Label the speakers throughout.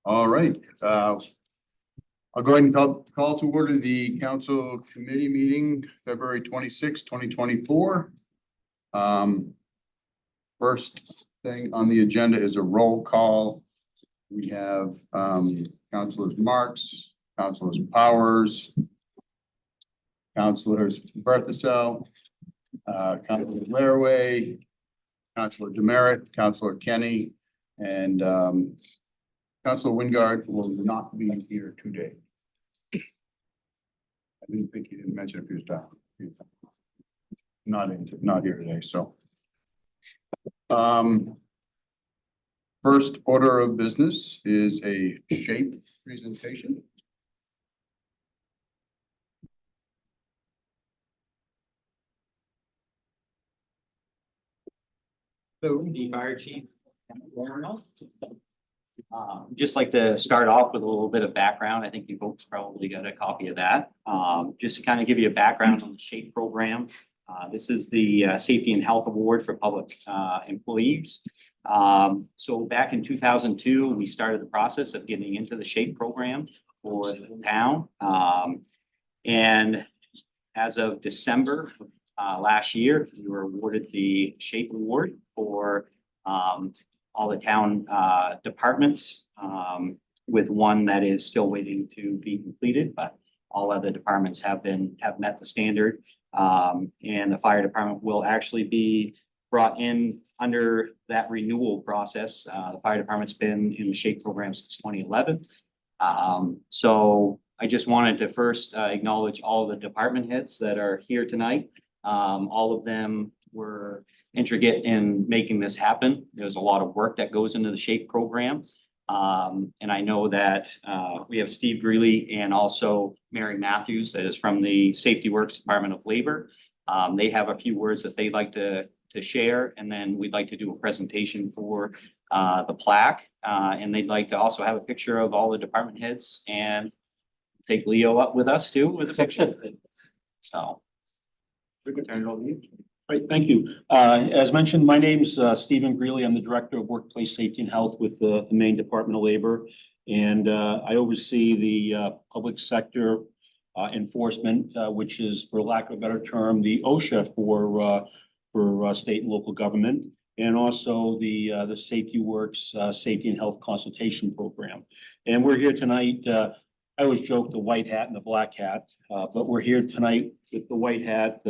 Speaker 1: All right, I'll go ahead and call to order the council committee meeting, February 26, 2024. First thing on the agenda is a roll call. We have councilors Marks, councilors Powers, councilors Berthasell, councilor Laraway, councilor Demerit, councilor Kenny, and Councilor Wingard will not be here today. I didn't think he didn't mention if he was down. He's not here today, so. First order of business is a SHAPE presentation.
Speaker 2: So the fire chief, Orono. Just like to start off with a little bit of background. I think you folks probably got a copy of that. Just to kind of give you a background on the SHAPE program. This is the Safety and Health Award for public employees. So back in 2002, we started the process of getting into the SHAPE program for the town. And as of December last year, we were awarded the SHAPE Award for all the town departments, with one that is still waiting to be completed, but all other departments have met the standard. And the fire department will actually be brought in under that renewal process. The fire department's been in the SHAPE program since 2011. So I just wanted to first acknowledge all the department heads that are here tonight. All of them were intricate in making this happen. There's a lot of work that goes into the SHAPE program. And I know that we have Steve Greeley and also Mary Matthews, that is from the Safety Works Department of Labor. They have a few words that they'd like to share, and then we'd like to do a presentation for the plaque. And they'd like to also have a picture of all the department heads and take Leo up with us too with a picture. So we can turn it over to you.
Speaker 3: Great, thank you. As mentioned, my name's Stephen Greeley. I'm the Director of Workplace Safety and Health with the Maine Department of Labor. And I oversee the public sector enforcement, which is, for lack of a better term, the OSHA for state and local government, and also the Safety Works Safety and Health Consultation Program. And we're here tonight. I always joke the white hat and the black hat, but we're here tonight with the white hat.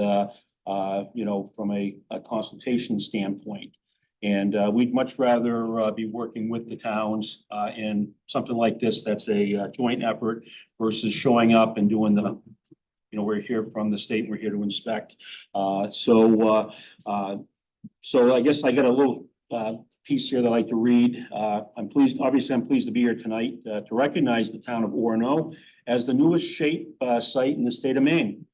Speaker 3: You know, from a consultation standpoint. And we'd much rather be working with the towns in something like this that's a joint effort versus showing up and doing the, you know, we're here from the state and we're here to inspect. So I guess I got a little piece here that I like to read. I'm pleased to be here tonight to recognize the town of Orono as the newest SHAPE site in the state of Maine.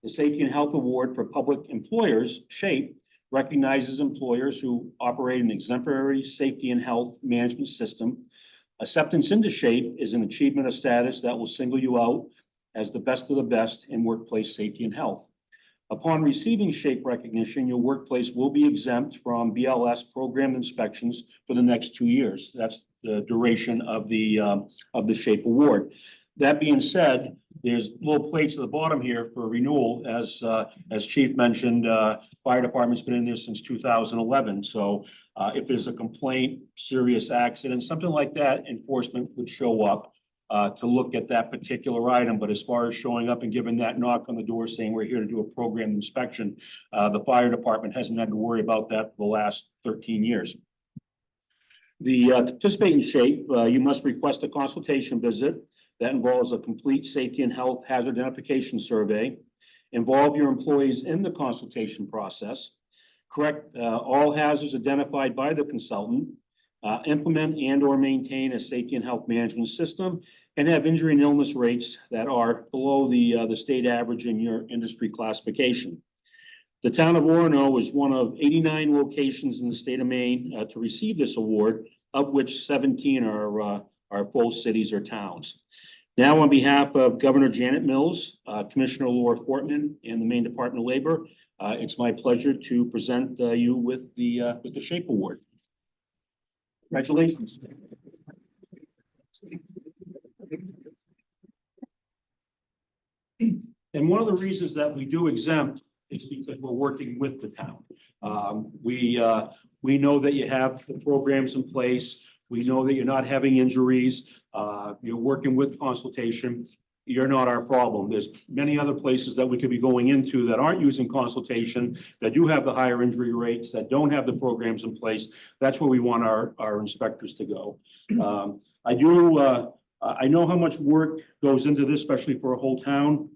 Speaker 3: The Safety and Health Award for Public Employers, SHAPE, recognizes employers who operate an exemplary safety and health management system. Acceptance into SHAPE is an achievement of status that will single you out as the best of the best in workplace safety and health. Upon receiving SHAPE recognition, your workplace will be exempt from BLS program inspections for the next 2 years. That's the duration of the SHAPE award. That being said, there's little plates at the bottom here for renewal. As Chief mentioned, fire department's been in there since 2011. So if there's a complaint, serious accident, something like that, enforcement would show up to look at that particular item. But as far as showing up and giving that knock on the door saying we're here to do a program inspection, the fire department hasn't had to worry about that for the last 13 years. To participate in SHAPE, you must request a consultation visit. That involves a complete safety and health hazard identification survey. Involve your employees in the consultation process. Correct all hazards identified by the consultant. Implement and or maintain a safety and health management system, and have injury and illness rates that are below the state average in your industry classification. The town of Orono is one of 89 locations in the state of Maine to receive this award, of which 17 are full cities or towns. Now, on behalf of Governor Janet Mills, Commissioner Laura Fortman, and the Maine Department of Labor, it's my pleasure to present you with the SHAPE Award. Congratulations. And one of the reasons that we do exempt is because we're working with the town. We know that you have the programs in place. We know that you're not having injuries. You're working with consultation. You're not our problem. There's many other places that we could be going into that aren't using consultation, that do have the higher injury rates, that don't have the programs in place. That's where we want our inspectors to go. I know how much work goes into this, especially for a whole town.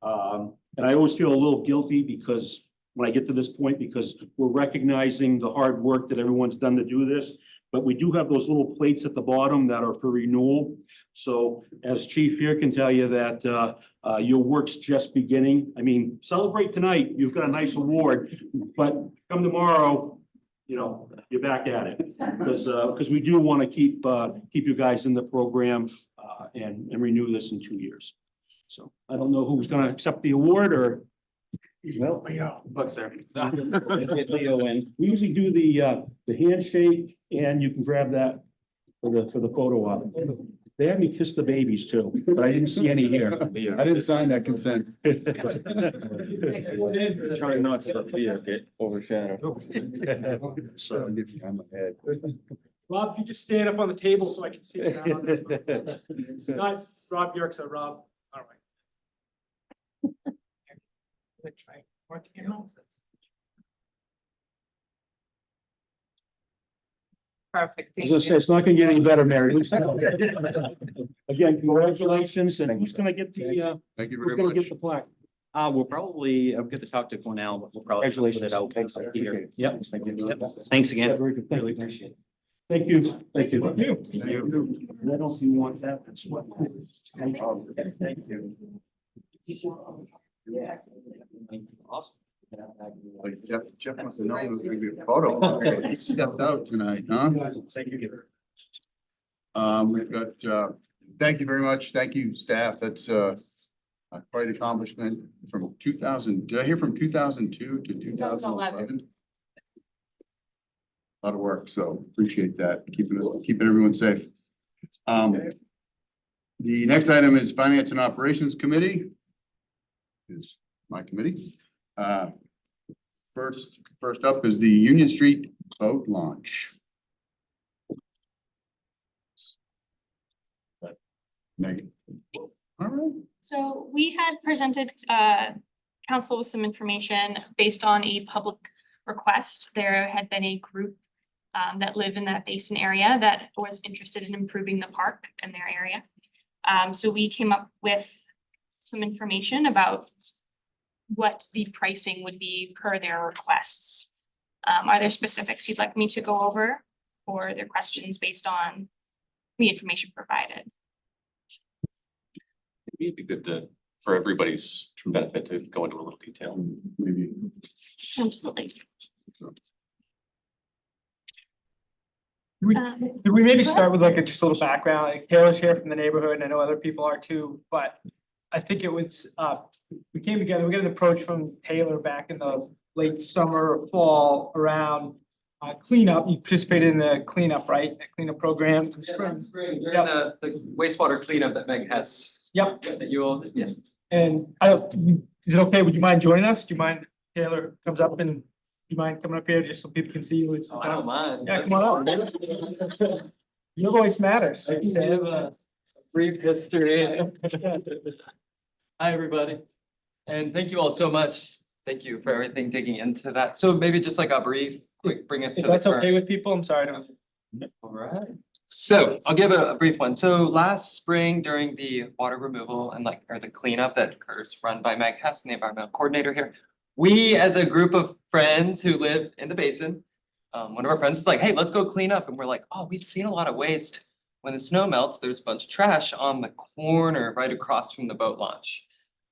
Speaker 3: And I always feel a little guilty because when I get to this point, because we're recognizing the hard work that everyone's done to do this, but we do have those little plates at the bottom that are for renewal. So as chief here can tell you that, your work's just beginning. I mean, celebrate tonight, you've got a nice award, but come tomorrow, you know, you're back at it. Because we do want to keep you guys in the program, and renew this in 2 years. So I don't know who's gonna accept the award or. Well, Buck's there. We usually do the handshake and you can grab that for the photo op. They had me kiss the babies too, but I didn't see any here.
Speaker 1: I didn't sign that consent.
Speaker 4: Trying not to let Leo get overshadowed.
Speaker 3: So,
Speaker 5: Rob, if you just stand up on the table so I can see it. It's not Rob Yerkes, so Rob, all right.
Speaker 6: Perfect.
Speaker 3: I was gonna say, it's not gonna get any better, Mary. Again, congratulations, and who's gonna get the,
Speaker 1: Thank you
Speaker 3: who's
Speaker 1: very
Speaker 3: gonna
Speaker 1: much.
Speaker 3: get the plaque?
Speaker 2: We'll probably, I'm good to talk to Cornell, but we'll probably. put it out here. Yep.
Speaker 3: Thank you.
Speaker 2: Yep. Thanks
Speaker 3: Yeah,
Speaker 2: again.
Speaker 3: very good. Thank
Speaker 2: Really
Speaker 3: you.
Speaker 2: appreciate it.
Speaker 3: Thank you. Thank you. Thank you. I don't you want that. That's what. Thank you.
Speaker 2: Awesome.
Speaker 1: Jeff must have known it was gonna be a photo. He stepped out tonight, huh?
Speaker 3: Thank you.
Speaker 1: We've got, thank you very much. Thank you, staff. That's, quite an accomplishment from 2000. Did I hear from 2002 to 2011? A lot of work, so appreciate that. Keeping everyone safe. The next item is Finance and Operations Committee. Is my committee. First up is the Union Street boat launch. Megan. All right.
Speaker 7: So we had presented council with some information based on a public request. There had been a group that live in that basin area that was interested in improving the park in their area. So we came up with some information about what the pricing would be per their requests. Are there specifics you'd like me to go over, or are there questions based on the information provided?
Speaker 4: It'd be good to, for everybody's benefit, to go into a little detail.
Speaker 1: Maybe.
Speaker 7: Absolutely.
Speaker 5: Could we maybe start with like just a little background? Like Taylor's here from the neighborhood and I know other people are too, but I think it was, we came together, we got an approach from Taylor back in the late summer or fall around cleanup. You participated in the cleanup, right? The cleanup program in spring.
Speaker 8: Spring, during
Speaker 5: Yep.
Speaker 8: the wastewater cleanup that Meg has.
Speaker 5: Yep.
Speaker 8: That you all, yeah.
Speaker 5: And I don't, is it okay? Would you mind joining us? Do you mind Taylor comes up and, do you mind coming up here just so people can see you?
Speaker 8: Oh, I don't mind.
Speaker 5: Yeah, come on up. Your voice matters.
Speaker 8: I can give a brief history. Hi, everybody. And thank you all so much. Thank you for everything digging into that. So maybe just like a brief, quick, bring us to
Speaker 5: If
Speaker 8: the
Speaker 5: that's okay
Speaker 8: current.
Speaker 5: with people, I'm sorry to.
Speaker 8: All right. So I'll give a brief one. So last spring during the water removal and or the cleanup that occurs run by Meg Hess, the environmental coordinator here. We, as a group of friends who live in the basin, one of our friends is like, hey, let's go clean up. And we're like, oh, we've seen a lot of waste. When the snow melts, there's a bunch of trash on the corner right across from the boat launch.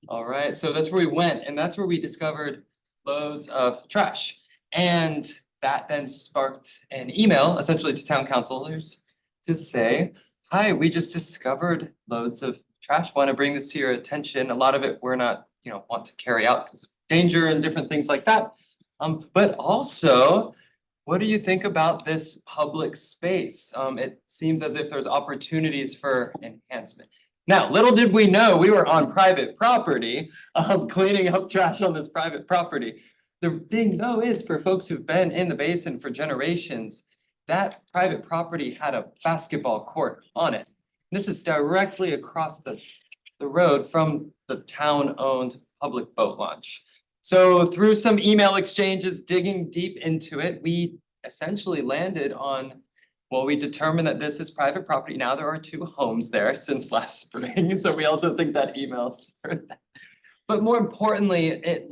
Speaker 8: All right, so that's where we went, and that's where we discovered loads of trash. And that then sparked an email essentially to town councilors to say, hi, we just discovered loads of trash, want to bring this to your attention. A lot of it we're not, want to carry out because of danger and different things like that. But also what do you think about this public space? It seems as if there's opportunities for enhancement. Now, little did we know, we were on private property, cleaning up trash on this private property. The thing though is for folks who've been in the basin for generations, that private property had a basketball court on it. This is directly across the road from the town-owned public boat launch. So through some email exchanges, digging deep into it, we essentially landed on, well, we determined that this is private property. Now there are 2 homes there since last spring, so we also think that email spurred that. But more importantly, it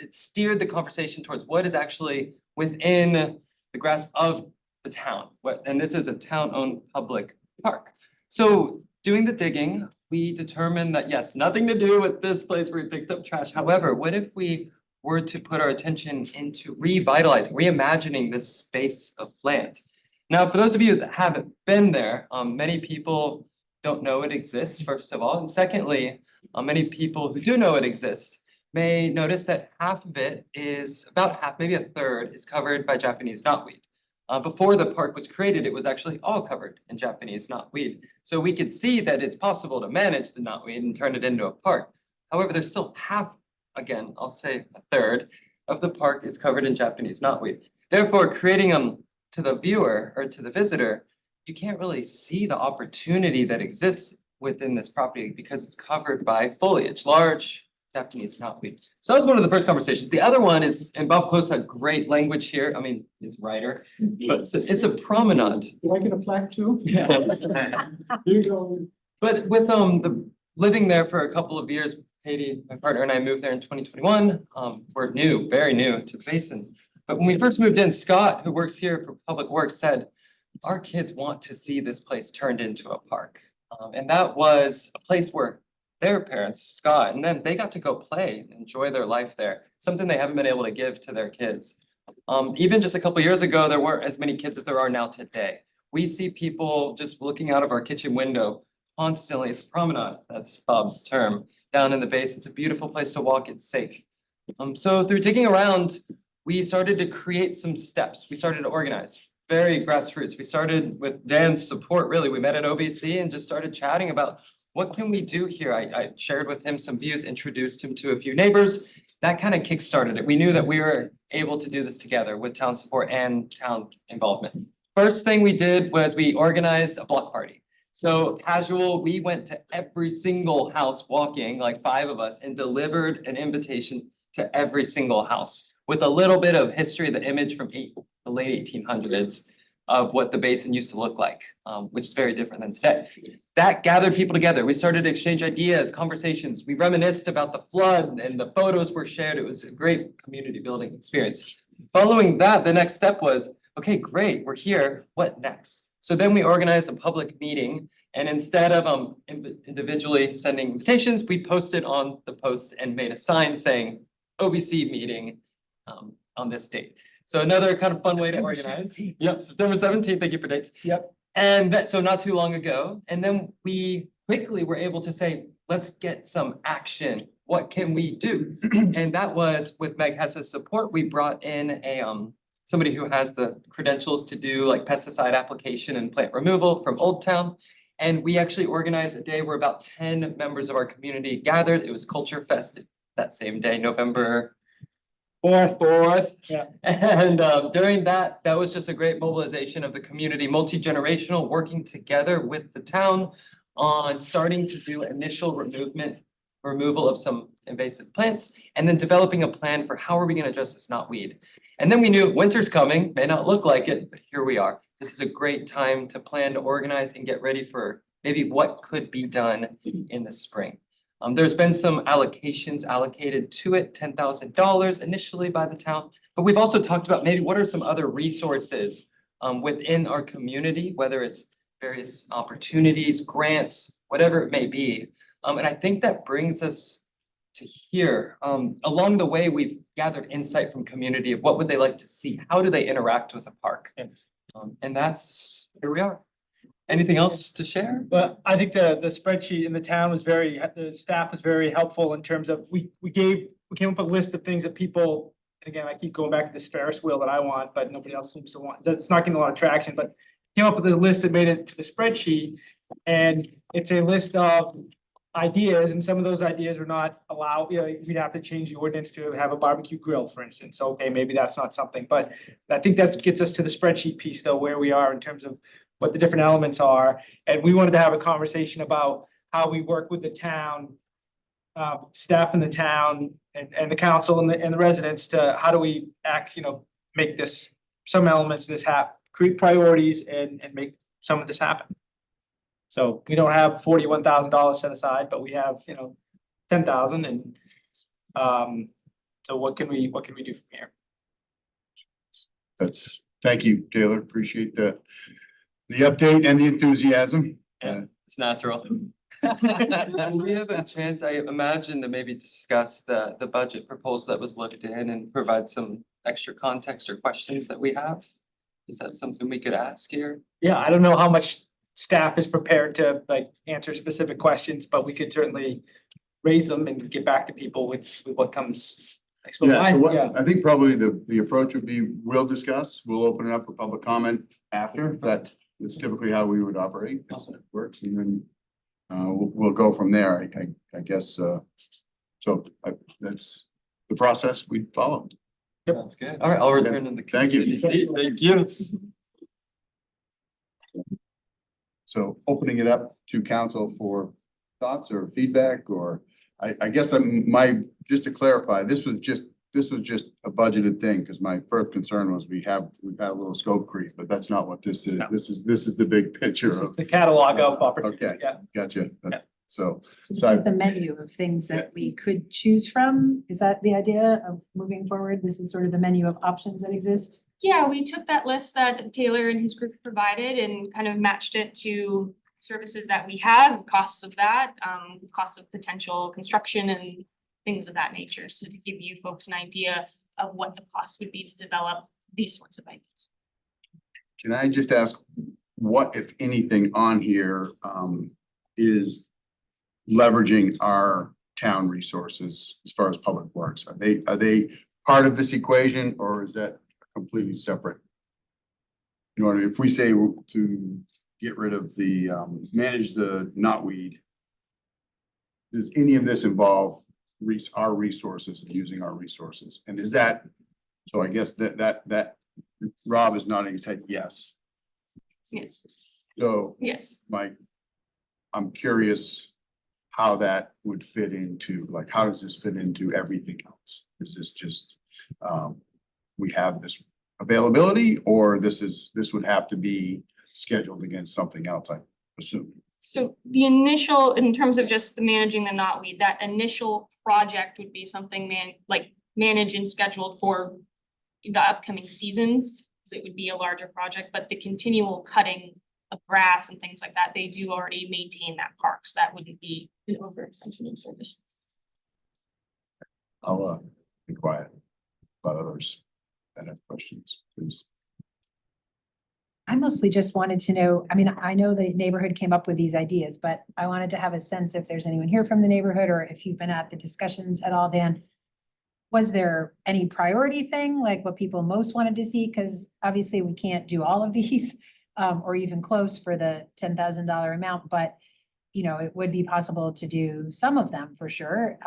Speaker 8: steered the conversation towards what is actually within the grasp of the town. And this is a town-owned public park. So doing the digging, we determined that yes, nothing to do with this place where we picked up trash. However, what if we were to put our attention into revitalizing, reimagining this space of land? Now, for those of you that haven't been there, many people don't know it exists, first of all. And secondly, many people who do know it exists may notice that half of it is, about half, maybe a third, is covered by Japanese knotweed. Before the park was created, it was actually all covered in Japanese knotweed. So we could see that it's possible to manage the knotweed and turn it into a park. However, there's still half, again, I'll say a third of the park is covered in Japanese knotweed. Therefore, creating them to the viewer or to the visitor, you can't really see the opportunity that exists within this property because it's covered by foliage, large Japanese knotweed. So that was one of the first conversations. The other one is, and Bob Close had great language here. I mean, he's a writer, but it's a promenade.
Speaker 6: Do I get a plaque too?
Speaker 8: Yeah.
Speaker 6: Here you go.
Speaker 8: But with the living there for a couple of years, Katie, my partner, and I moved there in 2021. We're new, very new to the basin. But when we first moved in, Scott, who works here for Public Works, said, our kids want to see this place turned into a park. And that was a place where their parents, Scott, and then they got to go play, enjoy their life there, something they haven't been able to give to their kids. Even just a couple years ago, there weren't as many kids as there are now today. We see people just looking out of our kitchen window constantly. It's a promenade, that's Bob's term, down in the basin. It's a beautiful place to walk, it's safe. So through digging around, we started to create some steps. We started to organize, very grassroots. We started with Dan's support, really. We met at OBC and just started chatting about what can we do here? I shared with him some views, introduced him to a few neighbors. That kind of kickstarted it. We knew that we were able to do this together with town support and town involvement. First thing we did was we organized a block party. So casual, we went to every single house walking, like 5 of us, and delivered an invitation to every single house with a little bit of history, the image from the late 1800s. Of what the basin used to look like, which is very different than today. That gathered people together. We started to exchange ideas, conversations. We reminisced about the flood and the photos were shared. It was a great community building experience. Following that, the next step was, okay, great, we're here, what next? So then we organized a public meeting and instead of individually sending invitations, we posted on the posts and made a sign saying OBC meeting on this date. So another kind of fun way to organize. Yep, September 17th, thank you for dates.
Speaker 5: Yep.
Speaker 8: And that, so not too long ago, and then we quickly were able to say, let's get some action. What can we do? And that was with Meg Hess's support, we brought in a somebody who has the credentials to do like pesticide application and plant removal from Old Town. And we actually organized a day where about 10 members of our community gathered. It was Culture Fest that same day, November 4th.
Speaker 5: Yeah.
Speaker 8: And during that was just a great mobilization of the community, multi-generational, working together with the town on starting to do initial removal of some invasive plants, and then developing a plan for how are we gonna address this knotweed. And then we knew winter's coming, may not look like it, but here we are. This is a great time to plan, to organize, and get ready for maybe what could be done in the spring. There's been some allocations allocated to it, $10,000 initially by the town, but we've also talked about maybe what are some other resources within our community, whether it's various opportunities, grants, whatever it may be. And I think that brings us to here. Along the way, we've gathered insight from community of what would they like to see? How do they interact with the park? And that's, here we are. Anything else to share?
Speaker 5: But I think the spreadsheet in the town was the staff was very helpful in terms of we came up with a list of things that people again, I keep going back to this Ferris wheel that I want, but nobody else seems to want, that's not getting a lot of traction, but came up with a list that made it to the spreadsheet. And it's a list of ideas, and some of those ideas are not allowed, we'd have to change the ordinance to have a barbecue grill, for instance. So, okay, maybe that's not something, but I think that gets us to the spreadsheet piece, though, where we are in terms of what the different elements are. And we wanted to have a conversation about how we work with the town, staff in the town and the council and the residents to, how do we act, make this, some elements of this create priorities and make some of this happen. So we don't have $41,000 set aside, but we have, 10,000 and, so what can we do from here?
Speaker 1: Thank you, Taylor. Appreciate the update and the enthusiasm.
Speaker 8: It's natural. And we have a chance, I imagine, to maybe discuss the budget proposal that was looked in and provide some extra context or questions that we have. Is that something we could ask here?
Speaker 5: Yeah, I don't know how much staff is prepared to answer specific questions, but we could certainly raise them and get back to people with what comes next. But
Speaker 1: I think probably the approach would be, we'll discuss, we'll open it up for public comment after. That is typically how we would operate. It works, and then we'll go from there. I guess, so that's the process we follow.
Speaker 8: That's good. All right, I'll return to the.
Speaker 1: Thank you.
Speaker 8: committee seat. Thank you.
Speaker 1: So opening it up to council for thoughts or feedback, or I guess just to clarify, this was just a budgeted thing, because my first concern was we've had a little scope creep, but that's not what this is. This is the big picture
Speaker 5: It's
Speaker 1: of,
Speaker 5: the catalog of opportunities.
Speaker 1: okay,
Speaker 5: Yeah.
Speaker 1: gotcha.
Speaker 5: Yeah.
Speaker 1: So,
Speaker 9: So this
Speaker 1: So I-
Speaker 9: is the menu of things that we could choose from? Is that the idea of moving forward? This is sort of the menu of options that exist?
Speaker 7: Yeah, we took that list that Taylor and his group provided and kind of matched it to services that we have, costs of that, costs of potential construction and things of that nature. So to give you folks an idea of what the cost would be to develop these sorts of items.
Speaker 1: can I just ask what, if anything, on here is leveraging our town resources as far as public works? Are they part of this equation, or is that completely separate? You know, if we say to get rid of the manage the knotweed, does any of this involve our resources and using our resources? And is that, so I guess that Rob is nodding his head yes.
Speaker 7: Yes.
Speaker 1: So
Speaker 7: Yes.
Speaker 1: I'm curious how that would fit into, like, how does this fit into everything else? Is this just, we have this availability, or this would have to be scheduled against something else, I assume?
Speaker 7: So the initial, in terms of just the managing the knotweed, that initial project would be something managed and scheduled for the upcoming seasons, because it would be a larger project, but the continual cutting of grass and things like that, they do already maintain that park, so that wouldn't be an overextension of service.
Speaker 1: I'll be quiet, but others that have questions, please.
Speaker 9: I mostly just wanted to know, I mean, I know the neighborhood came up with these ideas, but I wanted to have a sense if there's anyone here from the neighborhood, or if you've been at the discussions at all, Dan. Was there any priority thing, like what people most wanted to see? Because obviously we can't do all of these, or even close for the $10,000 amount, but it would be possible to do some of them for sure.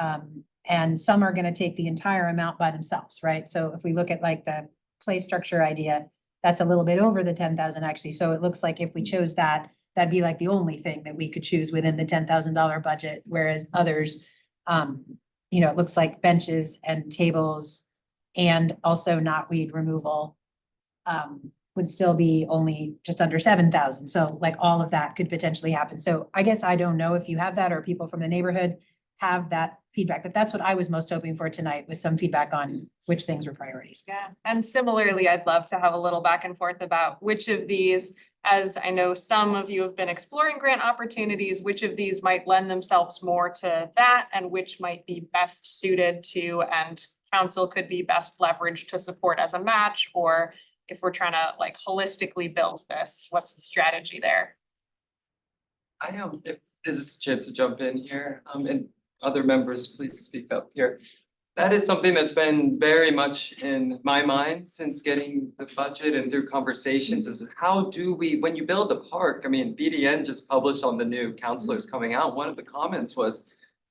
Speaker 9: And some are gonna take the entire amount by themselves, right? So if we look at like the play structure idea, that's a little bit over the 10,000 actually. So it looks like if we chose that, that'd be like the only thing that we could choose within the $10,000 budget, whereas others, it looks like benches and tables and also knotweed removal would still be only just under 7,000. So like all of that could potentially happen. So I guess I don't know if you have that, or people from the neighborhood have that feedback, but that's what I was most hoping for tonight, with some feedback on which things were priorities.
Speaker 10: Yeah, and similarly, I'd love to have a little back and forth about which of these, as I know some of you have been exploring grant opportunities, which of these might lend themselves more to that, and which might be best suited to, and council could be best leveraged to support as a match, or if we're trying to like holistically build this, what's the strategy there?
Speaker 8: I have, if this is a chance to jump in here, and other members, please speak up here. That is something that's been very much in my mind since getting the budget and through conversations is how do we, when you build a park, I mean, BDN just published on the new counselors coming out, one of the comments was,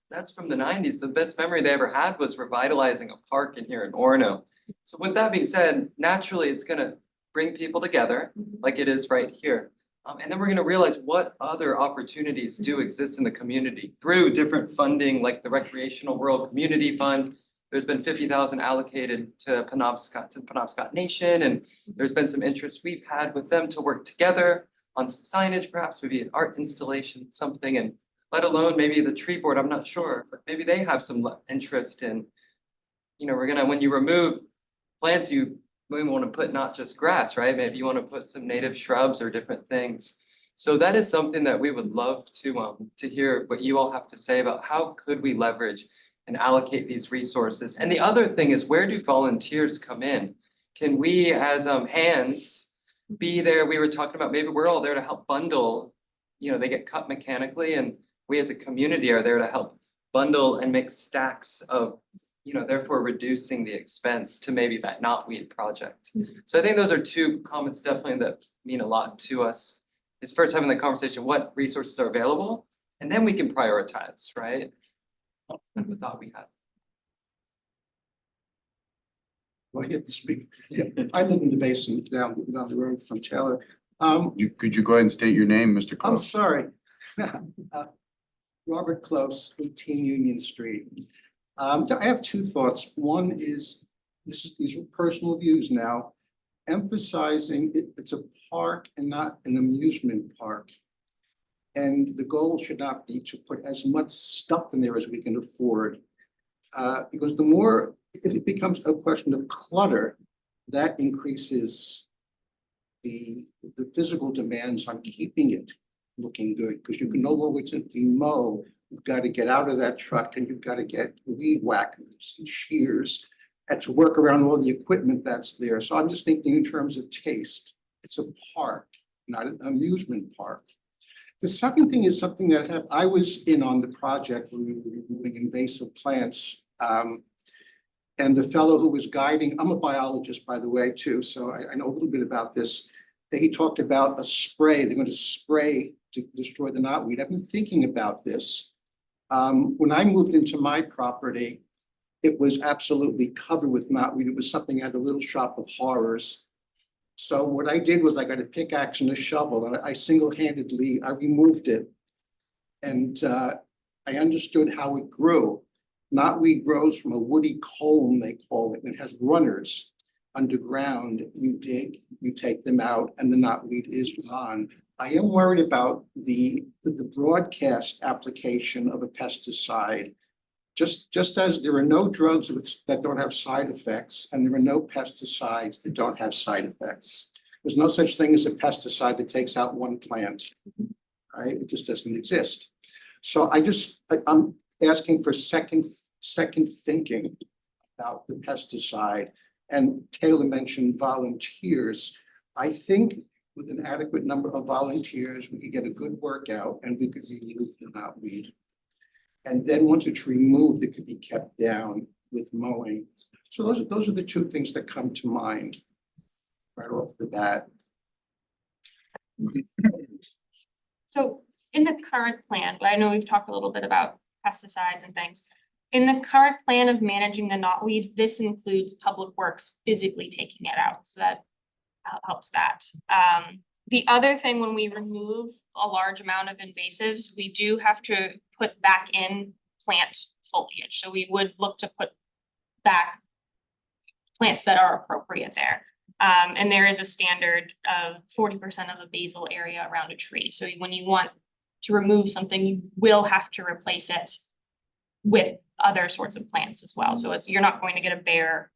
Speaker 8: that's from the nineties, the best memory they ever had was revitalizing a park in here in Orono. So with that being said, naturally, it's gonna bring people together like it is right here. And then we're gonna realize what other opportunities do exist in the community through different funding, like the Recreational Rural Community Fund. There's been 50,000 allocated to the Penobscot Nation, and there's been some interest we've had with them to work together on some signage, perhaps maybe an art installation, something, and let alone maybe the tree board, I'm not sure, but maybe they have some interest in, we're gonna, when you remove plants, you maybe want to put not just grass, right? Maybe you want to put some native shrubs or different things. So that is something that we would love to hear what you all have to say about how could we leverage and allocate these resources. And the other thing is, where do volunteers come in? Can we as hands be there? We were talking about maybe we're all there to help bundle, they get cut mechanically and we as a community are there to help bundle and make stacks of, therefore reducing the expense to maybe that knotweed project. So I think those are two comments definitely that mean a lot to us. Is first having the conversation, what resources are available, and then we can prioritize, right? And the thought we had.
Speaker 6: Do I get to speak? Yeah, I live in the basin down the road from Taylor.
Speaker 1: Could you go ahead and state your name, Mr.
Speaker 6: I'm
Speaker 1: Close?
Speaker 6: sorry. Robert Close, 18 Union Street. I have two thoughts. One is, these are personal views now, emphasizing it's a park and not an amusement park. And the goal should not be to put as much stuff in there as we can afford. Because the more, if it becomes a question of clutter, that increases the physical demands on keeping it looking good, because you can no longer simply mow. You've got to get out of that truck and you've got to get weed whackers and shears and to work around all the equipment that's there. So I'm just thinking in terms of taste. It's a park, not an amusement park. The second thing is something that I was in on the project where we were removing invasive plants. And the fellow who was guiding, I'm a biologist, by the way, too, so I know a little bit about this. He talked about a spray. They're going to spray to destroy the knotweed. I've been thinking about this. When I moved into my property, it was absolutely covered with knotweed. It was something at a little shop of horrors. So what I did was I got a pickaxe and a shovel, and I single-handedly, I removed it. And I understood how it grew. Knotweed grows from a woody culm, they call it, and it has runners underground. You dig, you take them out, and the knotweed is gone. I am worried about the broadcast application of a pesticide. Just as there are no drugs that don't have side effects, and there are no pesticides that don't have side effects. There's no such thing as a pesticide that takes out one plant, right? It just doesn't exist. So I'm asking for second thinking about the pesticide. And Taylor mentioned volunteers. I think with an adequate number of volunteers, we could get a good workout and we could remove the knotweed. And then once it's removed, it could be kept down with mowing. So those are the two things that come to mind right off the bat.
Speaker 7: So in the current plan, I know we've talked a little bit about pesticides and things. In the current plan of managing the knotweed, this includes Public Works physically taking it out, so that helps that. The other thing, when we remove a large amount of invasives, we do have to put back in plant foliage. So we would look to put back plants that are appropriate there. And there is a standard of 40% of a basal area around a tree. So when you want to remove something, you will have to replace it with other sorts of plants as well. So you're not going to get a bare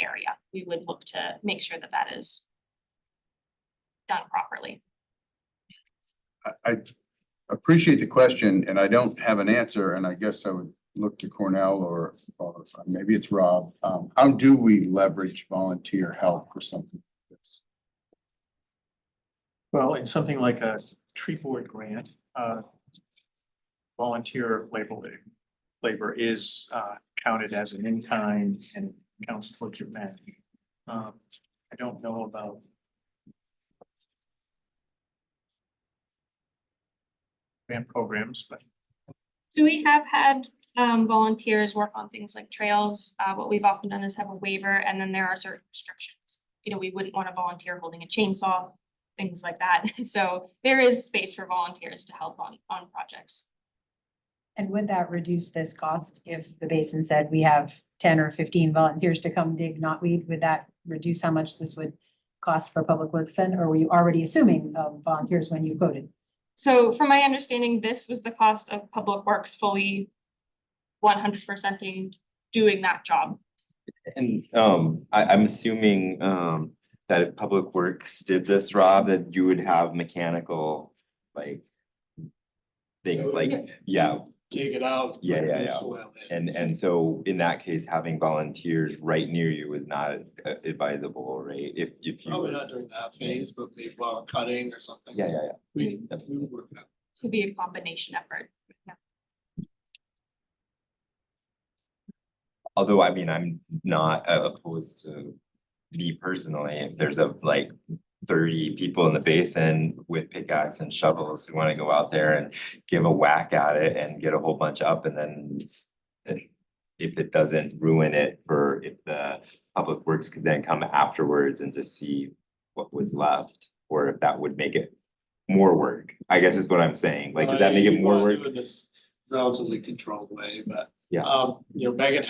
Speaker 7: area. We would look to make sure that that is done properly.
Speaker 1: I appreciate the question, and I don't have an answer, and I guess I would look to Cornell or maybe it's Rob. How do we leverage volunteer help for something like this?
Speaker 11: Well, in something like a tree board grant, volunteer labor is counted as an in-kind and counts towards your match. I don't know about. Grant programs, but
Speaker 7: So we have had volunteers work on things like trails. What we've often done is have a waiver, and then there are certain restrictions. You know, we wouldn't want a volunteer holding a chainsaw, things like that. So there is space for volunteers to help on projects.
Speaker 9: And would that reduce this cost if the basin said we have 10 or 15 volunteers to come dig knotweed? Would that reduce how much this would cost for Public Works then? Or were you already assuming volunteers when you quoted?
Speaker 7: So from my understanding, this was the cost of Public Works fully 100%ing doing that job.
Speaker 12: And I'm assuming that if Public Works did this, Rob, that you would have mechanical like things like, yeah,
Speaker 11: take it out.
Speaker 12: Yeah. and so in that case, having volunteers right near you is not advisable, right? If you.
Speaker 11: Probably not during that phase, but maybe while cutting or something.
Speaker 12: Yeah.
Speaker 11: We would work it out.
Speaker 7: Could be a combination effort. Yeah.
Speaker 12: Although, I mean, I'm not opposed to me personally, if there's like 30 people in the basin with pickaxe and shovels who want to go out there and give a whack at it and get a whole bunch up, and then if it doesn't ruin it, or if the Public Works could then come afterwards and just see what was left, or if that would make it more work, I guess is what I'm saying. Like, does that make it more work?
Speaker 11: In this relatively controlled way, but
Speaker 12: Yeah.
Speaker 11: you know, Megan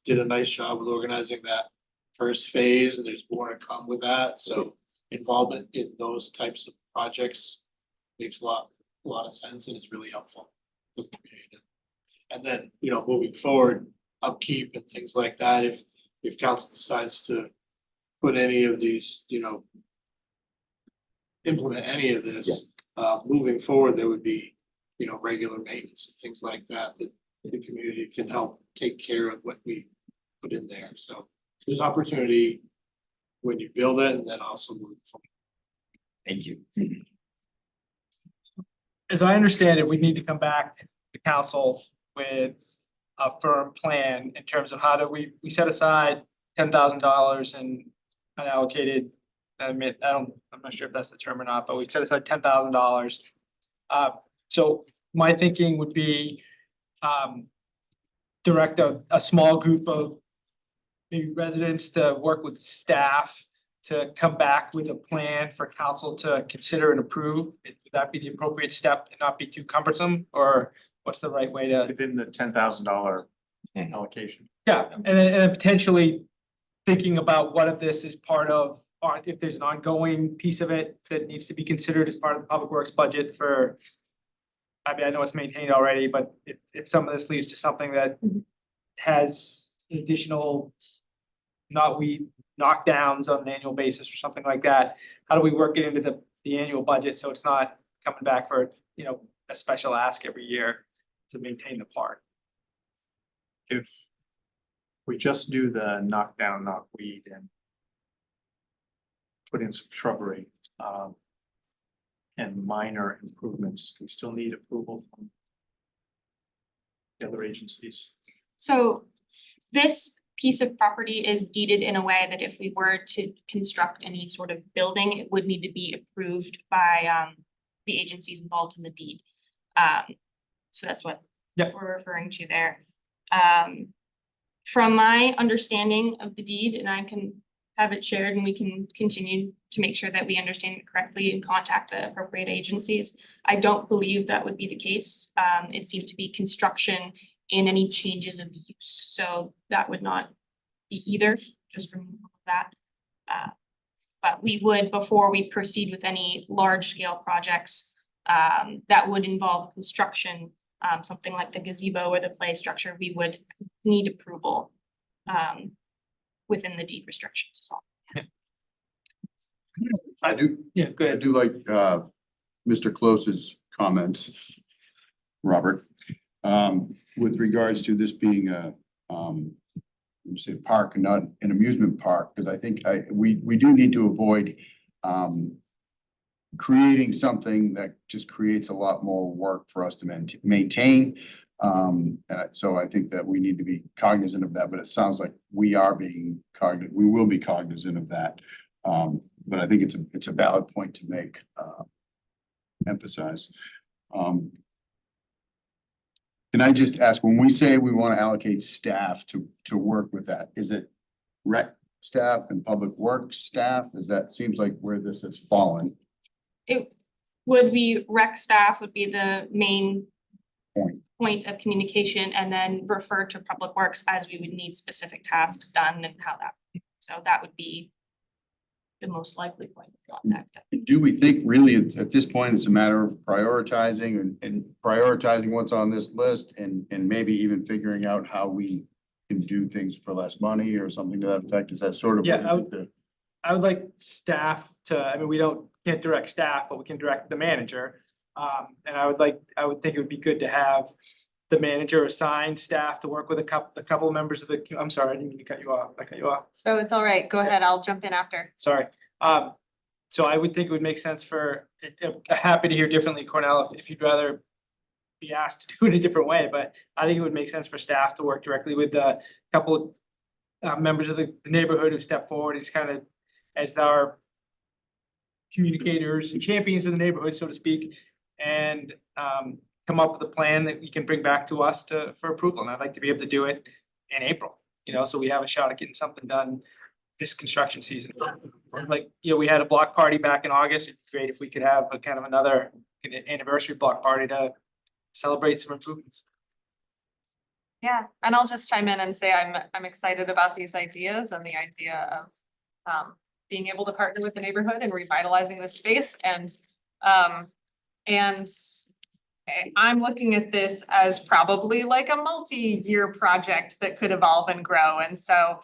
Speaker 11: did a nice job with organizing that first phase, and there's more to come with that, so involvement in those types of projects makes a lot of sense, and it's really helpful for the community. And then, you know, moving forward, upkeep and things like that, if council decides to put any of these, you know, implement any of this, moving forward, there would be, you know, regular maintenance and things like that, that the community can help take care of what we put in there. So there's opportunity when you build it, and then also moving forward.
Speaker 12: Thank you.
Speaker 5: As I understand it, we need to come back to council with a firm plan in terms of how do we set aside $10,000 and unallocated. I mean, I'm not sure if that's the term or not, but we set aside $10,000. So my thinking would be direct a small group of maybe residents to work with staff to come back with a plan for council to consider and approve. Would that be the appropriate step and not be too cumbersome, or what's the right way to?
Speaker 11: Within the $10,000 allocation.
Speaker 5: Yeah, and then potentially thinking about what of this is part of, or if there's an ongoing piece of it that needs to be considered as part of the Public Works budget for. I mean, I know it's maintained already, but if some of this leads to something that has additional knockdowns on an annual basis or something like that, how do we work it into the annual budget so it's not coming back for, you know, a special ask every year to maintain the park?
Speaker 11: If we just do the knockdown, knockweed, and put in some shrubbery, and minor improvements, do we still need approval from the other agencies?
Speaker 7: So this piece of property is deeded in a way that if we were to construct any sort of building, it would need to be approved by the agencies involved in the deed. So that's what we're referring to there. From my understanding of the deed, and I can have it shared and we can continue to make sure that we understand it correctly and contact the appropriate agencies. I don't believe that would be the case. It seemed to be construction in any changes of use. So that would not be either, just from that. But we would, before we proceed with any large scale projects that would involve construction, something like the gazebo or the play structure, we would need approval within the deed restrictions as well.
Speaker 1: I do,
Speaker 5: Yeah,
Speaker 1: I do like Mr. Close's comments, Robert, with regards to this being a you say park and not an amusement park, because I think we do need to avoid creating something that just creates a lot more work for us to maintain. So I think that we need to be cognizant of that, but it sounds like we are being cognizant, we will be cognizant of that. But I think it's a valid point to make, emphasize. Can I just ask, when we say we want to allocate staff to work with that, is it rec staff and public works staff? Seems like where this has fallen.
Speaker 7: It would be rec staff would be the main point of communication, and then refer to public works as we would need specific tasks done and how that. So that would be the most likely point of contact.
Speaker 1: Do we think really at this point, it's a matter of prioritizing and prioritizing what's on this list and maybe even figuring out how we can do things for less money or something to that effect? Is that sort of?
Speaker 5: Yeah,
Speaker 1: what
Speaker 5: I would like staff to, I mean, can't direct staff, but we can direct the manager. And I would think it would be good to have the manager assign staff to work with a couple of members of the, I'm sorry, I didn't mean to cut you off. I cut you off.
Speaker 10: Oh, it's all right. Go ahead. I'll jump in after.
Speaker 5: Sorry. So I would think it would make sense for, happy to hear differently, Cornell, if you'd rather be asked to do it a different way, but I think it would make sense for staff to work directly with a couple of members of the neighborhood who step forward as kind of as our communicators and champions of the neighborhood, so to speak, and come up with a plan that we can bring back to us for approval. And I'd like to be able to do it in April, so we have a shot at getting something done this construction season. Like, we had a block party back in August. It'd be great if we could have a kind of another anniversary block party to celebrate some improvements.
Speaker 10: Yeah, and I'll just chime in and say I'm excited about these ideas and the idea of being able to partner with the neighborhood and revitalizing this space and I'm looking at this as probably like a multi-year project that could evolve and grow. And so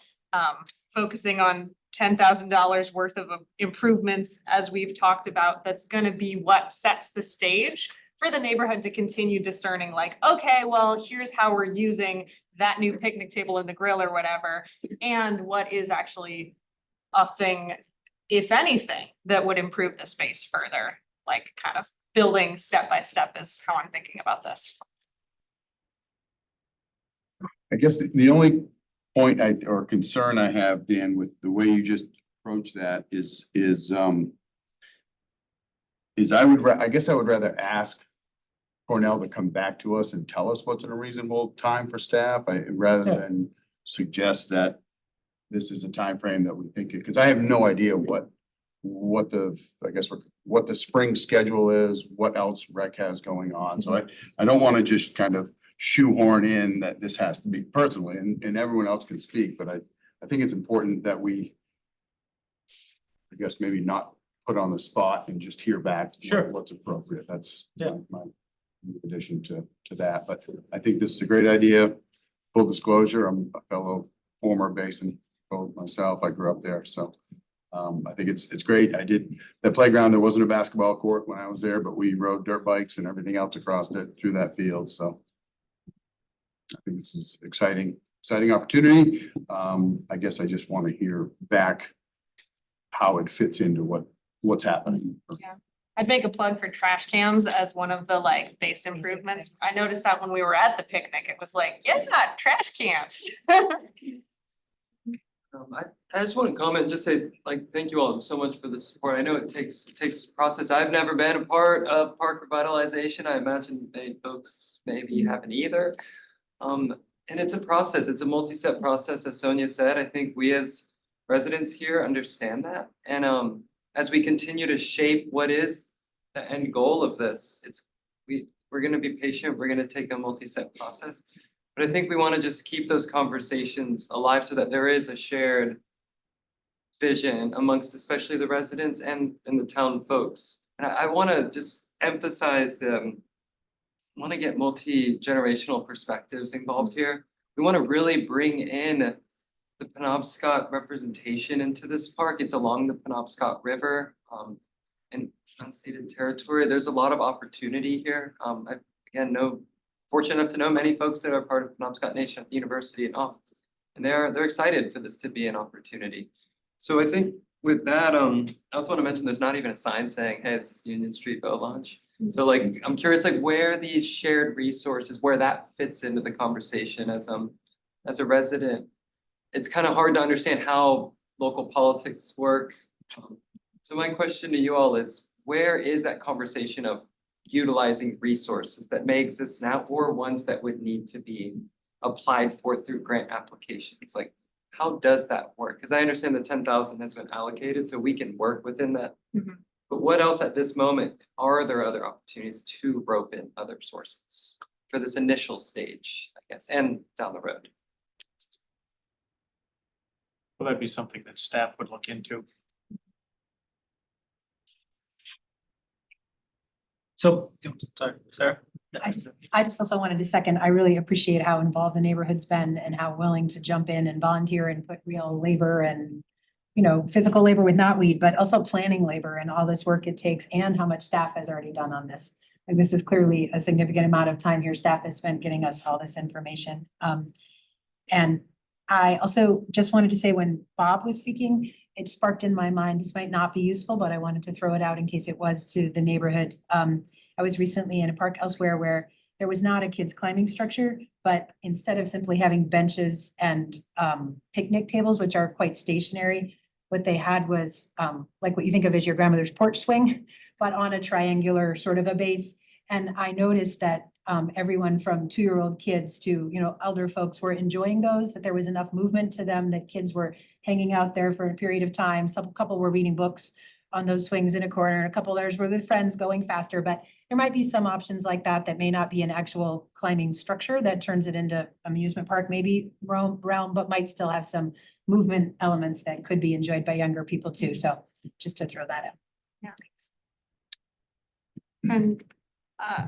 Speaker 10: focusing on $10,000 worth of improvements, as we've talked about, that's gonna be what sets the stage for the neighborhood to continue discerning, like, okay, well, here's how we're using that new picnic table in the grill or whatever, and what is actually a thing, if anything, that would improve the space further, like kind of building step by step is how I'm thinking about this.
Speaker 1: I guess the only point or concern I have, Dan, with the way you just approach that is I guess I would rather ask Cornell to come back to us and tell us what's in a reasonable time for staff, rather than suggest that this is a time frame that we think, because I have no idea what the spring schedule is, what else rec has going on. So I don't want to just kind of shoehorn in that this has to be personally, and everyone else can speak, but I think it's important that we, I guess, maybe not put on the spot and just hear back what's appropriate. That's my addition to that, but I think this is a great idea. Full disclosure, I'm a fellow former Basin myself. I grew up there, so I think it's great. I did that playground. There wasn't a basketball court when I was there, but we rode dirt bikes and everything else across it through that field. So I think this is exciting opportunity. I guess I just want to hear back how it fits into what's happening.
Speaker 10: Yeah. I'd make a plug for trash cans as one of the like base improvements. I noticed that when we were at the picnic, it was like, yeah, trash cans.
Speaker 8: I just want to comment, just say like, thank you all so much for the support. I know it takes process. I've never been a part of park revitalization. I imagine many folks maybe haven't either. And it's a process. It's a multi-step process, as Sonia said. I think we as residents here understand that. And as we continue to shape what is the end goal of this, we're gonna be patient. We're gonna take a multi-step process. But I think we want to just keep those conversations alive so that there is a shared vision amongst especially the residents and the town folks. And I want to just emphasize want to get multi-generational perspectives involved here. We want to really bring in the Penobscot representation into this park. It's along the Penobscot River in unceded territory. There's a lot of opportunity here. I've again fortunate enough to know many folks that are part of Penobscot Nation at the university and they're excited for this to be an opportunity. So I think With that, I also want to mention, there's not even a sign saying, hey, this is Union Street Boat Launch. So like, I'm curious, like where these shared resources, where that fits into the conversation as a resident. It's kind of hard to understand how local politics work. So my question to you all is, where is that conversation of utilizing resources that may exist now or ones that would need to be applied for through grant applications? Like, how does that work? Because I understand the 10,000 has been allocated, so we can work within that.
Speaker 10: Mhm.
Speaker 8: But what else at this moment are there other opportunities to rope in other sources for this initial stage, I guess, and down the road?
Speaker 13: Will that be something that staff would look into?
Speaker 5: So, sorry, Sarah?
Speaker 9: I just also wanted to second, I really appreciate how involved the neighborhood's been and how willing to jump in and volunteer and put real labor and, you know, physical labor with knotweed, but also planning labor and all this work it takes and how much staff has already done on this. And this is clearly a significant amount of time here staff has spent getting us all this information. And I also just wanted to say when Bob was speaking, it sparked in my mind, this might not be useful, but I wanted to throw it out in case it was to the neighborhood. I was recently in a park elsewhere where there was not a kids climbing structure, but instead of simply having benches and picnic tables, which are quite stationary, what they had was like what you think of as your grandmother's porch swing, but on a triangular sort of a base. And I noticed that everyone from 2-year-old kids to, you know, elder folks were enjoying those, that there was enough movement to them, that kids were hanging out there for a period of time. Some couple were reading books on those swings in a corner, and a couple others were with friends going faster, but there might be some options like that that may not be an actual climbing structure that turns it into amusement park, maybe realm, but might still have some movement elements that could be enjoyed by younger people too. So just to throw that out.
Speaker 10: Yeah. And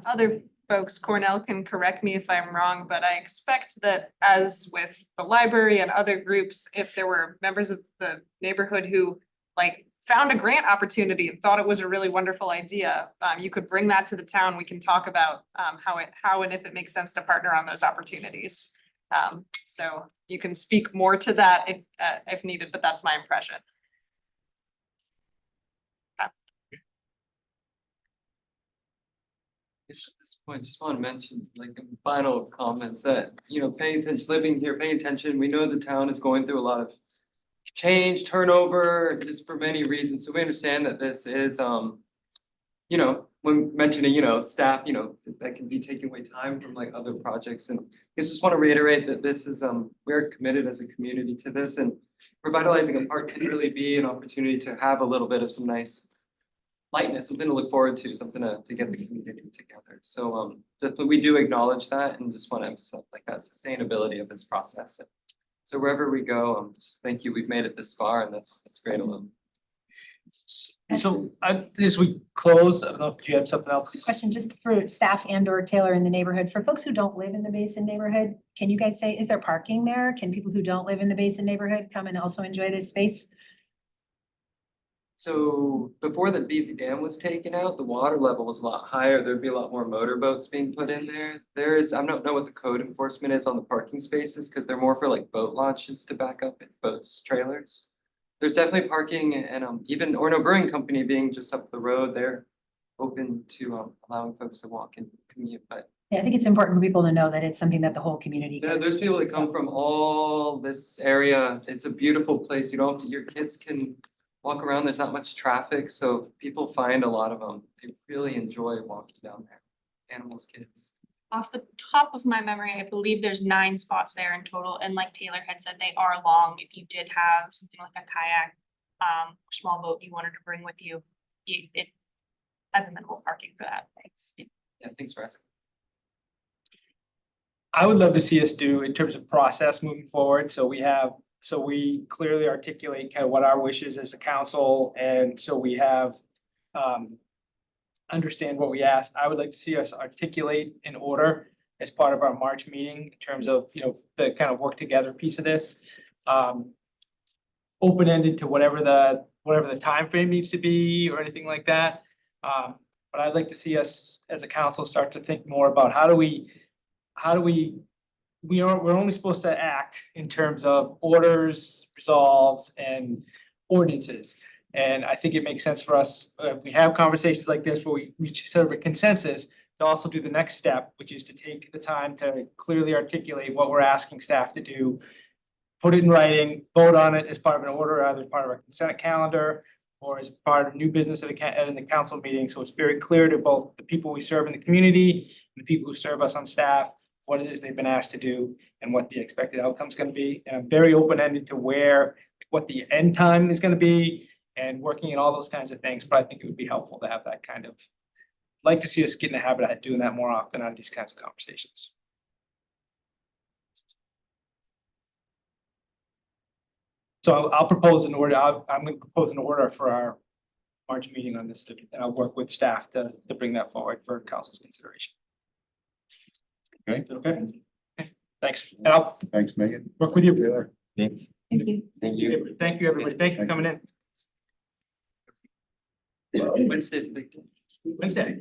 Speaker 10: other folks, Cornell can correct me if I'm wrong, but I expect that as with the library and other groups, if there were members of the neighborhood who like found a grant opportunity and thought it was a really wonderful idea, you could bring that to the town. We can talk about how and if it makes sense to partner on those opportunities. So you can speak more to that if needed, but that's my impression.
Speaker 8: At this point, just want to mention, like, in final comments that, you know, paying attention, living here, paying attention, we know the town is going through a lot of change, turnover, just for many reasons, so we understand that this is, you know, when mentioning, you know, staff, you know, that can be taking away time from like other projects, and I just want to reiterate that this is, we're committed as a community to this, and revitalizing a park can really be an opportunity to have a little bit of some nice lightness, something to look forward to, something to get the community together. So definitely we do acknowledge that and just want to emphasize like that sustainability of this process. So wherever we go, just thank you. We've made it this far, and that's great alone.
Speaker 5: So as we close, I don't know if you have something else.
Speaker 9: Question just for staff and or Taylor in the neighborhood, for folks who don't live in the Basin neighborhood, can you guys say, is there parking there? Can people who don't live in the Basin neighborhood come and also enjoy this space?
Speaker 8: So before the BZ Dam was taken out, the water level was a lot higher. There'd be a lot more motorboats being put in there. I don't know what the code enforcement is on the parking spaces, because they're more for like boat launches to back up in boats, trailers. There's definitely parking, and even Orono Brewing Company being just up the road, they're open to allowing folks to walk and commute, but
Speaker 9: Yeah, I think it's important for people to know that it's something that the whole community.
Speaker 8: yeah, there's people that come from all this area. It's a beautiful place. You don't have to, your kids can walk around. There's not much traffic, so people find a lot of them. They really enjoy walking down there. Animals, kids.
Speaker 7: Off the top of my memory, I believe there's 9 spots there in total, and like Taylor had said, they are long. If you did have something like a kayak, small boat you wanted to bring with you, it has a minimal parking for that. Thanks.
Speaker 8: Yeah, thanks for asking.
Speaker 5: I would love to see us do in terms of process moving forward. So we clearly articulate kind of what our wishes as a council, and so we have understand what we asked. I would like to see us articulate an order as part of our March meeting in terms of, you know, the kind of work together piece of this. Open-ended to whatever the timeframe needs to be or anything like that. But I'd like to see us as a council start to think more about we're only supposed to act in terms of orders, resolves, and ordinances. And I think it makes sense for us, we have conversations like this where we reach sort of a consensus to also do the next step, which is to take the time to clearly articulate what we're asking staff to do. Put it in writing, vote on it as part of an order, either part of a consent calendar or as part of new business at in the council meeting. So it's very clear to both the people we serve in the community and the people who serve us on staff, what it is they've been asked to do and what the expected outcome is going to be. And I'm very open-ended to what the end time is going to be and working in all those kinds of things. But I think it would be helpful to have that kind of, like to see us get in the habit of doing that more often on these kinds of conversations. So I'll propose an order. I'm going to propose an order for our March meeting on this, and I'll work with staff to bring that forward for council's consideration.
Speaker 1: Okay.
Speaker 5: Okay. Thanks. And I'll
Speaker 1: Thanks, Megan.
Speaker 5: work with you.
Speaker 12: Thanks.
Speaker 9: Thank you.
Speaker 12: Thank you.
Speaker 5: Thank you, everybody. Thank you for coming in.
Speaker 8: Wednesday's a big day.
Speaker 5: Wednesday.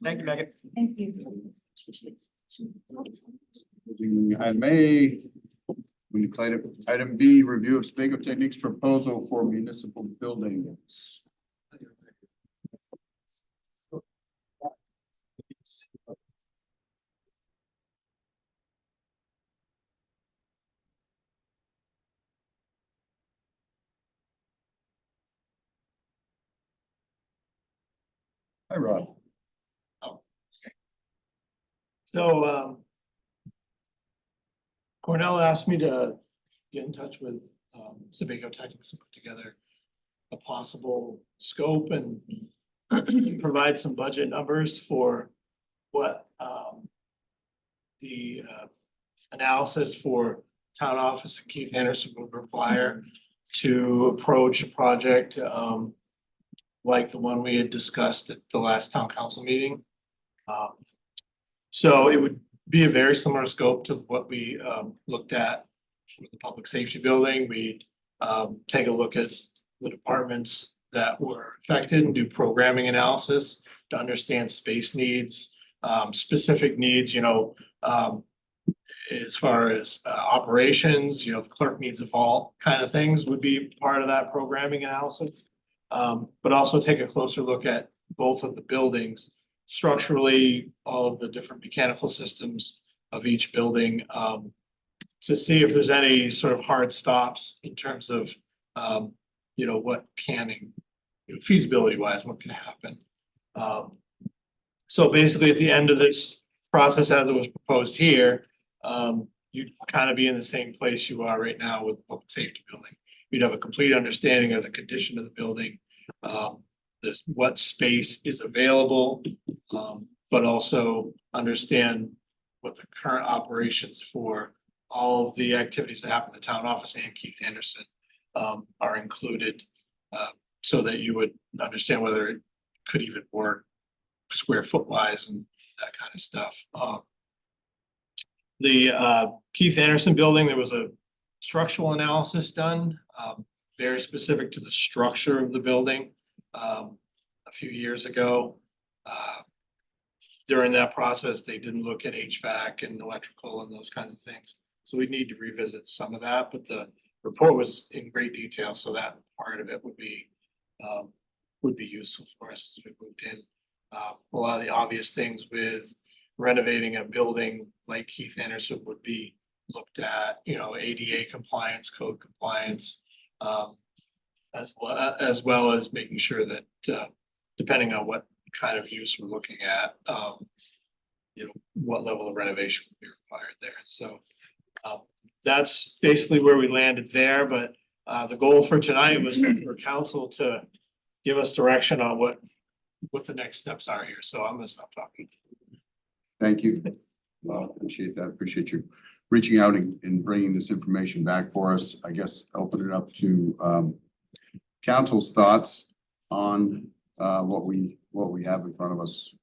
Speaker 5: Thank you, Megan.
Speaker 9: Thank you.
Speaker 1: Item A, we declared item B, review of Spago Techniques proposal for municipal buildings. Hi, Rob.
Speaker 11: So, Cornell asked me to get in touch with, Sebago Technics to put together a possible scope and provide some budget numbers for what, the, analysis for town office and Keith Anderson would require to approach a project, like the one we had discussed at the last town council meeting. So it would be a very similar scope to what we looked at for the public safety building. We'd take a look at the departments that were affected and do programming analysis to understand space needs, specific needs, as far as operations, the clerk needs a vault kind of things would be part of that programming analysis. But also take a closer look at both of the buildings, structurally, all of the different mechanical systems of each building, to see if there's any sort of hard stops in terms of, what canning, feasibility wise, what could happen. So basically at the end of this process, as it was proposed here, you'd kind of be in the same place you are right now with the public safety building. You'd have a complete understanding of the condition of the building, what space is available, but also understand what the current operations for all of the activities that happen in the town office and Keith Anderson are included, so that you would understand whether it could even work square foot wise and that kind of stuff. The Keith Anderson building, there was a structural analysis done, very specific to the structure of the building a few years ago. During that process, they didn't look at HVAC and electrical and those kinds of things. So we need to revisit some of that, but the report was in great detail, so that part of it would be useful for us as we moved in. A lot of the obvious things with renovating a building like Keith Anderson would be looked at, ADA compliance, code compliance, as well as making sure that, depending on what kind of use we're looking at, what level of renovation would be required there. So that's basically where we landed there, but the goal for tonight was for council to give us direction on what the next steps are here. So I'm gonna stop talking.
Speaker 1: Thank you. Appreciate that. Appreciate you reaching out and bringing this information back for us. I guess open it up to council's thoughts on what we have in front of us.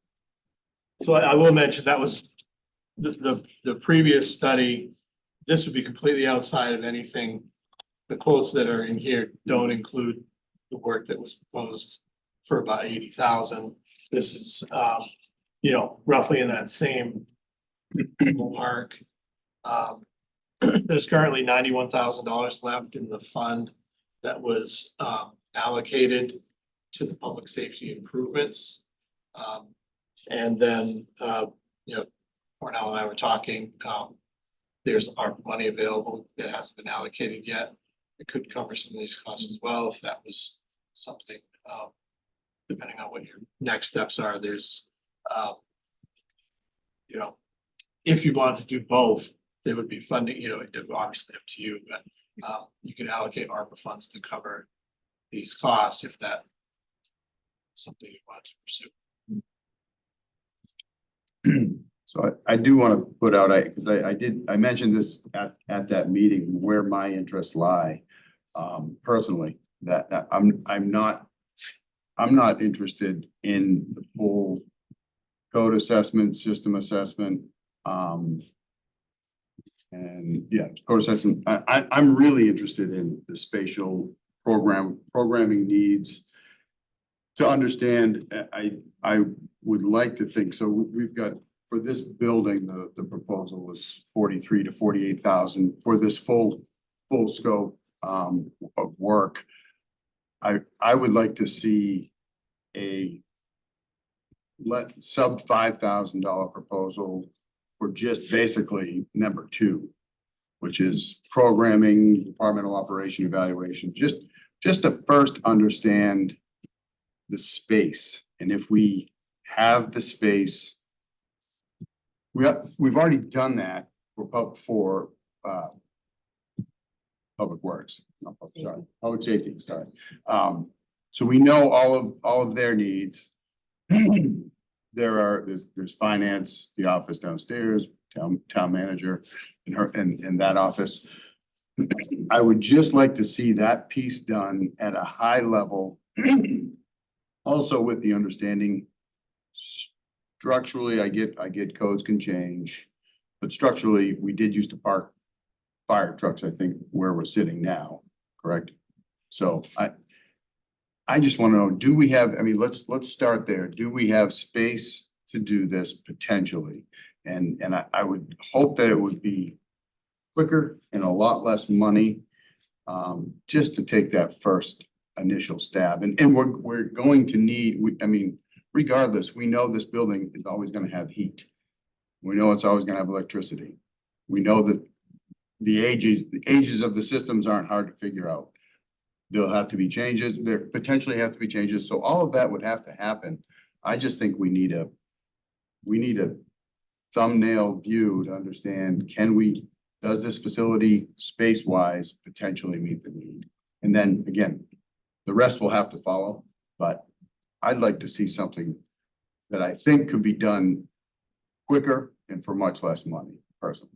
Speaker 11: So I will mention that was the previous study. This would be completely outside of anything. The quotes that are in here don't include the work that was proposed for about 80,000. This is, roughly in that same park. there's currently $91,000 left in the fund that was allocated to the public safety improvements. And then, you know, Cornell and I were talking, there's ARP money available that hasn't been allocated yet. It could cover some of these costs as well, if that was something, depending on what your next steps are, there's, you know, if you wanted to do both, there would be funding, you know, it would obviously up to you, but you can allocate ARPA funds to cover these costs if that something you want to pursue.
Speaker 1: So I do want to put out, because I mentioned this at that meeting where my interests lie. Personally, that I'm not interested in the full code assessment, system assessment. And yeah, code assessment. I'm really interested in the spatial programming needs. To understand, I would like to think, so we've got, for this building, the proposal was 43 to 48,000 for this full scope of work. I would like to see a sub $5,000 proposal for just basically number 2, which is programming, departmental operation evaluation, just to first understand the space. And if we have the space, we've already done that for public works, public safety, sorry. So we know all of their needs. There's finance, the office downstairs, town manager in that office. I would just like to see that piece done at a high level. Also with the understanding, structurally, I get codes can change, but structurally, we did used to park fire trucks, I think, where we're sitting now, correct? So I just want to know, do we have, I mean, let's start there. Do we have space to do this potentially? And I would hope that it would be quicker and a lot less money, just to take that first initial stab. And we're going to need, I mean, regardless, we know this building is always going to have heat. We know it's always going to have electricity. We know that the ages of the systems aren't hard to figure out. There'll have to be changes. There potentially have to be changes. So all of that would have to happen. I just think we need a thumbnail view to understand, does this facility space-wise potentially meet the need? And then again, the rest will have to follow, but I'd like to see something that I think could be done quicker and for much less money, personally.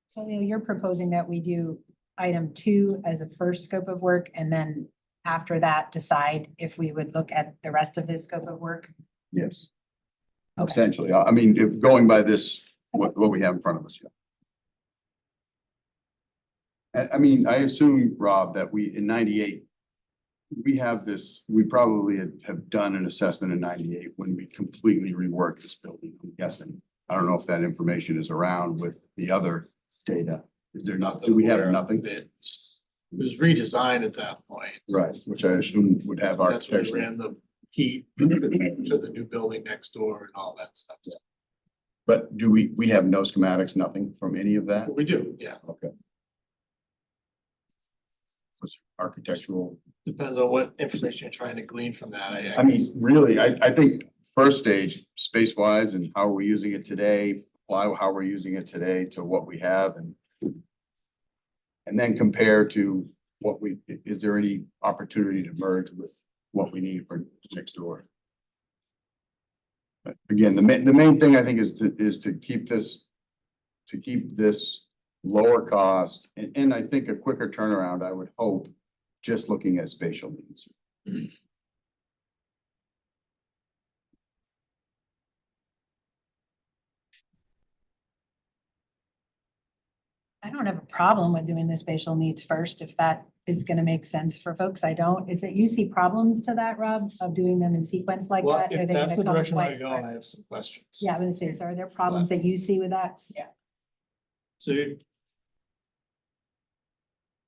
Speaker 9: So Leo, you're proposing that we do item 2 as a first scope of work, and then after that, decide if we would look at the rest of this scope of work?
Speaker 1: Yes.
Speaker 9: Okay.
Speaker 1: Essentially, I mean, if going by this, what we have in front of us, yeah. I mean, I assume, Rob, that in 98, we have this, we probably have done an assessment in 98 when we completely reworked this building, I'm guessing. I don't know if that information is around with the other data. Is there not, do we have nothing?
Speaker 11: It was redesigned at that point.
Speaker 1: Right, which I assume would have
Speaker 11: That's why we
Speaker 1: architecture.
Speaker 11: ran the heat to the new building next door and all that stuff. So
Speaker 1: But do we have no schematics, nothing from any of that?
Speaker 11: we do, yeah.
Speaker 1: Okay. What's architectural?
Speaker 11: Depends on what information you're trying to glean from that.
Speaker 1: I mean, really, I think first stage, space wise, and how are we using it today, how we're using it today to what we have, and then compare to is there any opportunity to merge with what we need for next door? But again, the main thing I think is to keep this lower cost, and I think a quicker turnaround, I would hope, just looking at spatial needs.
Speaker 9: I don't have a problem with doing the spatial needs first, if that is gonna make sense for folks. I don't. Is it you see problems to that, Rob, of doing them in sequence like
Speaker 11: Well,
Speaker 9: that? Are
Speaker 11: if
Speaker 9: they
Speaker 11: that's
Speaker 9: gonna
Speaker 11: the
Speaker 9: come
Speaker 11: direction I
Speaker 9: twice?
Speaker 11: go, I have some questions.
Speaker 9: Yeah, I'm gonna say, so are there problems that you see with that? Yeah.
Speaker 11: So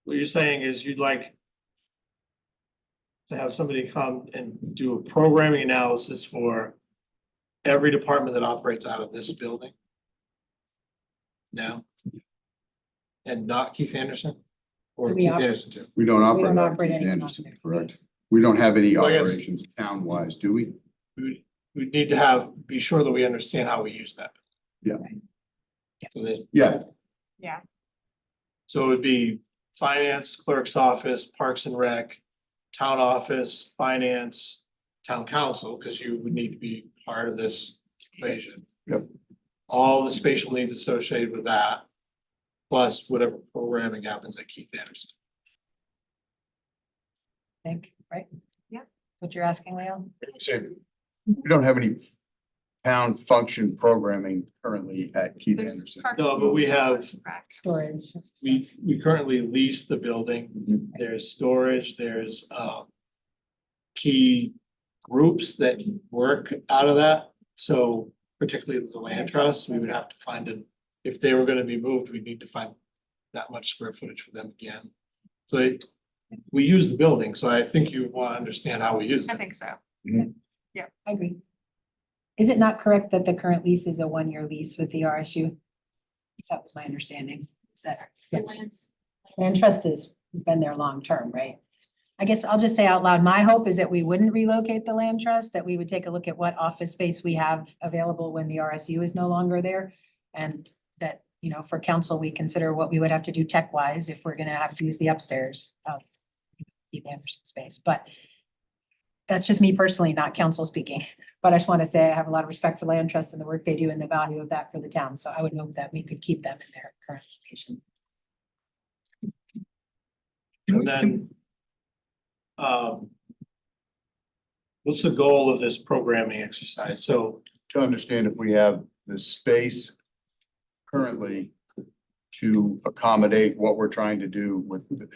Speaker 11: what you're saying is you'd like to have somebody come and do a programming analysis for every department that operates out of this building? Now? And not Keith Anderson? Or
Speaker 9: Do we
Speaker 11: Keith
Speaker 9: op-
Speaker 11: Anderson too?
Speaker 1: We don't operate
Speaker 9: don't
Speaker 1: out of
Speaker 9: operate
Speaker 1: Keith
Speaker 9: anything
Speaker 1: Anderson,
Speaker 9: out of
Speaker 1: correct? We don't have any
Speaker 11: Well, I guess-
Speaker 1: operations town-wise, do we?
Speaker 11: We need to be sure that we understand how we use that.
Speaker 1: Yeah.
Speaker 11: So
Speaker 1: Yeah,
Speaker 11: so it would be finance, clerk's office, parks and rec, town office, finance, town council, because you would need to be part of this equation.
Speaker 1: Yep.
Speaker 11: All the spatial needs associated with that, plus whatever programming happens at Keith Anderson.
Speaker 9: Think, right?
Speaker 10: Yeah.
Speaker 9: What you're asking, Leo?
Speaker 1: we don't have any town function programming currently at Keith
Speaker 10: There's
Speaker 1: Anderson.
Speaker 10: parks
Speaker 11: No, but we have,
Speaker 9: Storage.
Speaker 11: we currently lease the building.
Speaker 1: Mhm.
Speaker 11: There's storage, there's key groups that work out of that. So particularly the land trust, we would have to find if they were gonna be moved, we'd need to find that much square footage for them again. So we use the building, so I think you wanna understand how we use
Speaker 10: I
Speaker 11: it.
Speaker 10: think so.
Speaker 9: I agree. Is it not correct that the current lease is a 1-year lease with the RSU? That was my understanding. Is that? Land trust has been there long-term, right? I guess I'll just say out loud, my hope is that we wouldn't relocate the land trust, that we would take a look at what office space we have available when the RSU is no longer there. And that, you know, for council, we consider what we would have to do tech-wise if we're gonna have to use the upstairs of the Anderson space, but that's just me personally, not council speaking. But I just want to say I have a lot of respect for land trust and the work they do and the value of that for the town. So I would hope that we could keep them in their current location.
Speaker 11: And then what's the goal of this programming exercise? So
Speaker 1: To understand if we have the space currently to accommodate what we're trying to do with the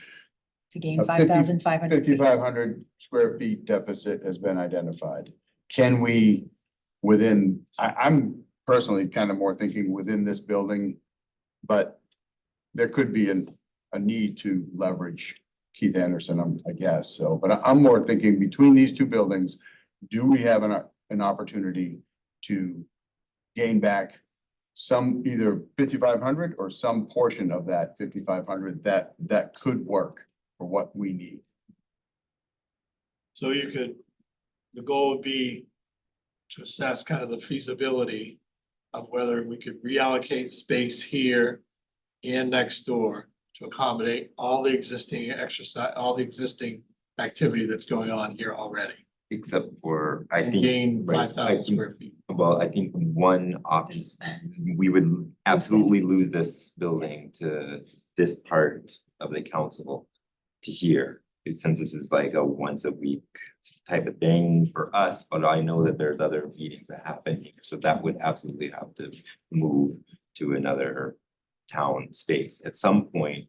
Speaker 9: To gain
Speaker 1: A
Speaker 9: 5,500 feet.
Speaker 1: 5,500 square feet deficit has been identified. Can we, I'm personally kind of more thinking within this building, but there could be a need to leverage Keith Anderson, I guess, so, but I'm more thinking between these two buildings, do we have an opportunity to gain back some either 5,500 or some portion of that 5,500 that could work for what we need?
Speaker 11: So the goal would be to assess kind of the feasibility of whether we could reallocate space here and next door to accommodate all the existing activity that's going on here already.
Speaker 12: Except for, I
Speaker 11: And
Speaker 12: think.
Speaker 11: gain
Speaker 12: right, I
Speaker 11: 5,000
Speaker 12: think-
Speaker 11: square feet.
Speaker 12: Well, I think one option, we would absolutely lose this building to this part of the council to here. Since this is like a once a week type of thing for us, but I know that there's other meetings that happen here, so that would absolutely have to move to another town space. At some point,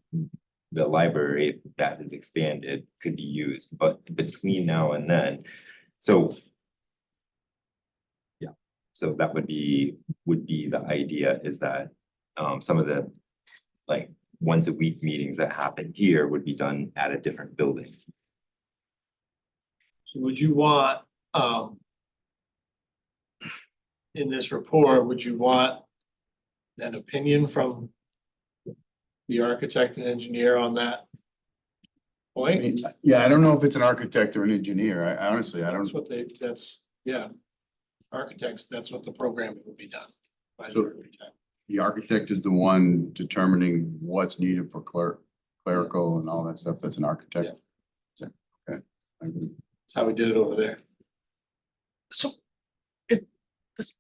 Speaker 12: the library that is expanded could be used, but between now and then, so. Yeah, so that would be the idea, is that some of the like once a week meetings that happen here would be done at a different building.
Speaker 11: So would you want, in this report, would you want an opinion from the architect and engineer on that
Speaker 1: I
Speaker 11: point?
Speaker 1: mean, yeah, I don't know if it's an architect or an engineer. I honestly, I
Speaker 11: That's
Speaker 1: don't,
Speaker 11: what yeah. Architects, that's what the programming would be done by the
Speaker 1: So-
Speaker 11: architect.
Speaker 1: the architect is the one determining what's needed for clerical and all that stuff. That's an architect. So, okay. I agree.
Speaker 11: That's how we did it over there.
Speaker 5: So is this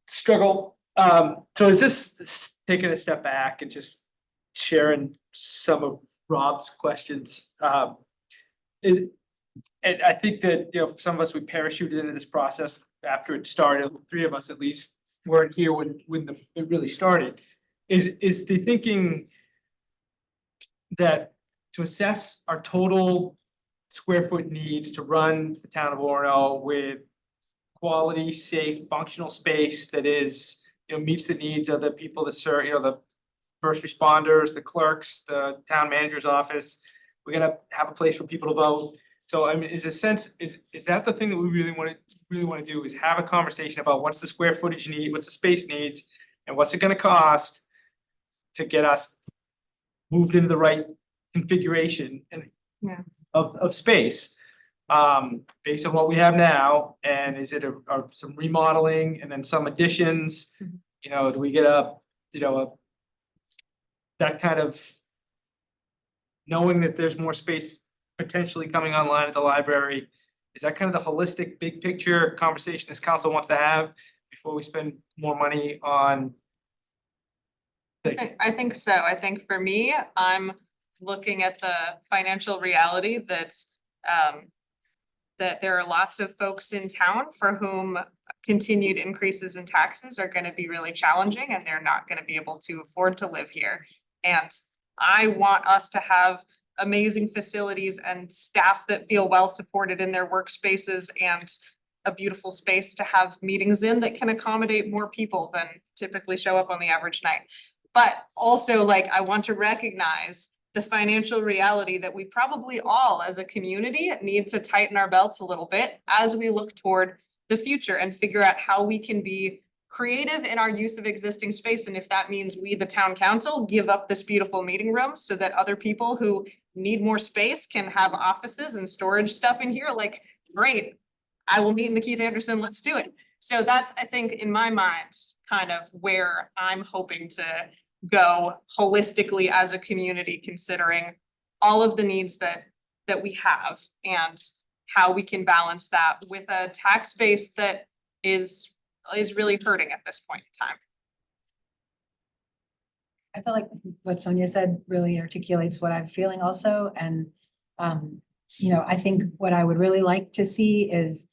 Speaker 5: struggle, so is this taking a step back and just sharing some of Rob's questions? And I think that, you know, for some of us, we parachuted into this process after it started, 3 of us at least weren't here when it really started. Is the thinking that to assess our total square foot needs to run the town of Orono with quality, safe, functional space that is, you know, meets the needs of the people that serve, you know, the first responders, the clerks, the town manager's office. We gotta have a place for people to vote. So I mean, is that the thing that we really wanna do, is have a conversation about what's the square footage need, what's the space needs, and what's it gonna cost to get us moved into the right configuration and
Speaker 10: Yeah.
Speaker 5: of space, based on what we have now, and is it some remodeling and then some additions? You know, do we get that kind of knowing that there's more space potentially coming online at the library? Is that kind of the holistic, big picture conversation this council wants to have before we spend more money on?
Speaker 10: I think so. I think for me, I'm looking at the financial reality that's that there are lots of folks in town for whom continued increases in taxes are gonna be really challenging and they're not gonna be able to afford to live here. And I want us to have amazing facilities and staff that feel well supported in their workspaces and a beautiful space to have meetings in that can accommodate more people than typically show up on the average night. But also, like, I want to recognize the financial reality that we probably all as a community need to tighten our belts a little bit as we look toward the future and figure out how we can be creative in our use of existing space. And if that means we, the town council, give up this beautiful meeting room so that other people who need more space can have offices and storage stuff in here, like, great. I will meet in the Keith Anderson, let's do it. So that's, I think, in my mind, kind of where I'm hoping to go holistically as a community, considering all of the needs that we have and how we can balance that with a tax base that is really hurting at this point in time.
Speaker 9: I feel like what Sonia said really articulates what I'm feeling also, and I think what I would really like to see is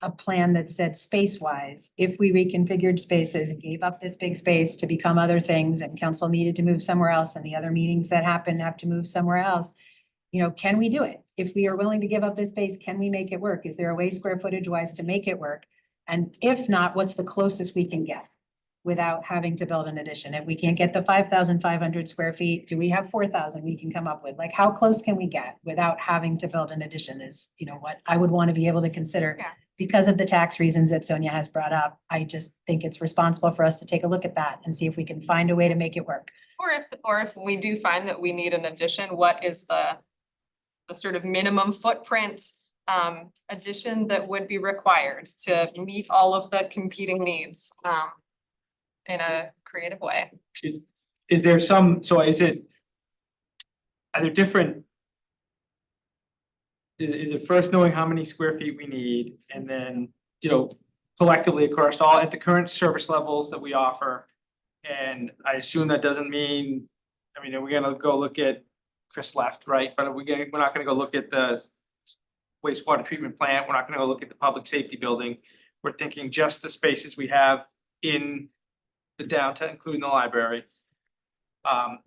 Speaker 9: a plan that said space-wise, if we reconfigured spaces and gave up this big space to become other things and council needed to move somewhere else and the other meetings that happen have to move somewhere else, can we do it? If we are willing to give up this space, can we make it work? Is there a way square footage wise to make it work? And if not, what's the closest we can get without having to build an addition? If we can't get the 5,500 square feet, do we have 4,000 we can come up with? Like, how close can we get without having to build an addition is, what I would want to be able to consider.
Speaker 10: Yeah.
Speaker 9: Because of the tax reasons that Sonia has brought up, I just think it's responsible for us to take a look at that and see if we can find a way to make it work.
Speaker 10: Or if we do find that we need an addition, what is the sort of minimum footprint addition that would be required to meet all of the competing needs in a creative way?
Speaker 5: Is there are there different? Is it first knowing how many square feet we need and then, collectively across all at the current service levels that we offer? And I assume that doesn't mean, are we gonna go look at Chris left, right? But we're not gonna go look at the wastewater treatment plant. We're not gonna go look at the public safety building. We're thinking just the spaces we have in the downtown, including the library.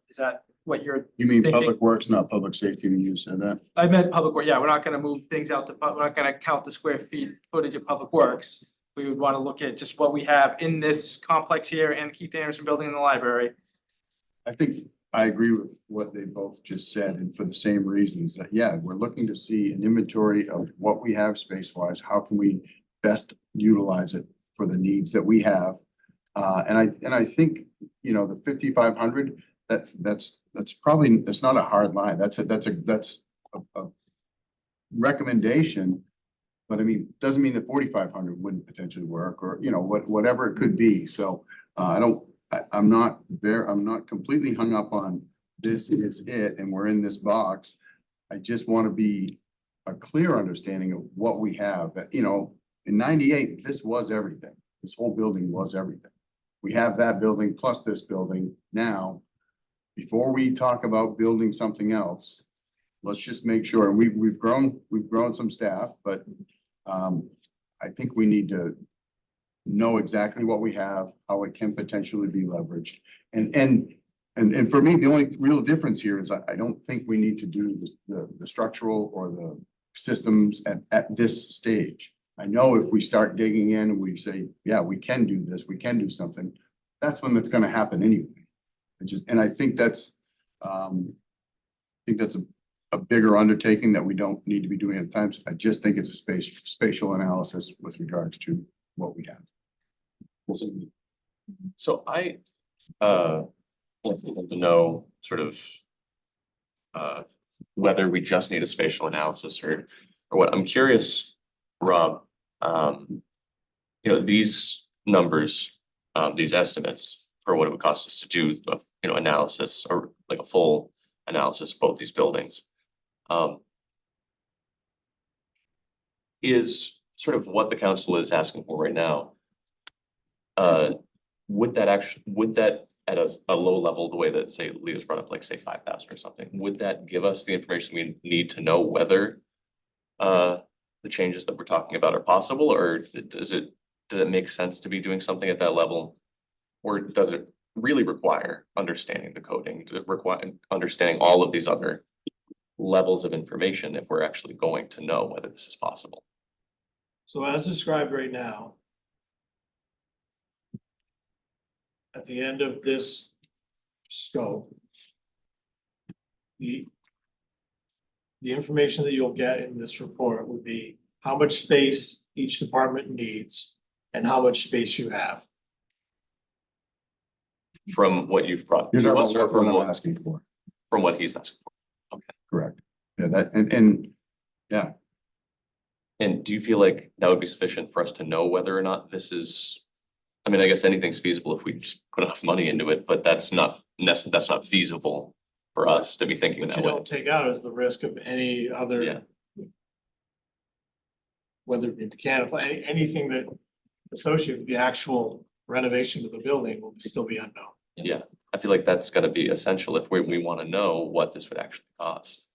Speaker 5: Is that what you're
Speaker 1: You mean
Speaker 5: thinking?
Speaker 1: public works, not public safety, when you said that?
Speaker 5: I meant public work, yeah, we're not gonna move things out we're not gonna count the square feet footage of public works. We would wanna look at just what we have in this complex here and Keith Anderson building in the library.
Speaker 1: I think I agree with what they both just said, and for the same reasons that, yeah, we're looking to see an inventory of what we have space-wise, how can we best utilize it for the needs that we have? And I think, the 5,500, that's probably, it's not a hard line. That's a recommendation. But doesn't mean that 4,500 wouldn't potentially work, or, whatever it could be. So I'm not completely hung up on this is it and we're in this box. I just want to be a clear understanding of what we have. In 98, this was everything. This whole building was everything. We have that building plus this building now. Before we talk about building something else, let's just make sure, and we've grown some staff, but I think we need to know exactly what we have, how it can potentially be leveraged. And for me, the only real difference here is I don't think we need to do the structural or the systems at this stage. I know if we start digging in and we say, yeah, we can do this, we can do something, that's when that's gonna happen anyway. And I think that's, a bigger undertaking that we don't need to be doing at times. I just think it's a spatial analysis with regards to what we have.
Speaker 4: So I want to know sort of whether we just need a spatial analysis or what. I'm curious, Rob, these numbers, these estimates for what it would cost us to do analysis or like a full analysis of both these buildings. Is sort of what the council is asking for right now. Would that at a low level, the way that say Leo's brought up, like say 5,000 or something, would that give us the information we need to know whether the changes that we're talking about are possible, or does it make sense to be doing something at that level? Or does it really require understanding the coding, does it require understanding all of these other levels of information if we're actually going to know whether this is possible?
Speaker 11: So as described right now, at the end of this scope, the information that you'll get in this report would be how much space each department needs and how much space you have.
Speaker 4: From what you've brought
Speaker 1: You're
Speaker 4: to
Speaker 1: talking
Speaker 4: us, or
Speaker 1: about what I'm asking for.
Speaker 4: from what he's asking for?
Speaker 1: Correct. Yeah, that, and, yeah,
Speaker 4: And do you feel like that would be sufficient for us to know whether or not this is, I mean, I guess anything's feasible if we just put enough money into it, but that's not feasible for us to be thinking
Speaker 11: What
Speaker 4: that
Speaker 11: you
Speaker 4: way.
Speaker 11: don't take out is the risk of any other.
Speaker 4: Yeah.
Speaker 11: Whether it be mechanical, anything that associated with the actual renovation of the building will still be unknown.
Speaker 4: Yeah, I feel like that's gonna be essential if we wanna know what this would actually cost,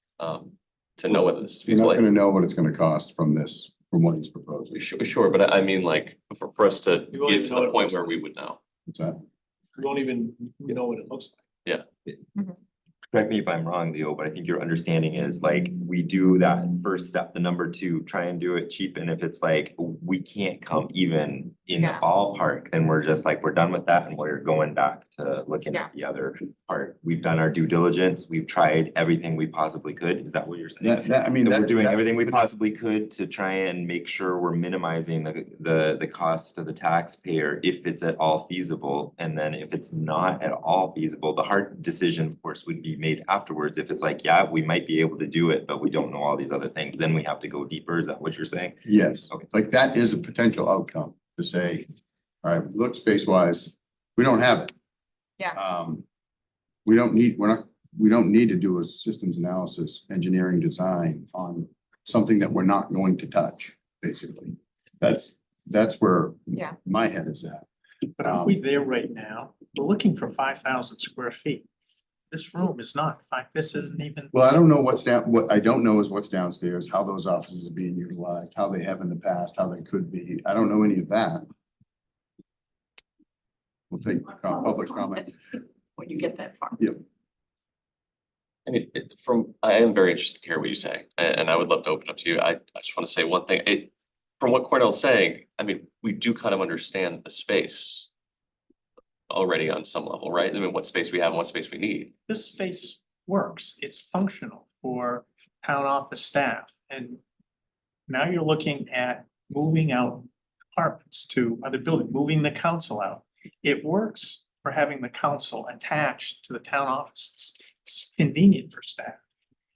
Speaker 4: to know whether this is
Speaker 1: we're not
Speaker 4: feasible.
Speaker 1: gonna know what it's gonna cost from what he's proposing.
Speaker 4: Sure, but I mean, like, for us to
Speaker 11: You won't
Speaker 4: get
Speaker 11: even
Speaker 4: to
Speaker 11: know
Speaker 4: the
Speaker 11: what it
Speaker 4: point
Speaker 11: looks
Speaker 4: where
Speaker 11: like.
Speaker 4: we would know.
Speaker 1: What's that?
Speaker 11: You won't even know what it looks like.
Speaker 12: Correct me if I'm wrong, Leo, but I think your understanding is like, we do that first step, the number two, try and do it cheap, and if it's like, we can't come even in the
Speaker 10: Yeah.
Speaker 12: ballpark, then we're just like, we're done with that and we're going back to looking
Speaker 10: Yeah.
Speaker 12: at the other part. We've done our due diligence, we've tried everything we possibly could, is that what you're saying?
Speaker 1: I mean,
Speaker 12: That we're doing everything we possibly could to try and make sure we're minimizing the cost to the taxpayer if it's at all feasible. And then if it's not at all feasible, the hard decision, of course, would be made afterwards. If it's like, yeah, we might be able to do it, but we don't know all these other things, then we have to go deeper. Is that what you're saying?
Speaker 1: yes,
Speaker 12: Okay.
Speaker 1: like that is a potential outcome to say, all right, look space wise, we don't have it.
Speaker 10: Yeah.
Speaker 1: We don't need to do a systems analysis, engineering design on something that we're not going to touch, basically. That's where
Speaker 10: Yeah.
Speaker 1: my head is at.
Speaker 13: But aren't we there right now? We're looking for 5,000 square feet. This room is not this isn't even.
Speaker 1: Well, I don't know what I don't know is what's downstairs, how those offices are being utilized, how they have in the past, how they could be. I don't know any of that. We'll take public comment.
Speaker 10: When you get that far.
Speaker 4: I mean, I am very interested to hear what you say, and I would love to open up to you. I just wanna say one thing, from what Cornell's saying, I mean, we do kind of understand the space already on some level, right? I mean, what space we have and what space we need.
Speaker 13: This space works. It's functional for town office staff. And now you're looking at moving out apartments to other buildings, moving the council out. It works for having the council attached to the town offices. It's convenient for staff.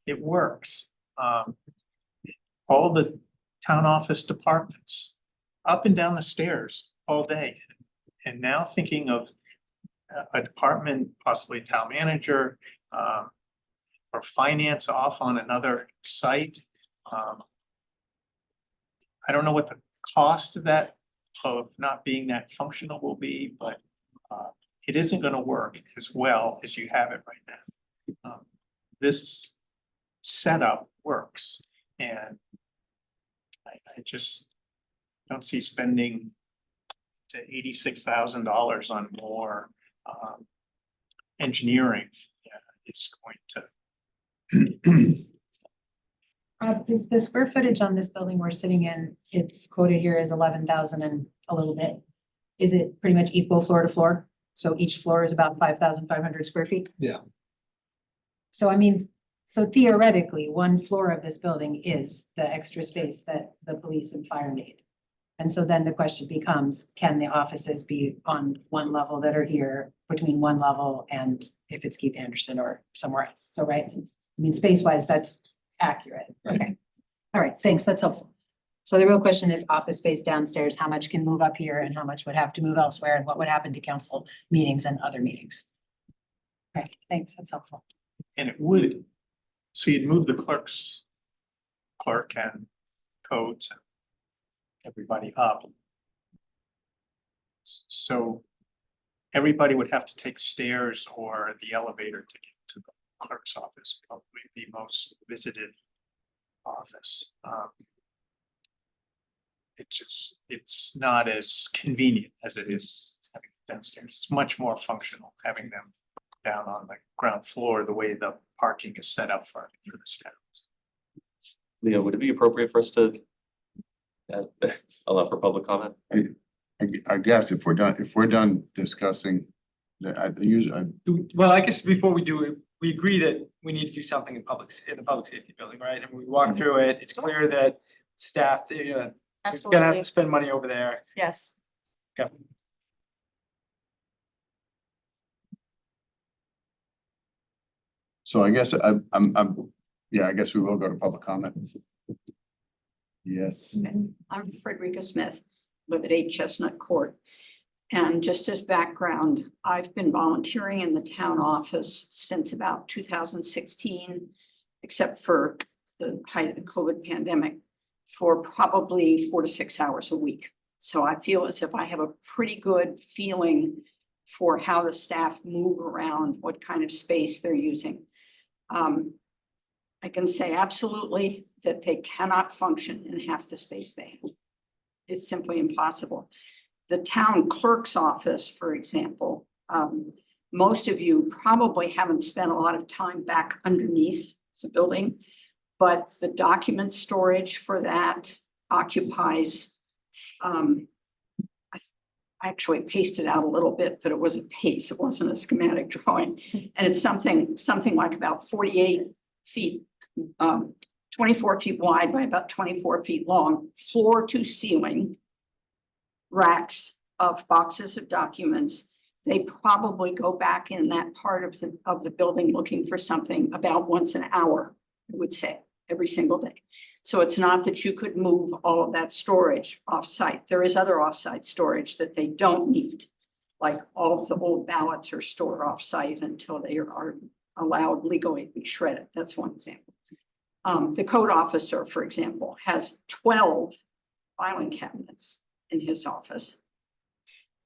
Speaker 13: It works. All the town office departments up and down the stairs all day. And now thinking of a department, possibly a town manager, or finance off on another site. I don't know what the cost of that, of not being that functional will be, but it isn't gonna work as well as you have it right now. This setup works, and I just don't see spending to $86,000 on more engineering is going to.
Speaker 9: Is the square footage on this building we're sitting in, it's quoted here as 11,000 and a little bit. Is it pretty much equal floor to floor? So each floor is about 5,500 square feet?
Speaker 11: Yeah.
Speaker 9: So I mean, so theoretically, one floor of this building is the extra space that the police and fire need. And so then the question becomes, can the offices be on one level that are here, between one level and if it's Keith Anderson or somewhere else? So, right, I mean, space-wise, that's accurate. Okay. All right, thanks, that's helpful. So the real question is office space downstairs, how much can move up here and how much would have to move elsewhere and what would happen to council meetings and other meetings? Okay, thanks, that's helpful.
Speaker 13: And it would, so you'd move the clerk and codes and everybody up. So everybody would have to take stairs or the elevator to get to the clerk's office, probably the most visited office. It's not as convenient as it is having it downstairs. It's much more functional having them down on the ground floor, the way the parking is set up for the staff.
Speaker 4: Leo, would it be appropriate for us to allow for public comment?
Speaker 1: I guess if we're done discussing the, I usually,
Speaker 5: Well, I guess before we do it, we agree that we need to do something in the public safety building, right? And we walk through it, it's clear that staff, you know, we're gonna have
Speaker 10: Absolutely,
Speaker 5: to spend money over there.
Speaker 10: yes.
Speaker 1: so I guess yeah, I guess we will go to public comment. Yes.
Speaker 14: I'm Frederica Smith, live at 8 Chestnut Court. And just as background, I've been volunteering in the town office since about 2016, except for the height of the COVID pandemic, for probably 4 to 6 hours a week. So I feel as if I have a pretty good feeling for how the staff move around, what kind of space they're using. I can say absolutely that they cannot function in half the space they have. It's simply impossible. The town clerk's office, for example, most of you probably haven't spent a lot of time back underneath the building, but the document storage for that occupies, I actually pasted out a little bit, but it was a paste, it wasn't a schematic drawing. And it's something like about 48 feet, 24 feet wide by about 24 feet long, floor to ceiling racks of boxes of documents. They probably go back in that part of the building looking for something about once an hour, I would say, every single day. So it's not that you could move all of that storage off-site. There is other off-site storage that they don't need. Like all of the old ballots are stored off-site until they are allowed legally to be shredded. That's one example. The code officer, for example, has 12 filing cabinets in his office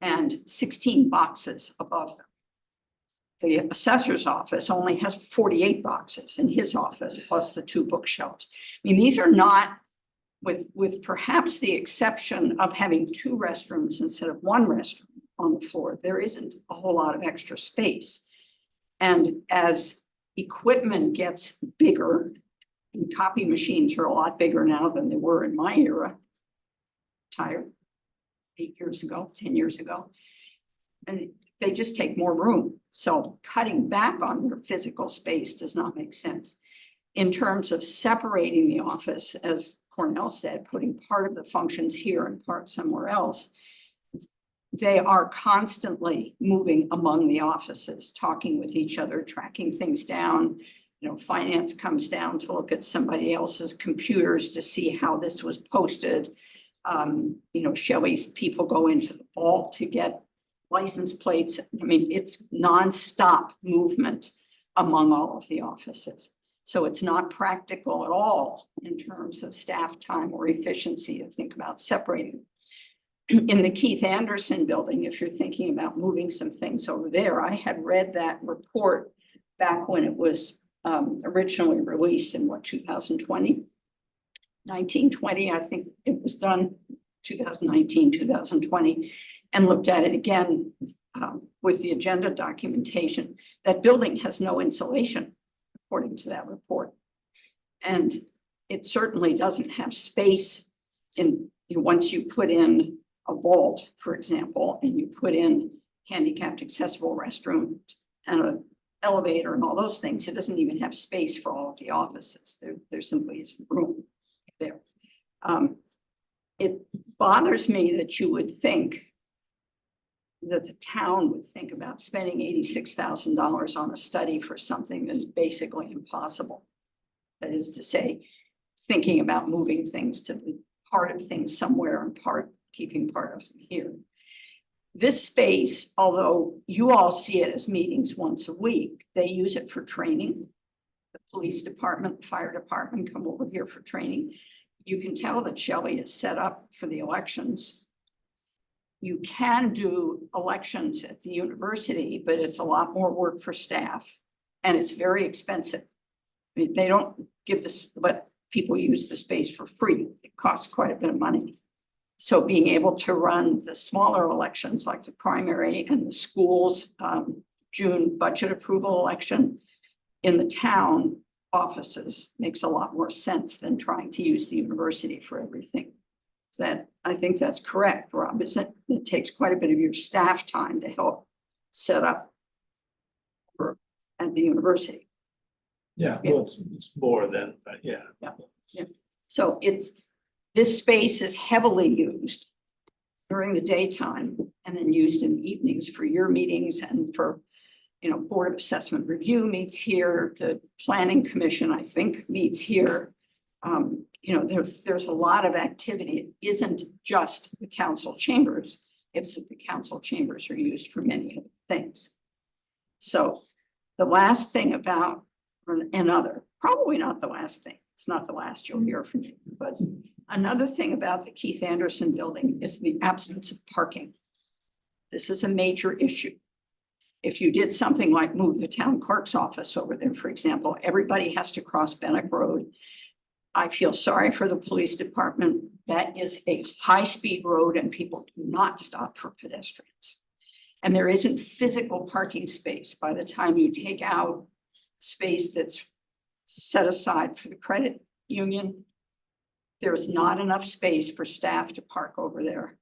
Speaker 14: and 16 boxes above them. The assessor's office only has 48 boxes in his office, plus the 2 bookshelves. I mean, these are not, with perhaps the exception of having 2 restrooms instead of 1 restroom on the floor, there isn't a whole lot of extra space. And as equipment gets bigger, and copy machines are a lot bigger now than they were in my era, retired 8 years ago, 10 years ago, and they just take more room. So cutting back on their physical space does not make sense. In terms of separating the office, as Cornell said, putting part of the functions here and part somewhere else, they are constantly moving among the offices, talking with each other, tracking things down. You know, finance comes down to look at somebody else's computers to see how this was posted. You know, Shelley's people go into the vault to get license plates. I mean, it's nonstop movement among all of the offices. So it's not practical at all in terms of staff time or efficiency to think about separating. In the Keith Anderson building, if you're thinking about moving some things over there, I had read that report back when it was originally released in 2020, 1920, I think it was done 2019, 2020, and looked at it again with the agenda documentation. That building has no insulation, according to that report. And it certainly doesn't have space in, once you put in a vault, for example, and you put in handicapped accessible restrooms and an elevator and all those things. It doesn't even have space for all of the offices. There simply isn't room there. It bothers me that you would think that the town would think about spending $86,000 on a study for something that is basically impossible. That is to say, thinking about moving things to the part of things somewhere and keeping part of them here. This space, although you all see it as meetings once a week, they use it for training. The police department, fire department come over here for training. You can tell that Shelley is set up for the elections. You can do elections at the university, but it's a lot more work for staff and it's very expensive. I mean, they don't give this, but people use the space for free. It costs quite a bit of money. So being able to run the smaller elections like the primary and the schools June budget approval election in the town offices makes a lot more sense than trying to use the university for everything. I think that's correct, Rob, isn't it? It takes quite a bit of your staff time to help set up at the university.
Speaker 11: Yeah, well, it's more than, but yeah.
Speaker 14: So this space is heavily used during the daytime and then used in the evenings for your meetings and for, Board of Assessment Review meets here, the Planning Commission, I think, meets here. There's a lot of activity. It isn't just the council chambers. It's that the council chambers are used for many other things. So the last thing about another, probably not the last thing. It's not the last you'll hear from me, but another thing about the Keith Anderson building is the absence of parking. This is a major issue. If you did something like move the town clerk's office over there, for example, everybody has to cross Bennock Road. I feel sorry for the police department. That is a high-speed road and people do not stop for pedestrians. And there isn't physical parking space by the time you take out space that's set aside for the credit union. There's not enough space for staff to park over there.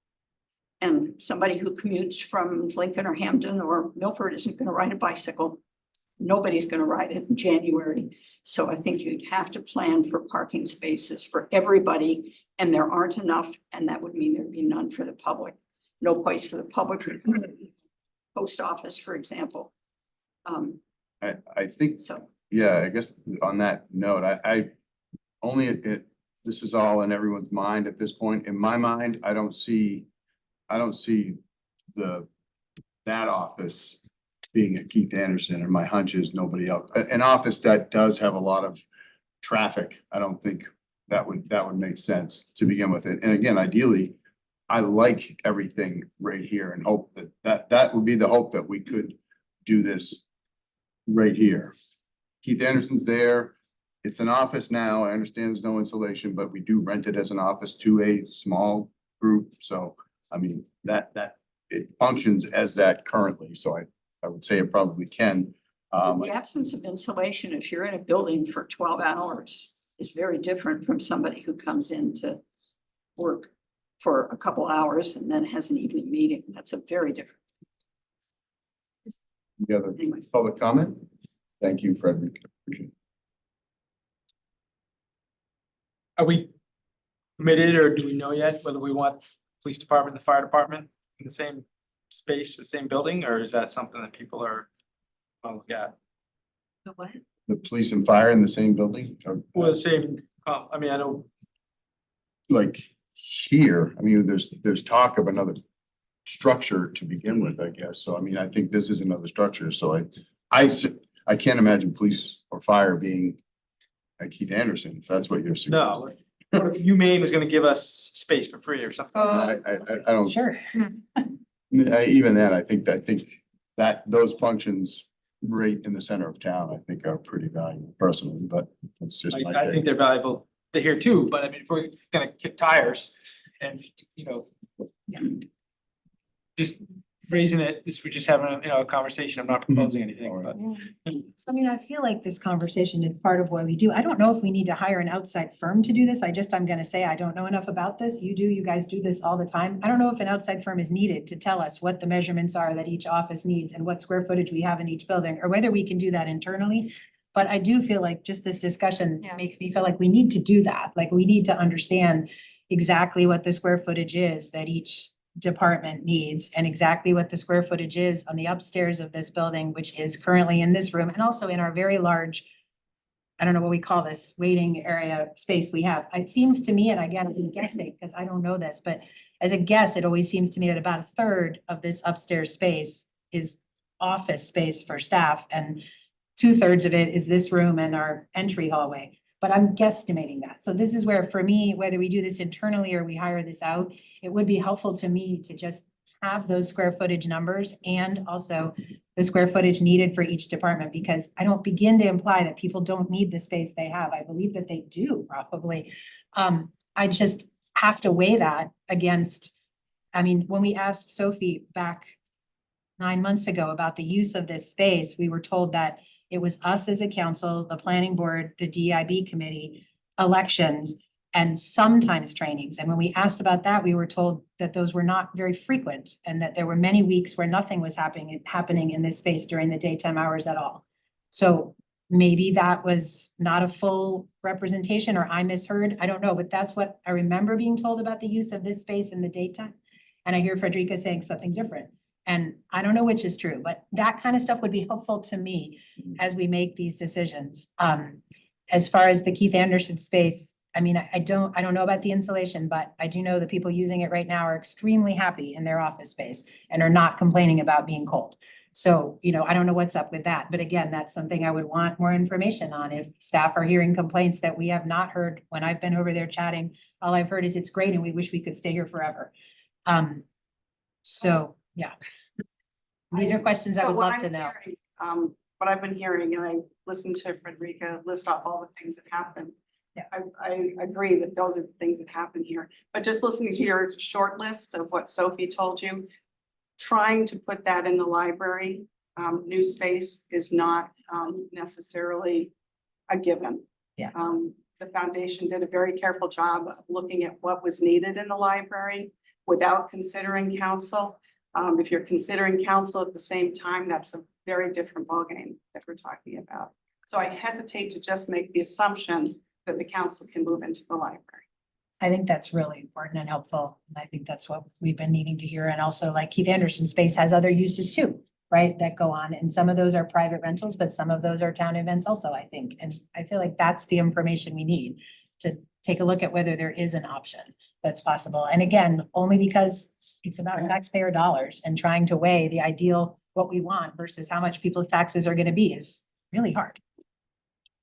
Speaker 14: And somebody who commutes from Lincoln or Hampton or Milford isn't going to ride a bicycle. Nobody's going to ride it in January. So I think you'd have to plan for parking spaces for everybody, and there aren't enough, and that would mean there'd be none for the public. No place for the public. Post office, for example.
Speaker 1: I think,
Speaker 14: So
Speaker 1: yeah, I guess on that note, I only, this is all in everyone's mind at this point. In my mind, I don't see that office being at Keith Anderson, and my hunch is nobody else. An office that does have a lot of traffic, I don't think that would make sense to begin with. And again, ideally, I like everything right here and hope that would be the hope that we could do this right here. Keith Anderson's there. It's an office now. I understand there's no insulation, but we do rent it as an office to a small group. So, I mean, that it functions as that currently. So I would say it probably can.
Speaker 14: the absence of insulation, if you're in a building for 12 hours, is very different from somebody who comes in to work for a couple hours and then has an evening meeting. That's a very different.
Speaker 1: Any other
Speaker 14: Anyway.
Speaker 1: public comment? Thank you, Frederick. Appreciate it.
Speaker 5: Are we committed or do we know yet whether we want police department and the fire department in the same space, the same building, or is that something that people are? Oh, yeah,
Speaker 14: The what?
Speaker 1: The police and fire in the same building? Or,
Speaker 5: well, the same, I mean, I know,
Speaker 1: like here, I mean, there's talk of another structure to begin with, I guess. So, I mean, I think this is another structure. So I can't imagine police or fire being at Keith Anderson, if that's what you're suggesting.
Speaker 5: no, what if UMaine was gonna give us space for free or something?
Speaker 1: I don't,
Speaker 9: Sure.
Speaker 1: even then, I think that those functions right in the center of town, I think are pretty valuable personally, but it's just my
Speaker 5: I think
Speaker 1: take.
Speaker 5: they're valuable to hear too, but I mean, if we're gonna kick tires and, just raising it, this, we're just having a, a conversation. I'm not proposing anything, but.
Speaker 9: So I mean, I feel like this conversation is part of what we do. I don't know if we need to hire an outside firm to do this. I'm gonna say, I don't know enough about this. You guys do this all the time. I don't know if an outside firm is needed to tell us what the measurements are that each office needs and what square footage we have in each building, or whether we can do that internally. But I do feel like just this discussion
Speaker 10: Yeah.
Speaker 9: makes me feel like we need to do that. Like, we need to understand exactly what the square footage is that each department needs, and exactly what the square footage is on the upstairs of this building, which is currently in this room, and also in our very large, I don't know what we call this, waiting area space we have. It seems to me, and again, I'm guessing, because I don't know this, but as a guess, it always seems to me that about a third of this upstairs space is office space for staff, and 2/3 of it is this room and our entry hallway. But I'm guesstimating that. So this is where, for me, whether we do this internally or we hire this out, it would be helpful to me to just have those square footage numbers and also the square footage needed for each department, because I don't begin to imply that people don't need the space they have. I believe that they do probably. I just have to weigh that against, I mean, when we asked Sophie back 9 months ago about the use of this space, we were told that it was us as a council, the planning board, the DIB committee, elections, and sometimes trainings. And when we asked about that, we were told that those were not very frequent, and that there were many weeks where nothing was happening in this space during the daytime hours at all. So maybe that was not a full representation, or I misheard, I don't know, but that's what I remember being told about the use of this space in the daytime. And I hear Frederica saying something different. And I don't know which is true, but that kind of stuff would be helpful to me as we make these decisions. As far as the Keith Anderson space, I mean, I don't know about the insulation, but I do know the people using it right now are extremely happy in their office space and are not complaining about being cold. So, I don't know what's up with that, but again, that's something I would want more information on. If staff are hearing complaints that we have not heard when I've been over there chatting, all I've heard is it's great and we wish we could stay here forever. So, yeah. These are questions I
Speaker 15: So
Speaker 9: would
Speaker 15: what
Speaker 9: love to
Speaker 15: I'm
Speaker 9: know.
Speaker 15: hearing, what I've been hearing, and I listened to Frederica list off all the things that happened.
Speaker 9: Yeah.
Speaker 15: I agree that those are the things that happen here, but just listening to your short list of what Sophie told you, trying to put that in the library, new space is not necessarily a given.
Speaker 9: Yeah.
Speaker 15: The foundation did a very careful job of looking at what was needed in the library without considering council. If you're considering council at the same time, that's a very different ballgame that we're talking about. So I hesitate to just make the assumption that the council can move into the library.
Speaker 9: I think that's really important and helpful. And I think that's what we've been needing to hear. And also, like, Keith Anderson space has other uses too, right? That go on. And some of those are private rentals, but some of those are town events also, I think. And I feel like that's the information we need to take a look at whether there is an option that's possible. And again, only because it's about taxpayer dollars, and trying to weigh the ideal, what we want versus how much people's taxes are gonna be is really hard.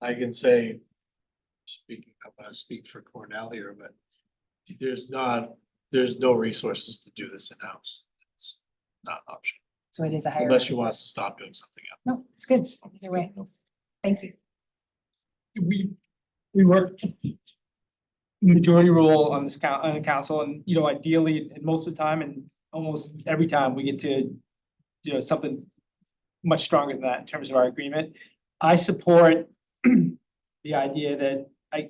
Speaker 11: I can say, I'm gonna speak for Cornell here, but there's no resources to do this in-house. It's not an option,
Speaker 9: So it is a higher.
Speaker 11: unless you want us to stop doing something else.
Speaker 9: No, it's good. Either way. Thank you.
Speaker 5: We work majority role on this on the council, and ideally, and most of the time, and almost every time, we get to something much stronger than that in terms of our agreement. I support the idea that I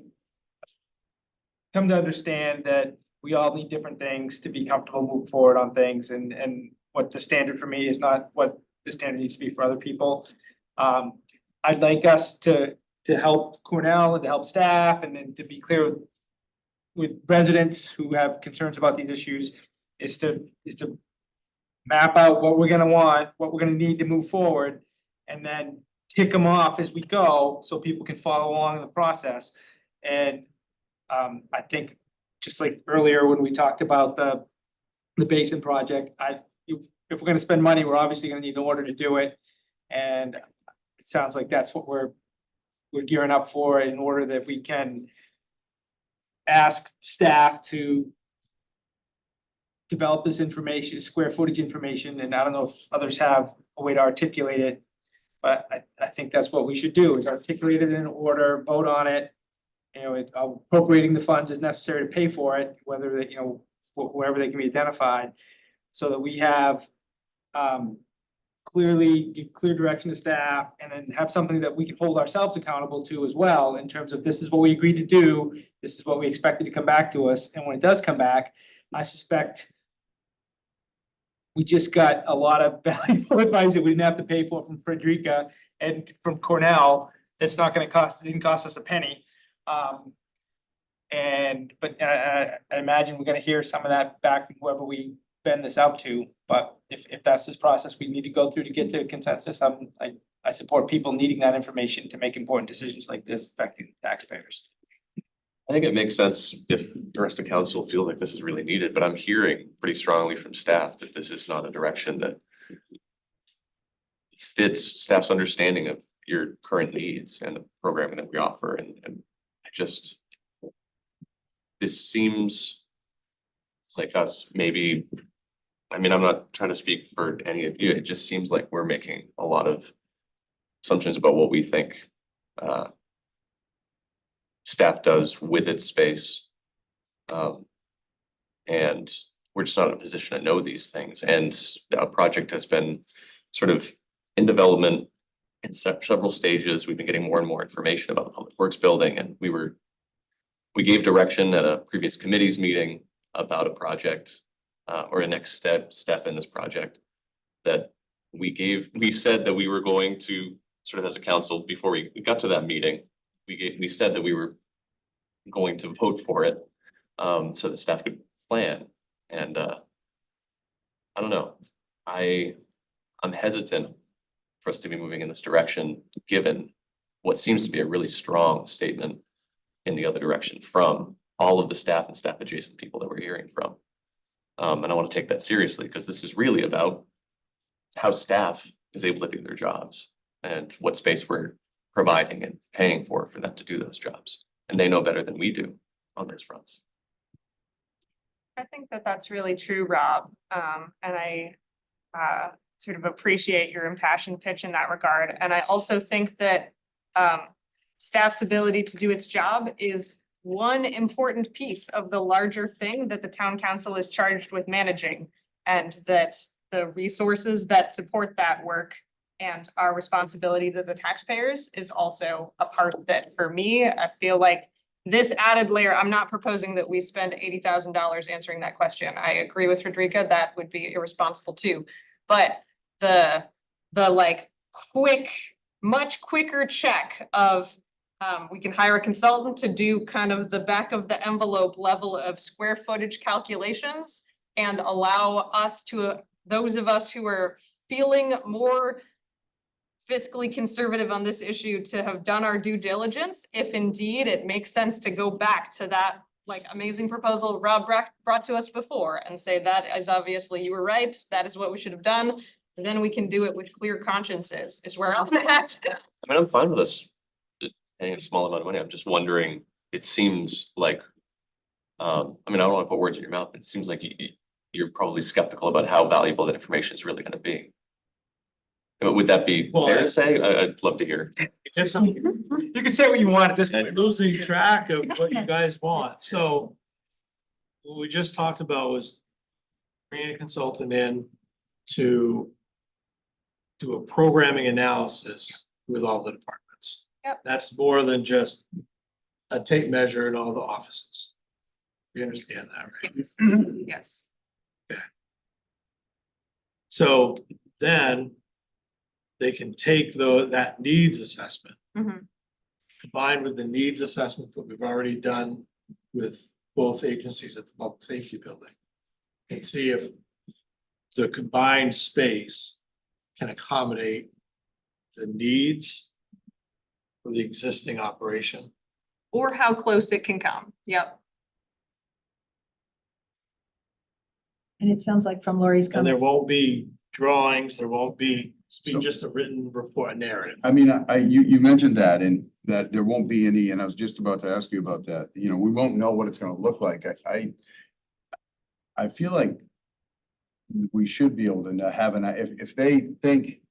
Speaker 5: come to understand that we all need different things to be comfortable moving forward on things, and what the standard for me is not what the standard needs to be for other people. I'd like us to help Cornell and to help staff, and then to be clear with residents who have concerns about these issues, is to map out what we're gonna want, what we're gonna need to move forward, and then tick them off as we go, so people can follow along in the process. And I think, just like earlier when we talked about the basin project, if we're gonna spend money, we're obviously gonna need an order to do it. And it sounds like that's what we're gearing up for, in order that we can ask staff to develop this information, square footage information, and I don't know if others have a way to articulate it. But I think that's what we should do, is articulate it in order, vote on it. Appropriating the funds as necessary to pay for it, whether that, wherever they can be identified. So that we have clearly give clear direction to staff and then have something that we can hold ourselves accountable to as well in terms of this is what we agreed to do, this is what we expected to come back to us, and when it does come back, I suspect we just got a lot of valuable advice that we didn't have to pay for from Frederica and from Cornell. That's not gonna cost, it didn't cost us a penny. But I imagine we're gonna hear some of that back from whoever we bend this out to. But if that's this process we need to go through to get to a consensus, I support people needing that information to make important decisions like this affecting taxpayers.
Speaker 4: I think it makes sense if the rest of council feels like this is really needed, but I'm hearing pretty strongly from staff that this is not a direction that fits staff's understanding of your current needs and the programming that we offer, and I just, this seems like us, maybe, I mean, I'm not trying to speak for any of you, it just seems like we're making a lot of assumptions about what we think staff does with its space. And we're just not in a position to know these things. And a project has been sort of in development in several stages. We've been getting more and more information about the Public Works building, and we gave direction at a previous committee's meeting about a project or a next step in this project that we said that we were going to sort of as a council before we got to that meeting, we said that we were going to vote for it so that staff could plan. And I don't know, I'm hesitant for us to be moving in this direction, given what seems to be a really strong statement in the other direction from all of the staff and staff adjacent people that we're hearing from. And I want to take that seriously, because this is really about how staff is able to do their jobs and what space we're providing and paying for them to do those jobs. And they know better than we do on those fronts.
Speaker 10: I think that that's really true, Rob. And I sort of appreciate your impassioned pitch in that regard. And I also think that staff's ability to do its job is one important piece of the larger thing that the town council is charged with managing, and that the resources that support that work and our responsibility to the taxpayers is also a part of that. For me, I feel like this added layer, I'm not proposing that we spend $80,000 answering that question. I agree with Frederica, that would be irresponsible too. But the like much quicker check of we can hire a consultant to do kind of the back of the envelope level of square footage calculations and allow us to, those of us who are feeling more fiscally conservative on this issue, to have done our due diligence, if indeed it makes sense to go back to that like amazing proposal Rob brought to us before and say that is obviously, you were right, that is what we should have done. And then we can do it with clear consciences is where I'm at.
Speaker 4: I mean, I'm fine with us paying a small amount of money. I'm just wondering, it seems like, I mean, I don't want to put words in your mouth, but it seems like you're probably skeptical about how valuable that information is really going to be. Would that be fair to say? I'd love to hear.
Speaker 5: You can say what you want at this point.
Speaker 11: And losing track of what you guys want, so. What we just talked about was bringing a consultant in to do a programming analysis with all the departments.
Speaker 10: Yep.
Speaker 11: That's more than just a tape measure in all the offices. You understand that, right?
Speaker 10: Yes.
Speaker 11: So then they can take that needs assessment,
Speaker 10: Mhm.
Speaker 11: combined with the needs assessment that we've already done with both agencies at the public safety building, and see if the combined space can accommodate the needs for the existing operation.
Speaker 10: Or how close it can come. Yep.
Speaker 9: And it sounds like from Lori's
Speaker 11: And there
Speaker 9: comments.
Speaker 11: won't be drawings, there won't be, it's just a written report, a narrative.
Speaker 1: I mean, you mentioned that, and that there won't be any, and I was just about to ask you about that, you know, we won't know what it's gonna look like. I feel like we should be able to have if they think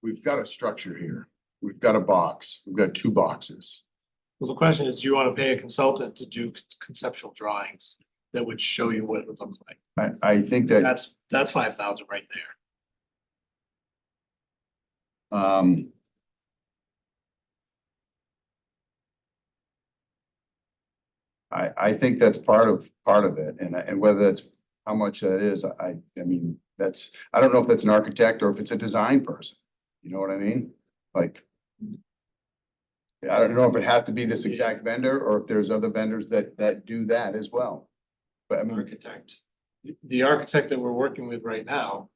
Speaker 1: we've got a structure here, we've got a box, we've got two boxes.
Speaker 11: Well, the question is, do you want to pay a consultant to do conceptual drawings? that would show you what it would look like.
Speaker 1: I think that,
Speaker 11: That's 5,000 right there.
Speaker 1: I think that's part of it, and whether that's how much that is, I mean, I don't know if that's an architect or if it's a design person, you know what I mean? Like, I don't know if it has to be this exact vendor, or if there's other vendors that do that as well. But I mean,
Speaker 11: Architect. The architect that we're working with right now,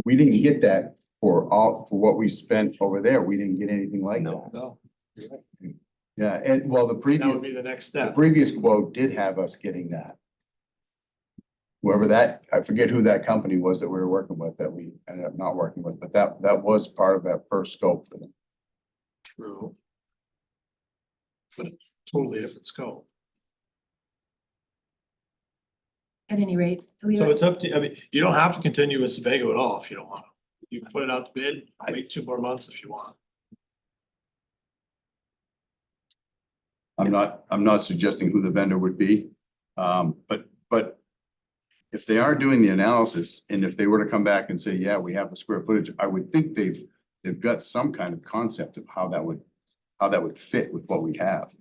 Speaker 1: we didn't get that for what we spent over there, we didn't get anything like that.
Speaker 11: no,
Speaker 1: Yeah, and well, the
Speaker 11: that
Speaker 1: previous.
Speaker 11: would be the next
Speaker 1: The
Speaker 11: step.
Speaker 1: previous quote did have us getting that. Whoever that, I forget who that company was that we were working with, that we ended up not working with, but that was part of that first scope for them.
Speaker 11: True. But it's totally different scope.
Speaker 9: At any rate,
Speaker 11: So
Speaker 9: Leo,
Speaker 11: it's up to, I mean, you don't have to continue with Sebago at all if you don't want to. You can put it out to bid, wait 2 more months if you want.
Speaker 1: I'm not suggesting who the vendor would be. But if they are doing the analysis, and if they were to come back and say, yeah, we have the square footage, I would think they've got some kind of concept of how that would fit with what we have.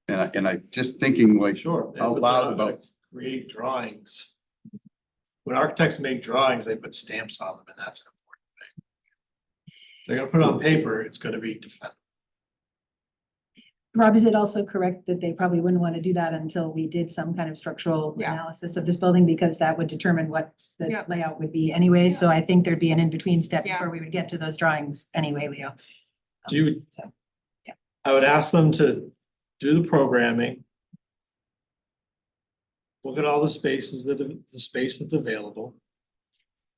Speaker 1: And I just thinking like,
Speaker 11: Sure.
Speaker 1: out
Speaker 11: but
Speaker 1: loud
Speaker 11: they're not gonna
Speaker 1: about,
Speaker 11: create drawings. When architects make drawings, they put stamps on them, and that's an important thing. If they're gonna put it on paper, it's gonna be defendable.
Speaker 9: Rob, is it also correct that they probably wouldn't want to do that until we did some kind of structural
Speaker 10: Yeah.
Speaker 9: analysis of this building, because that would determine what the
Speaker 10: Yeah.
Speaker 9: layout would be anyway, so I think there'd be an in-between step
Speaker 10: Yeah.
Speaker 9: before we would get to those drawings anyway, Leo.
Speaker 11: Do you,
Speaker 9: So, yeah.
Speaker 11: I would ask them to do the programming. Look at all the spaces the space that's available.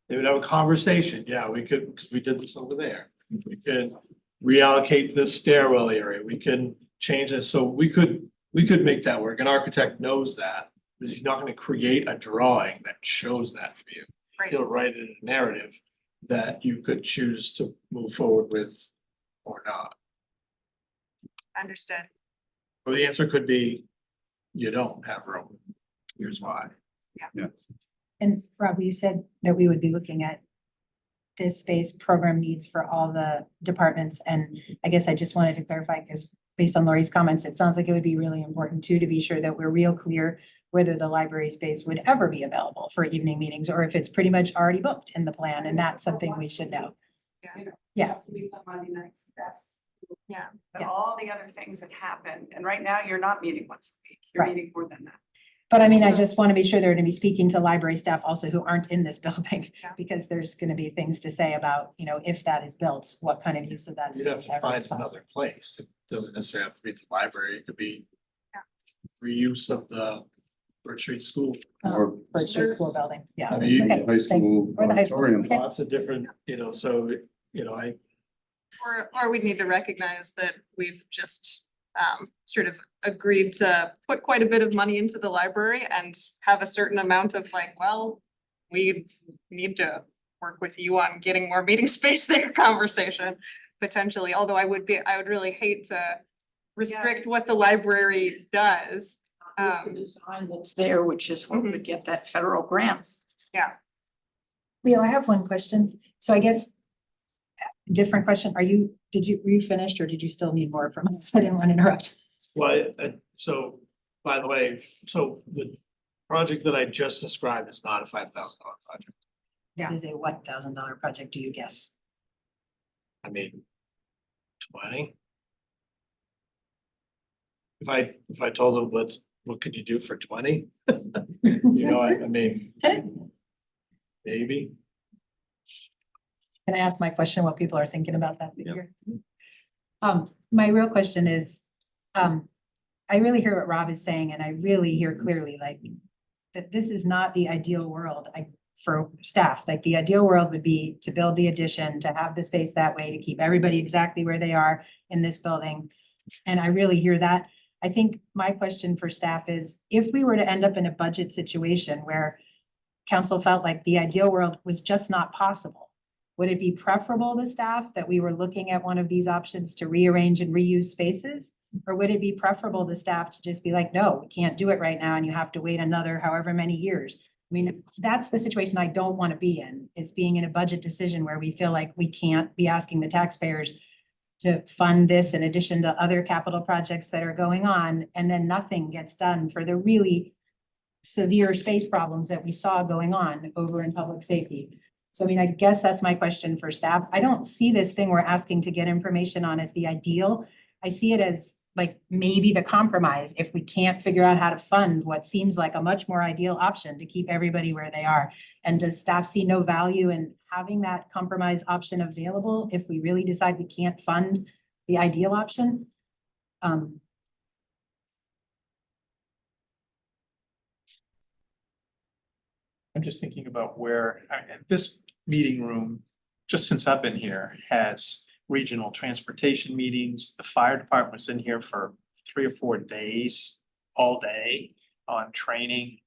Speaker 11: They would have a conversation, yeah, we could, because we did this over there. We could reallocate the stairwell area, we can change this, so we could make that work. An architect knows that, because he's not gonna create a drawing that shows that for you.
Speaker 10: Right.
Speaker 11: He'll write it in a narrative that you could choose to move forward with or not.
Speaker 10: Understood.
Speaker 11: Or the answer could be, you don't have room, here's why.
Speaker 9: And Rob, you said that we would be looking at this space program needs for all the departments, and I guess I just wanted to clarify, because based on Lori's comments, it sounds like it would be really important too, to be sure that we're real clear whether the library space would ever be available for evening meetings, or if it's pretty much already booked in the plan, and that's something we should know. Yeah.
Speaker 15: Meets on Monday nights, that's.
Speaker 10: Yeah.
Speaker 15: But
Speaker 9: Yeah.
Speaker 15: all the other things that happen, and right now you're not meeting once a week, you're
Speaker 9: Right.
Speaker 15: meeting more than that.
Speaker 9: But I mean, I just want to be sure they're going to be speaking to library staff also who aren't in this building,
Speaker 10: Yeah.
Speaker 9: because there's going to be things to say about, if that is built, what kind of use of that
Speaker 11: You'd have
Speaker 9: space
Speaker 11: to
Speaker 9: ever
Speaker 11: find
Speaker 9: is possible.
Speaker 11: another place. It doesn't necessarily have to be the library. It could be
Speaker 10: Yeah.
Speaker 11: reuse of the Birch Street School.
Speaker 1: or
Speaker 9: Birch Street School building, yeah.
Speaker 11: I mean,
Speaker 9: Okay,
Speaker 1: high school
Speaker 9: thanks. Or the high school,
Speaker 1: auditorium.
Speaker 9: okay.
Speaker 11: lots of different, so,
Speaker 10: Or we need to recognize that we've just sort of agreed to put quite a bit of money into the library and have a certain amount of like, well, we need to work with you on getting more meeting space there conversation potentially, although I would really hate to restrict what the library does.
Speaker 14: The design that's there, which is what would get that federal grant.
Speaker 9: Leo, I have one question. So I guess different question. Were you finished, or did you still need more from us? I didn't want to interrupt.
Speaker 11: well, so, by the way, so the project that I just described is not a $5,000 project.
Speaker 9: That is a what $1,000 project, do you guess?
Speaker 11: I mean, 20. If I told them, what can you do for 20? I mean, maybe.
Speaker 9: Can I ask my question, what people are thinking about that figure? My real question is, I really hear what Rob is saying, and I really hear clearly, like, that this is not the ideal world, for staff. Like, the ideal world would be to build the addition, to have the space that way, to keep everybody exactly where they are in this building. And I really hear that. I think my question for staff is, if we were to end up in a budget situation where council felt like the ideal world was just not possible, would it be preferable to staff that we were looking at one of these options to rearrange and reuse spaces? Or would it be preferable to staff to just be like, no, we can't do it right now and you have to wait another however many years? I mean, that's the situation I don't want to be in, is being in a budget decision where we feel like we can't be asking the taxpayers to fund this in addition to other capital projects that are going on, and then nothing gets done for the really severe space problems that we saw going on over in public safety. So I mean, I guess that's my question for staff. I don't see this thing we're asking to get information on as the ideal. I see it as like maybe the compromise if we can't figure out how to fund what seems like a much more ideal option to keep everybody where they are. And does staff see no value in having that compromise option available if we really decide we can't fund the ideal option?
Speaker 13: I'm just thinking about where, this meeting room, just since I've been here, has regional transportation meetings. The fire department's in here for 3 or 4 days, all day on training.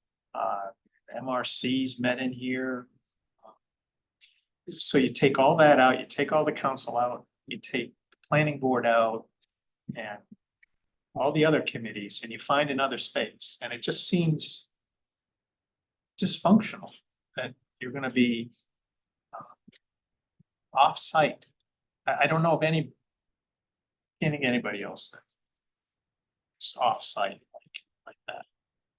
Speaker 13: MRC's met in here. So you take all that out, you take all the council out, you take the planning board out and all the other committees, and you find another space, and it just seems dysfunctional that you're gonna be off-site. I don't know of can't think anybody else that's just off-site like that.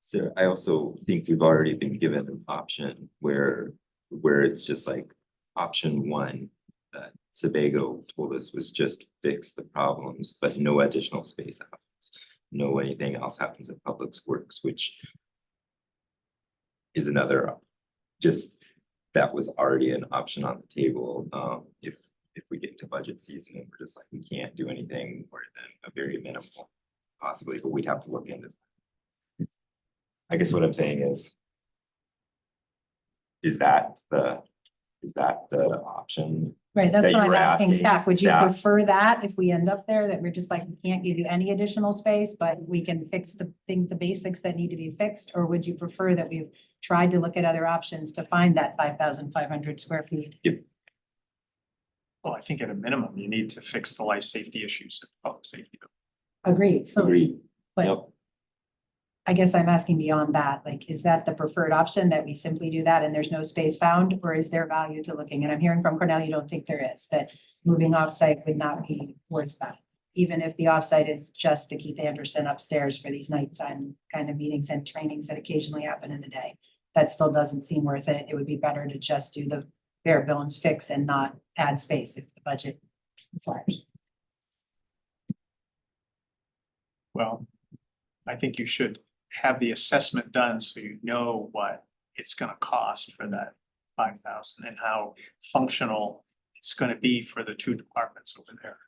Speaker 12: So I also think we've already been given an option where it's just like option one that Sebago told us was just fix the problems, but no additional space happens. No anything else happens at Public Works, which is another, just that was already an option on the table. If we get into budget season and we're just like, we can't do anything more than a very minimal possibly, but we'd have to look into that. I guess what I'm saying is that the option?
Speaker 9: Right, that's
Speaker 12: that
Speaker 9: what
Speaker 12: you
Speaker 9: I'm
Speaker 12: were
Speaker 9: asking staff. Would you
Speaker 12: staff?
Speaker 9: prefer that if we end up there, that we're just like, we can't give you any additional space, but we can fix the things, the basics that need to be fixed? Or would you prefer that we've tried to look at other options to find that 5,500 square feet?
Speaker 13: Well, I think at a minimum, you need to fix the life safety issues at the public safety building.
Speaker 9: Agreed, fully.
Speaker 12: Agreed.
Speaker 9: But
Speaker 12: Yep.
Speaker 9: I guess I'm asking beyond that, like, is that the preferred option, that we simply do that and there's no space found? Or is there value to looking? And I'm hearing from Cornell, you don't think there is, that moving offsite would not be worth that. Even if the offsite is just the Keith Anderson upstairs for these nighttime kind of meetings and trainings that occasionally happen in the day. That still doesn't seem worth it. It would be better to just do the bare bones fix and not add space if the budget requires.
Speaker 13: Well, I think you should have the assessment done so you know what it's gonna cost for that 5,000 and how functional it's gonna be for the 2 departments over there.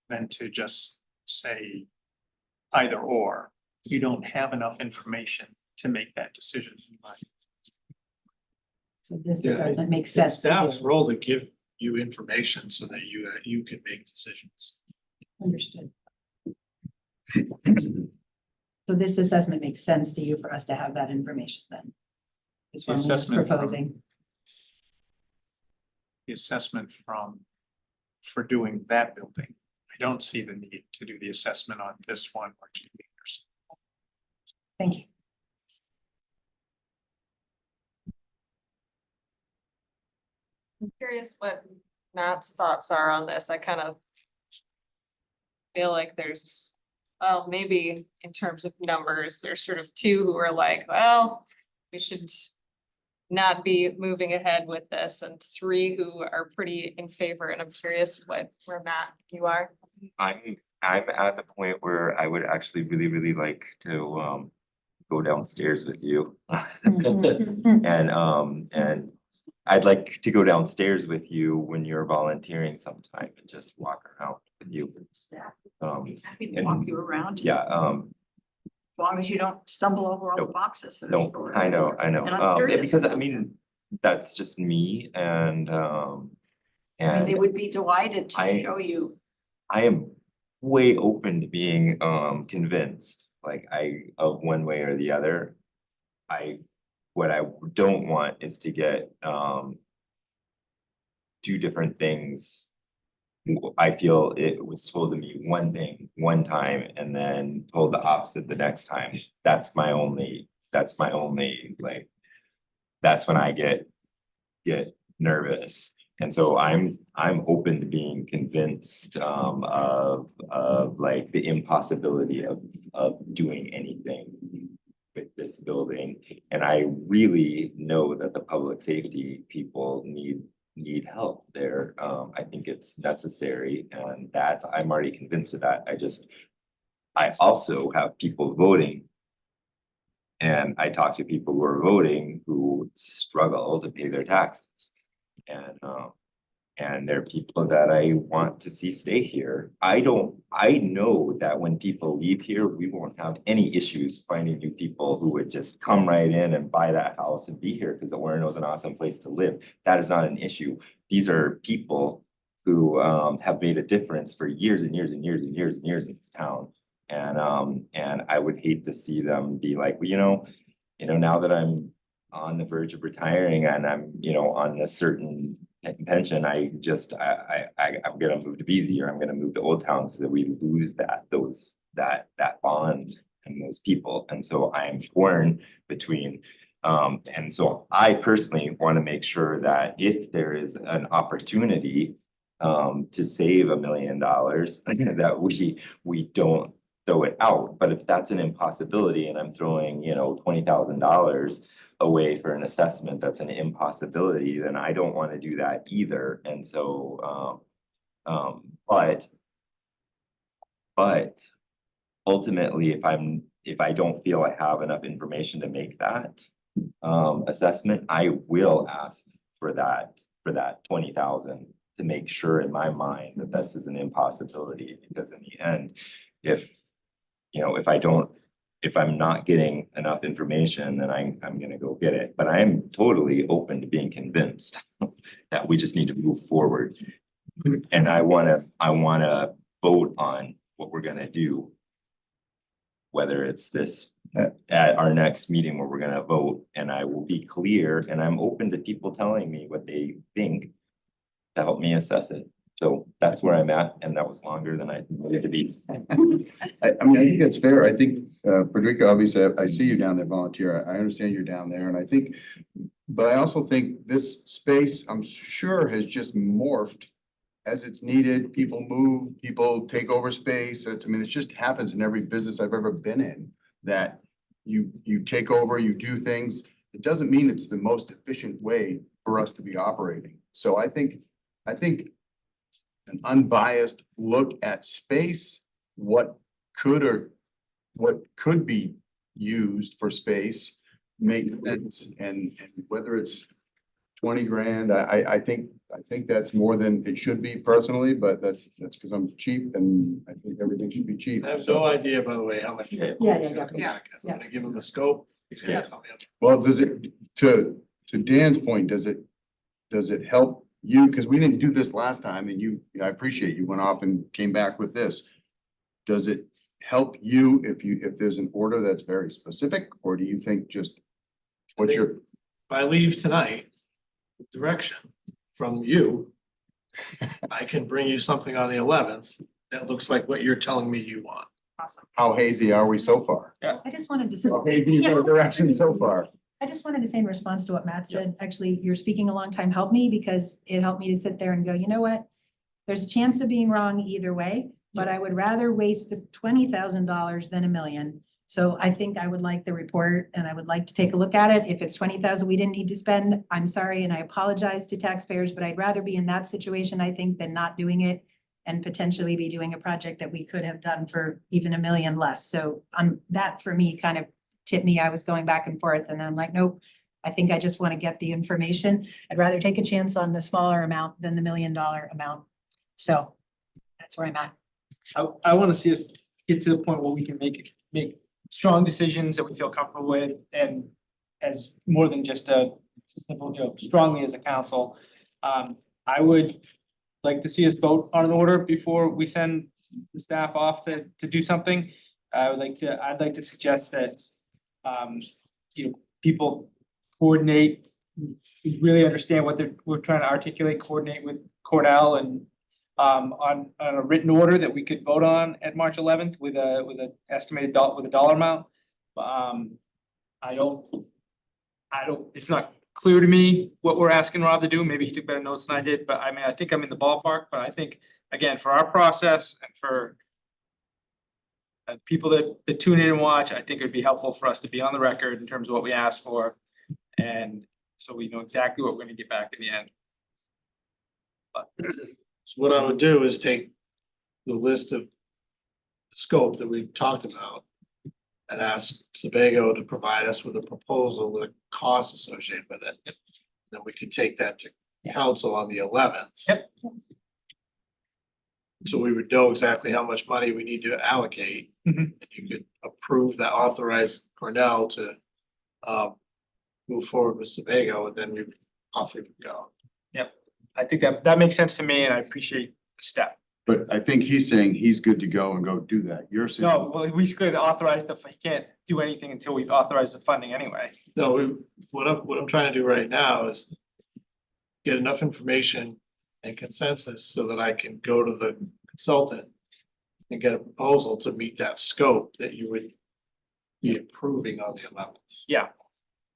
Speaker 13: Than to just say either or. You don't have enough information to make that decision.
Speaker 9: So this is,
Speaker 11: Yeah,
Speaker 9: that makes
Speaker 11: It's
Speaker 9: sense. to
Speaker 11: staff's
Speaker 9: do.
Speaker 11: role to give you information so that you can make decisions.
Speaker 9: Understood. So this assessment makes sense to you for us to have that information then? Is
Speaker 13: The
Speaker 9: what I'm
Speaker 13: assessment from-
Speaker 9: proposing.
Speaker 13: The assessment for doing that building. I don't see the need to do the assessment on this one or Keith Anderson.
Speaker 9: Thank you.
Speaker 10: I'm curious what Matt's thoughts are on this. I kind of feel like there's, well, maybe in terms of numbers, there's sort of 2 who are like, well, we should not be moving ahead with this, and 3 who are pretty in favor. And I'm curious where Matt, you are.
Speaker 12: I'm at the point where I would actually really like to go downstairs with you. And I'd like to go downstairs with you when you're volunteering sometime and just walk around with you.
Speaker 14: Happy to walk you around.
Speaker 12: Yeah,
Speaker 14: As long as you don't stumble over all the
Speaker 12: Nope.
Speaker 14: boxes. that
Speaker 12: no,
Speaker 14: people are-
Speaker 12: I know.
Speaker 14: And I'm curious
Speaker 12: Because I
Speaker 14: about
Speaker 12: mean, that's just me and
Speaker 14: I mean, they would be delighted to
Speaker 12: I-
Speaker 14: show you.
Speaker 12: I am way open to being convinced, like of one way or the other. What I don't want is to get 2 different things I feel it was told to me one thing, one time, and then told the opposite the next time. That's my only, like, that's when I get nervous. And so I'm open to being convinced of like the impossibility of doing anything with this building. And I really know that the public safety people need help there. I think it's necessary, and I'm already convinced of that. I also have people voting. And I talk to people who are voting who struggle to pay their taxes. And they're people that I want to see stay here. I know that when people leave here, we won't have any issues finding new people who would just come right in and buy that house and be here because Orono is an awesome place to live. That is not an issue. These are people who have made a difference for years and years and years and years and years in this town. And I would hate to see them be like, well, now that I'm on the verge of retiring and I'm, on a certain pension, I'm gonna move to BZ or I'm gonna move to Old Town because we lose that bond and those people. And so I'm torn between, and so I personally want to make sure that if there is an opportunity to save $1 million, that we don't throw it out. But if that's an impossibility and I'm throwing, $20,000 away for an assessment, that's an impossibility, then I don't want to do that either. And so, but ultimately, if I don't feel I have enough information to make that assessment, I will ask for that 20,000 to make sure in my mind that this is an impossibility, because in the end, if I'm not getting enough information, then I'm gonna go get it. But I'm totally open to being convinced that we just need to move forward. And I wanna vote on what we're gonna do. Whether it's this at our next meeting where we're gonna vote, and I will be clear, and I'm open to people telling me what they think to help me assess it. So that's where I'm at, and that was longer than I needed to be.
Speaker 1: I think that's fair. I think, Frederica, obviously, I see you down there volunteer. I understand you're down there, and I think, but I also think this space, I'm sure, has just morphed as it's needed. People move, people take over space. I mean, it just happens in every business I've ever been in, that you take over, you do things. It doesn't mean it's the most efficient way for us to be operating. So I think an unbiased look at space, what could be used for space, make sense, and whether it's 20 grand, I think that's more than it should be personally, but that's because I'm cheap and I think everything should be cheap.
Speaker 11: I have
Speaker 1: So,
Speaker 11: no idea, by the way, how much.
Speaker 9: Yeah.
Speaker 11: I'm gonna give them a scope. He's gonna tell me.
Speaker 1: well, does it, to Dan's point, does it help you? Because we didn't do this last time, and I appreciate you went off and came back with this. Does it help you if there's an order that's very specific, or do you think just what's your?
Speaker 11: If I leave tonight, with direction from you, I can bring you something on the 11th that looks like what you're telling me you want.
Speaker 10: Awesome.
Speaker 1: How hazy are we so far?
Speaker 9: I just wanted to.
Speaker 1: How hazy is our direction so far?
Speaker 9: I just wanted to say in response to what Matt said, actually, your speaking a long time helped me because it helped me to sit there and go, you know what? There's a chance of being wrong either way, but I would rather waste the $20,000 than $1 million. So I think I would like the report and I would like to take a look at it. If it's 20,000 we didn't need to spend, I'm sorry and I apologize to taxpayers, but I'd rather be in that situation, I think, than not doing it and potentially be doing a project that we could have done for even $1 million less. So that for me kind of tipped me. I was going back and forth and then I'm like, nope, I think I just want to get the information. I'd rather take a chance on the smaller amount than the $1 million amount. So that's where I'm at.
Speaker 5: I want to see us get to the point where we can make strong decisions that we feel comfortable with, and as more than just a simple, strongly as a council. I would like to see us vote on an order before we send the staff off to do something. I'd like to suggest that people coordinate, really understand what we're trying to articulate, coordinate with Cornell and on a written order that we could vote on at March 11th with a estimated with a dollar amount. I don't, it's not clear to me what we're asking Rob to do. Maybe he took better notes than I did, but I mean, I think I'm in the ballpark, but I think, again, for our process and for people that tune in and watch, I think it'd be helpful for us to be on the record in terms of what we asked for. And so we know exactly what we're gonna get back in the end.
Speaker 11: So what I would do is take the list of scope that we talked about and ask Sebago to provide us with a proposal with a cost associated with it. Then we could take that to council on the 11th.
Speaker 5: Yep.
Speaker 11: So we would know exactly how much money we need to allocate.
Speaker 5: Mhm.
Speaker 11: And you could approve that, authorize Cornell to move forward with Sebago, and then we off we would go.
Speaker 5: I think that makes sense to me and I appreciate the step.
Speaker 1: But I think he's saying he's good to go and go do that. You're saying.
Speaker 5: No, well, we could authorize he can't do anything until we authorize the funding anyway.
Speaker 11: No, what I'm trying to do right now is get enough information and consensus so that I can go to the consultant and get a proposal to meet that scope that you would be approving on the 11th.
Speaker 5: Yeah,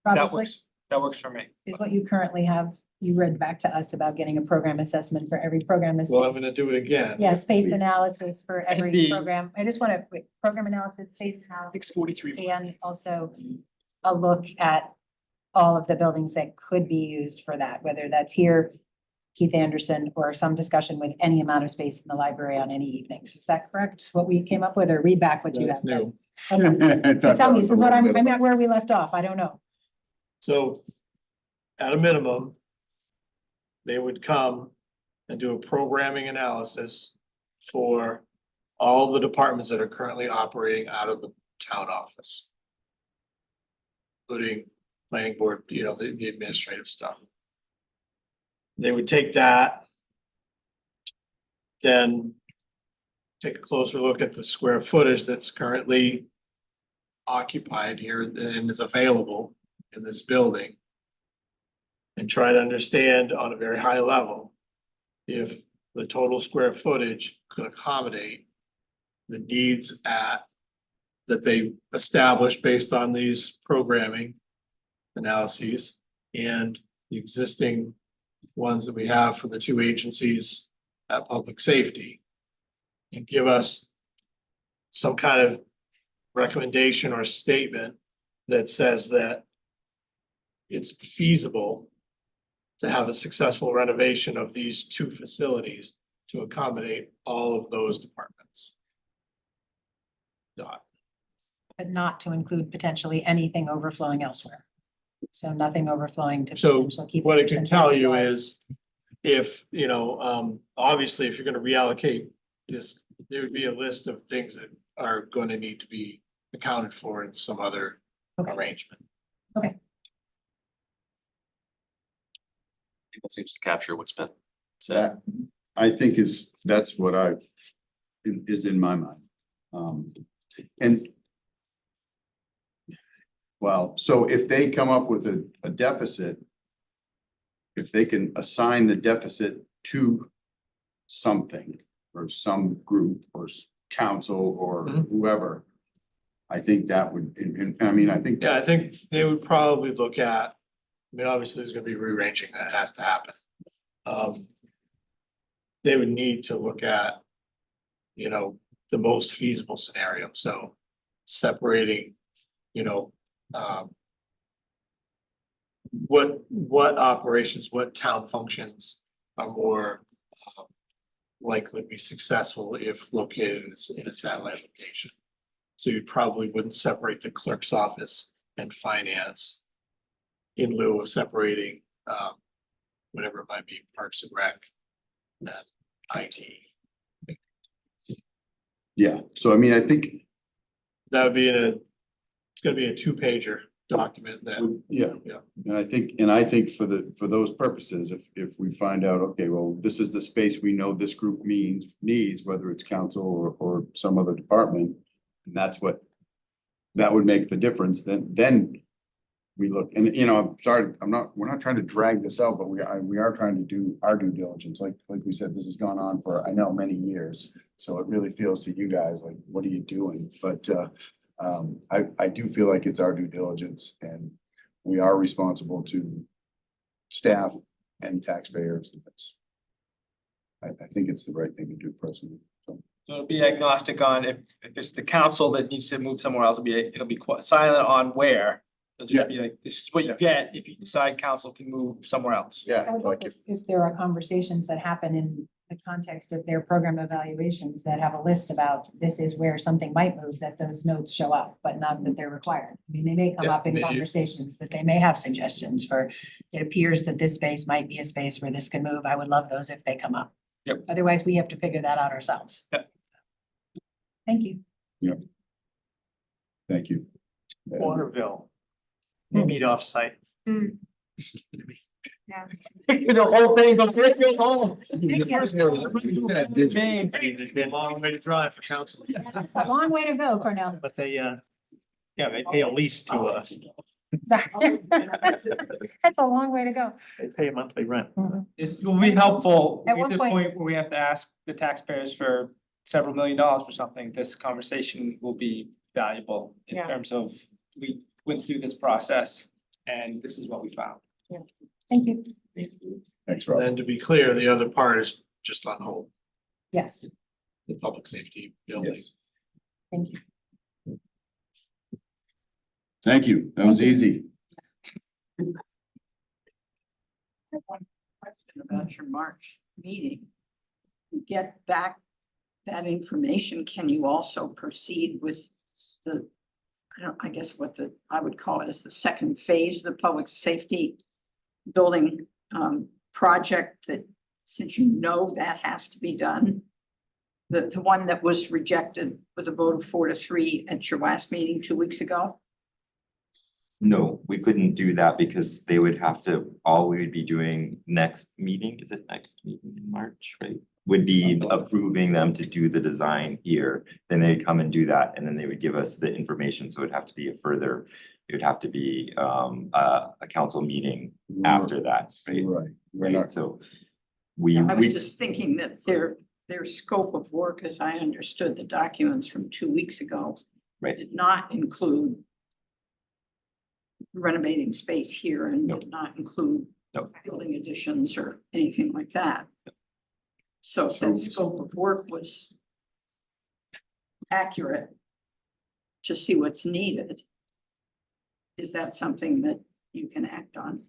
Speaker 9: Rob,
Speaker 5: that works for me.
Speaker 9: is what you currently have, you read back to us about getting a program assessment for every program.
Speaker 11: Well, I'm gonna do it again.
Speaker 9: Yeah, space analysis for every
Speaker 5: the-
Speaker 9: program. I just want to, program analysis, space analysis,
Speaker 5: 643.
Speaker 9: and also a look at all of the buildings that could be used for that, whether that's here, Keith Anderson, or some discussion with any amount of space in the library on any evenings. Is that correct? What we came up with, or read back what you
Speaker 11: That's
Speaker 9: have?
Speaker 11: new.
Speaker 9: Okay. So tell me, this is what I'm at where we left off. I don't know.
Speaker 11: So at a minimum, they would come and do a programming analysis for all the departments that are currently operating out of the town office. Including planning board, the administrative stuff. They would take that. Then take a closer look at the square footage that's currently occupied here and is available in this building. And try to understand on a very high level if the total square footage could accommodate the needs that they established based on these programming analyses and the existing ones that we have for the two agencies at public safety. And give us some kind of recommendation or statement that says that it's feasible to have a successful renovation of these two facilities to accommodate all of those departments. Dot.
Speaker 9: But not to include potentially anything overflowing elsewhere. So nothing overflowing to.
Speaker 11: So
Speaker 9: potential Keith
Speaker 11: what it can
Speaker 9: Anderson
Speaker 11: tell you
Speaker 9: or-
Speaker 11: is if, obviously, if you're gonna reallocate this, there would be a list of things that are gonna need to be accounted for in some other
Speaker 9: Okay.
Speaker 11: arrangement.
Speaker 4: That seems to capture what's been said.
Speaker 1: That, I think that's what is in my mind. And. Well, so if they come up with a deficit. If they can assign the deficit to something or some group or council or whoever. I think that would, I think.
Speaker 11: Yeah, I think they would probably look at, obviously there's gonna be rearranging that has to happen. They would need to look at, the most feasible scenario, so separating, what operations, what town functions are more likely to be successful if located in a satellite location. So you probably wouldn't separate the clerk's office and finance in lieu of separating whatever it might be, Parks and Rec and IT.
Speaker 1: Yeah, so I think.
Speaker 11: That would be it's gonna be a 2-pager document that.
Speaker 1: Yeah.
Speaker 11: Yeah.
Speaker 1: And I think for those purposes, if we find out, okay, well, this is the space we know this group needs, whether it's council or some other department. And that would make the difference, then we look, and you know, I'm sorry, we're not trying to drag this out, but we are trying to do our due diligence. Like we said, this has gone on for, I know, many years. So it really feels to you guys like, what are you doing? But I do feel like it's our due diligence and we are responsible to staff and taxpayers. And that's, I think it's the right thing to do personally. So
Speaker 5: So it'll be agnostic on if it's the council that needs to move somewhere else, it'll be quite silent on where. It'll just be like, this is what you get if you decide council can move somewhere else.
Speaker 9: I
Speaker 1: yeah,
Speaker 9: would
Speaker 1: like
Speaker 9: hope
Speaker 1: if,
Speaker 9: if there are conversations that happen in the context of their program evaluations that have a list about this is where something might move, that those notes show up, but not that they're required. I mean, they may come
Speaker 11: Yeah,
Speaker 9: up in
Speaker 11: they-
Speaker 9: conversations that they may have suggestions for, it appears that this space might be a space where this can move. I would love those if they come up.
Speaker 5: Yep.
Speaker 9: Otherwise, we have to figure that out ourselves.
Speaker 5: Yep.
Speaker 9: Thank you.
Speaker 1: thank you.
Speaker 13: Waterville. They meet offsite.
Speaker 10: Hmm.
Speaker 5: The whole thing, go quick, go home.
Speaker 13: It's been a long way to drive for council,
Speaker 9: A long way to go, Cornell.
Speaker 13: but they pay a lease to
Speaker 9: That's a long way to go.
Speaker 13: they pay a monthly rent.
Speaker 5: This will be helpful.
Speaker 9: At
Speaker 5: We
Speaker 9: what
Speaker 5: get to the
Speaker 9: point-
Speaker 5: point where we have to ask the taxpayers for several $1,000,000 for something. This conversation will be valuable in
Speaker 10: Yeah.
Speaker 5: terms of, we went through this process and this is what we found.
Speaker 9: Thank you.
Speaker 1: Thanks,
Speaker 11: And
Speaker 1: Rob.
Speaker 11: then to be clear, the other part is just on hold,
Speaker 9: Yes,
Speaker 11: the public safety building.
Speaker 1: Yes,
Speaker 9: thank you.
Speaker 1: thank you. That was easy.
Speaker 14: One question about your March meeting. You get back that information, can you also proceed with the, I guess what I would call it is the second phase, the public safety building project that, since you know that has to be done? The one that was rejected with a vote of 4-3 at your last meeting 2 weeks ago?
Speaker 12: No, we couldn't do that because they would have to, all we would be doing next meeting, is it next meeting in March, right? Would be approving them to do the design here, then they'd come and do that, and then they would give us the information, so it'd have to be it would have to be a council meeting after that, right?
Speaker 1: Right, we're not,
Speaker 12: So we
Speaker 14: I was just thinking that their scope of work, as I understood the documents from 2 weeks ago,
Speaker 12: Right.
Speaker 14: did not include renovating space here and
Speaker 12: No.
Speaker 14: did not include
Speaker 12: No.
Speaker 14: building additions or anything like that. So if that scope of work was accurate to see what's needed, is that something that you can act on?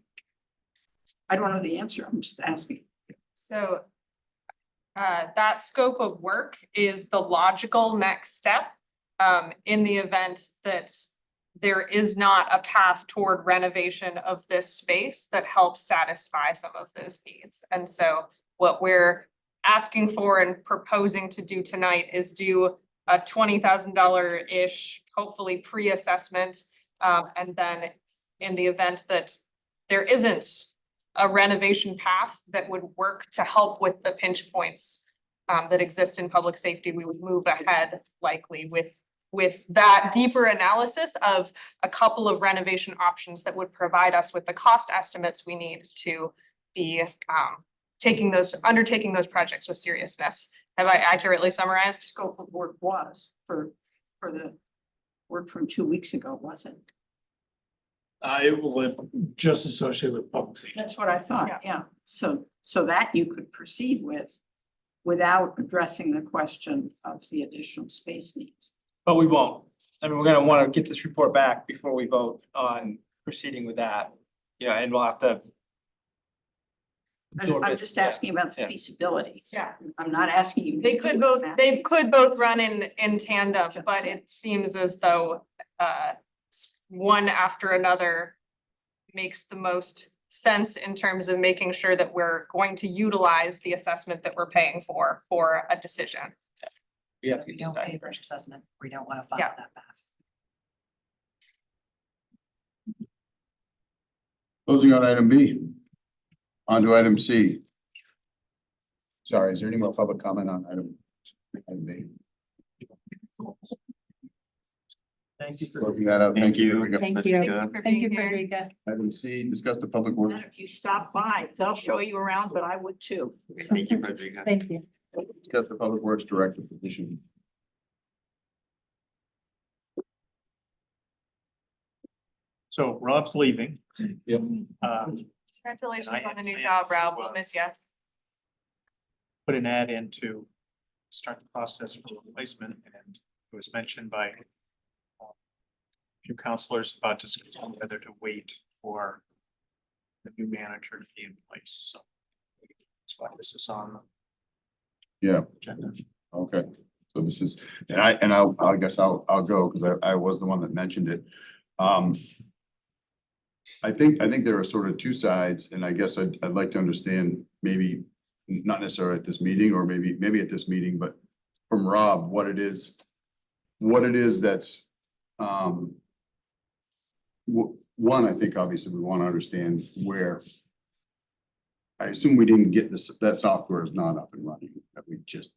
Speaker 14: I don't know the answer, I'm just asking.
Speaker 10: So that scope of work is the logical next step in the event that there is not a path toward renovation of this space that helps satisfy some of those needs. And so what we're asking for and proposing to do tonight is do a $20,000-ish, hopefully pre-assessment. And then in the event that there isn't a renovation path that would work to help with the pinch points that exist in public safety, we would move ahead likely with that deeper analysis of a couple of renovation options that would provide us with the cost estimates we need to be undertaking those projects with seriousness. Have I accurately summarized?
Speaker 14: Scope of work was for the work from 2 weeks ago, wasn't it?
Speaker 11: It will just associate with public safety.
Speaker 14: That's what I thought, yeah. So that you could proceed with without addressing the question of the additional space needs.
Speaker 5: But we won't. I mean, we're gonna wanna get this report back before we vote on proceeding with that. And we'll have to. absorb
Speaker 14: I'm
Speaker 5: it.
Speaker 14: just asking about the
Speaker 5: Yeah.
Speaker 14: feasibility.
Speaker 10: Yeah.
Speaker 14: I'm not asking you.
Speaker 10: They could both run in tandem, but it seems as though one after another makes the most sense in terms of making sure that we're going to utilize the assessment that we're paying for a decision.
Speaker 5: We have to
Speaker 9: We
Speaker 5: get
Speaker 9: don't
Speaker 5: this
Speaker 9: pay
Speaker 5: back
Speaker 9: for
Speaker 5: first.
Speaker 9: assessment. We don't want to follow
Speaker 10: Yeah.
Speaker 9: that path.
Speaker 1: closing on item B. On to item C. Sorry, is there any more public comment on item B?
Speaker 5: Thank you for.
Speaker 1: Working that out. Thank you. Frederica.
Speaker 9: Thank you. Thank you, Frederica.
Speaker 1: Item C, discuss the public works.
Speaker 14: And if you stop by, they'll show you around, but I would too.
Speaker 12: Thank you, Frederica.
Speaker 9: Thank you.
Speaker 1: Discuss the public works director position.
Speaker 13: So Rob's leaving.
Speaker 3: Yep.
Speaker 10: Congratulations
Speaker 13: I-
Speaker 10: on the new
Speaker 13: I-
Speaker 10: job, Rob. We'll miss you.
Speaker 13: Put an ad in to start the process for replacement, and it was mentioned by a few counselors about discussing whether to wait for the new manager to be in place, so that's why this is on
Speaker 1: Yeah,
Speaker 13: the agenda.
Speaker 1: okay. So this is, I guess I'll go because I was the one that mentioned it. I think there are sort of two sides, and I guess I'd like to understand, maybe not necessarily at this meeting, or maybe at this meeting, but from Rob, what it is that's, one, I think obviously we want to understand where. I assume we didn't get this, that software is not up and running, that we just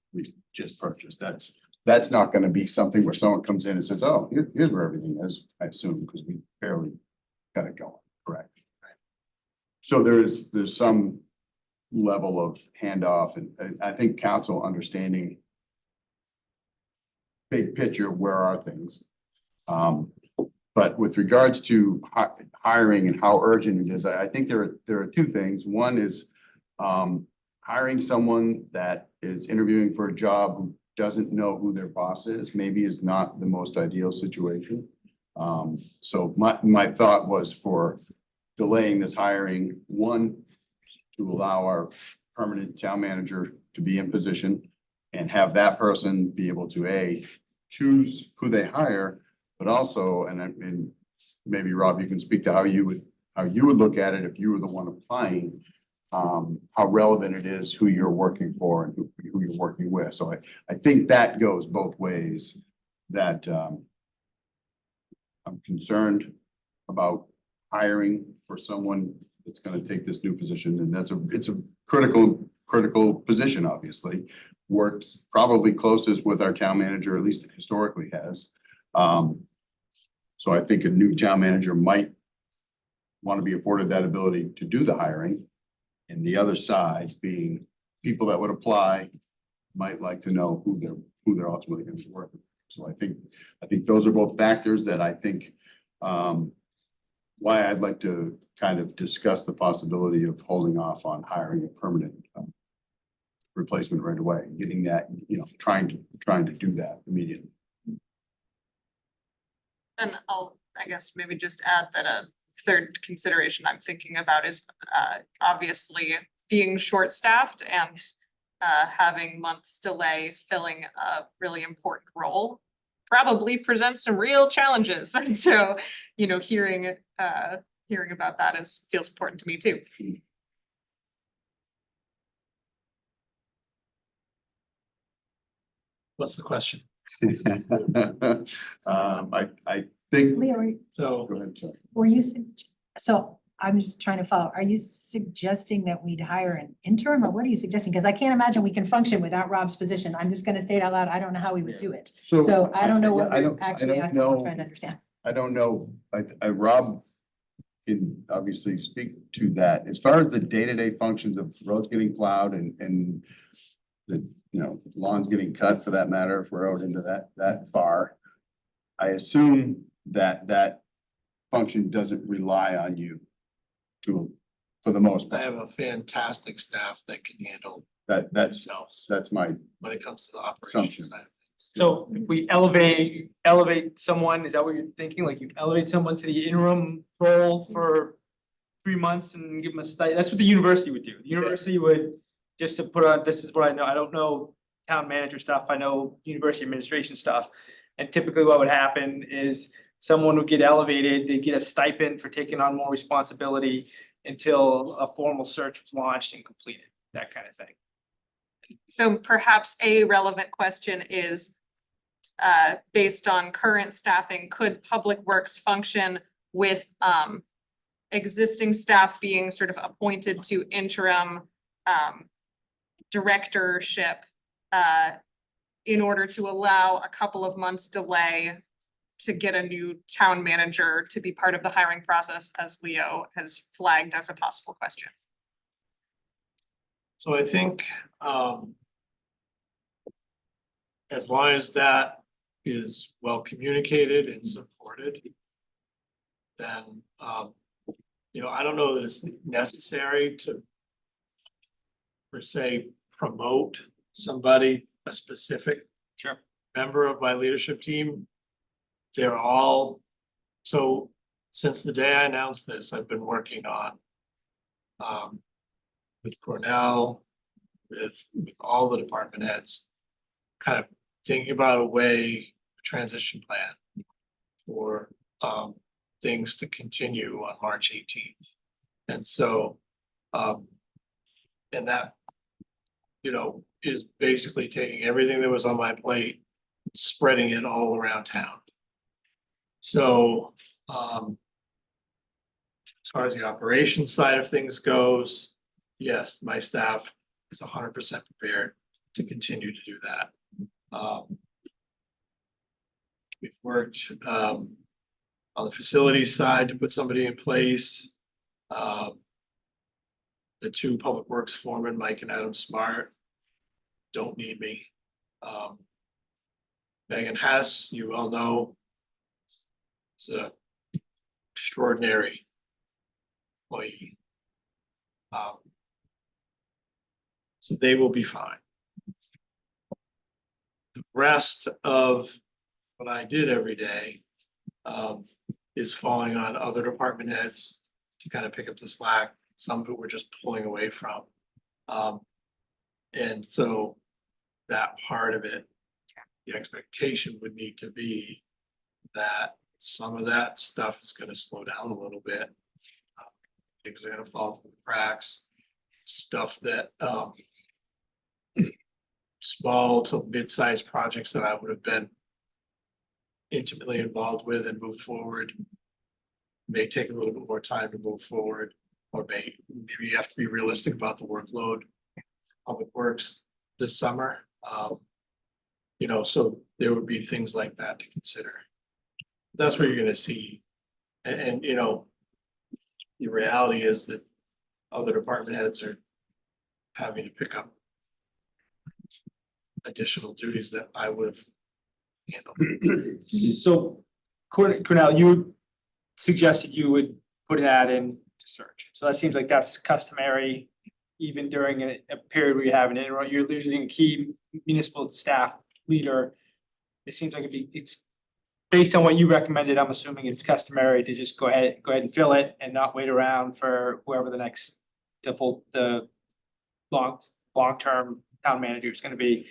Speaker 1: purchased. That's not gonna be something where someone comes in and says, oh, here's where everything is, I assume, because we barely got it going, correct? So there's some level of handoff, and I think council understanding big picture, where are things? But with regards to hiring and how urgent it is, I think there are two things. One is hiring someone that is interviewing for a job who doesn't know who their boss is, maybe is not the most ideal situation. So my thought was for delaying this hiring, one, to allow our permanent town manager to be in position and have that person be able to choose who they hire, but also, and maybe Rob, you can speak to how you would look at it if you were the one applying, how relevant it is who you're working for and who you're working with. So I think that goes both ways, that I'm concerned about hiring for someone that's gonna take this new position, and it's a critical position, obviously. Works probably closest with our town manager, at least historically has. So I think a new town manager might want to be afforded that ability to do the hiring. And the other side being, people that would apply might like to know who they're ultimately going to be working with. So I think those are both factors that I think why I'd like to kind of discuss the possibility of holding off on hiring a permanent replacement right away, getting that, trying to do that immediately.
Speaker 10: And I guess maybe just add that a third consideration I'm thinking about is obviously being short-staffed and having months delay filling a really important role probably presents some real challenges. And so, hearing about that feels important to me too.
Speaker 11: What's the question?
Speaker 1: I think,
Speaker 9: Leo,
Speaker 11: So
Speaker 1: go ahead, sorry.
Speaker 9: were you, so I'm just trying to follow. Are you suggesting that we'd hire an interim, or what are you suggesting? Because I can't imagine we can function without Rob's position. I'm just gonna state out loud, I don't know how we would do it. So I don't know what
Speaker 1: I
Speaker 9: you're
Speaker 1: don't-
Speaker 9: actually asking, I'm trying to understand.
Speaker 1: I don't know, Rob can obviously speak to that. As far as the day-to-day functions of roads getting plowed and the, lawns getting cut, for that matter, if we're out into that far, I assume that function doesn't rely on you for the most
Speaker 11: I
Speaker 1: part.
Speaker 11: have a fantastic staff that can handle
Speaker 1: That's
Speaker 11: themselves
Speaker 1: my
Speaker 11: when it comes to the operations
Speaker 1: assumption.
Speaker 11: side of things.
Speaker 5: So if we elevate someone, is that what you're thinking? Like you elevate someone to the interim role for 3 months and give them a stipend? That's what the university would do. The university would, just to put on, this is what I know. I don't know town manager stuff. I know university administration stuff. And typically what would happen is someone would get elevated, they'd get a stipend for taking on more responsibility until a formal search was launched and completed, that kind of thing.
Speaker 10: So perhaps a relevant question is, based on current staffing, could Public Works function with existing staff being sort of appointed to interim directorship in order to allow a couple of months delay to get a new town manager to be part of the hiring process, as Leo has flagged as a possible question.
Speaker 11: So I think, as long as that is well communicated and supported, then, I don't know that it's necessary to per se promote somebody, a specific
Speaker 5: Sure.
Speaker 11: member of my leadership team. They're all, so since the day I announced this, I've been working on with Cornell, with all the department heads, kind of thinking about a transition plan for things to continue on March 18th. And so, and that, is basically taking everything that was on my plate, spreading it all around town. So, as far as the operations side of things goes, yes, my staff is 100% prepared to continue to do that. We've worked on the facilities side to put somebody in place. The two public works foremen, Mike and Adam Smart, don't need me. Megan Hess, you well know, is a extraordinary employee. So they will be fine. The rest of what I did every day is falling on other department heads to kind of pick up the slack. Some of it we're just pulling away from. And so that part of it, the expectation would need to be that some of that stuff is going to slow down a little bit. Things are going to fall through the cracks. Stuff that small to mid-sized projects that I would have been intimately involved with and moved forward may take a little bit more time to move forward, or maybe you have to be realistic about the workload. Public Works this summer, so there would be things like that to consider. That's where you're going to see, and the reality is that other department heads are having to pick up additional duties that I would have handled.
Speaker 5: So Cornell, you suggested you would put an ad in to search. So that seems like that's customary, even during a period where you have you're losing a key municipal staff leader. It seems like it's based on what you recommended. I'm assuming it's customary to just go ahead and fill it and not wait around for whoever the long-term town manager is going to be.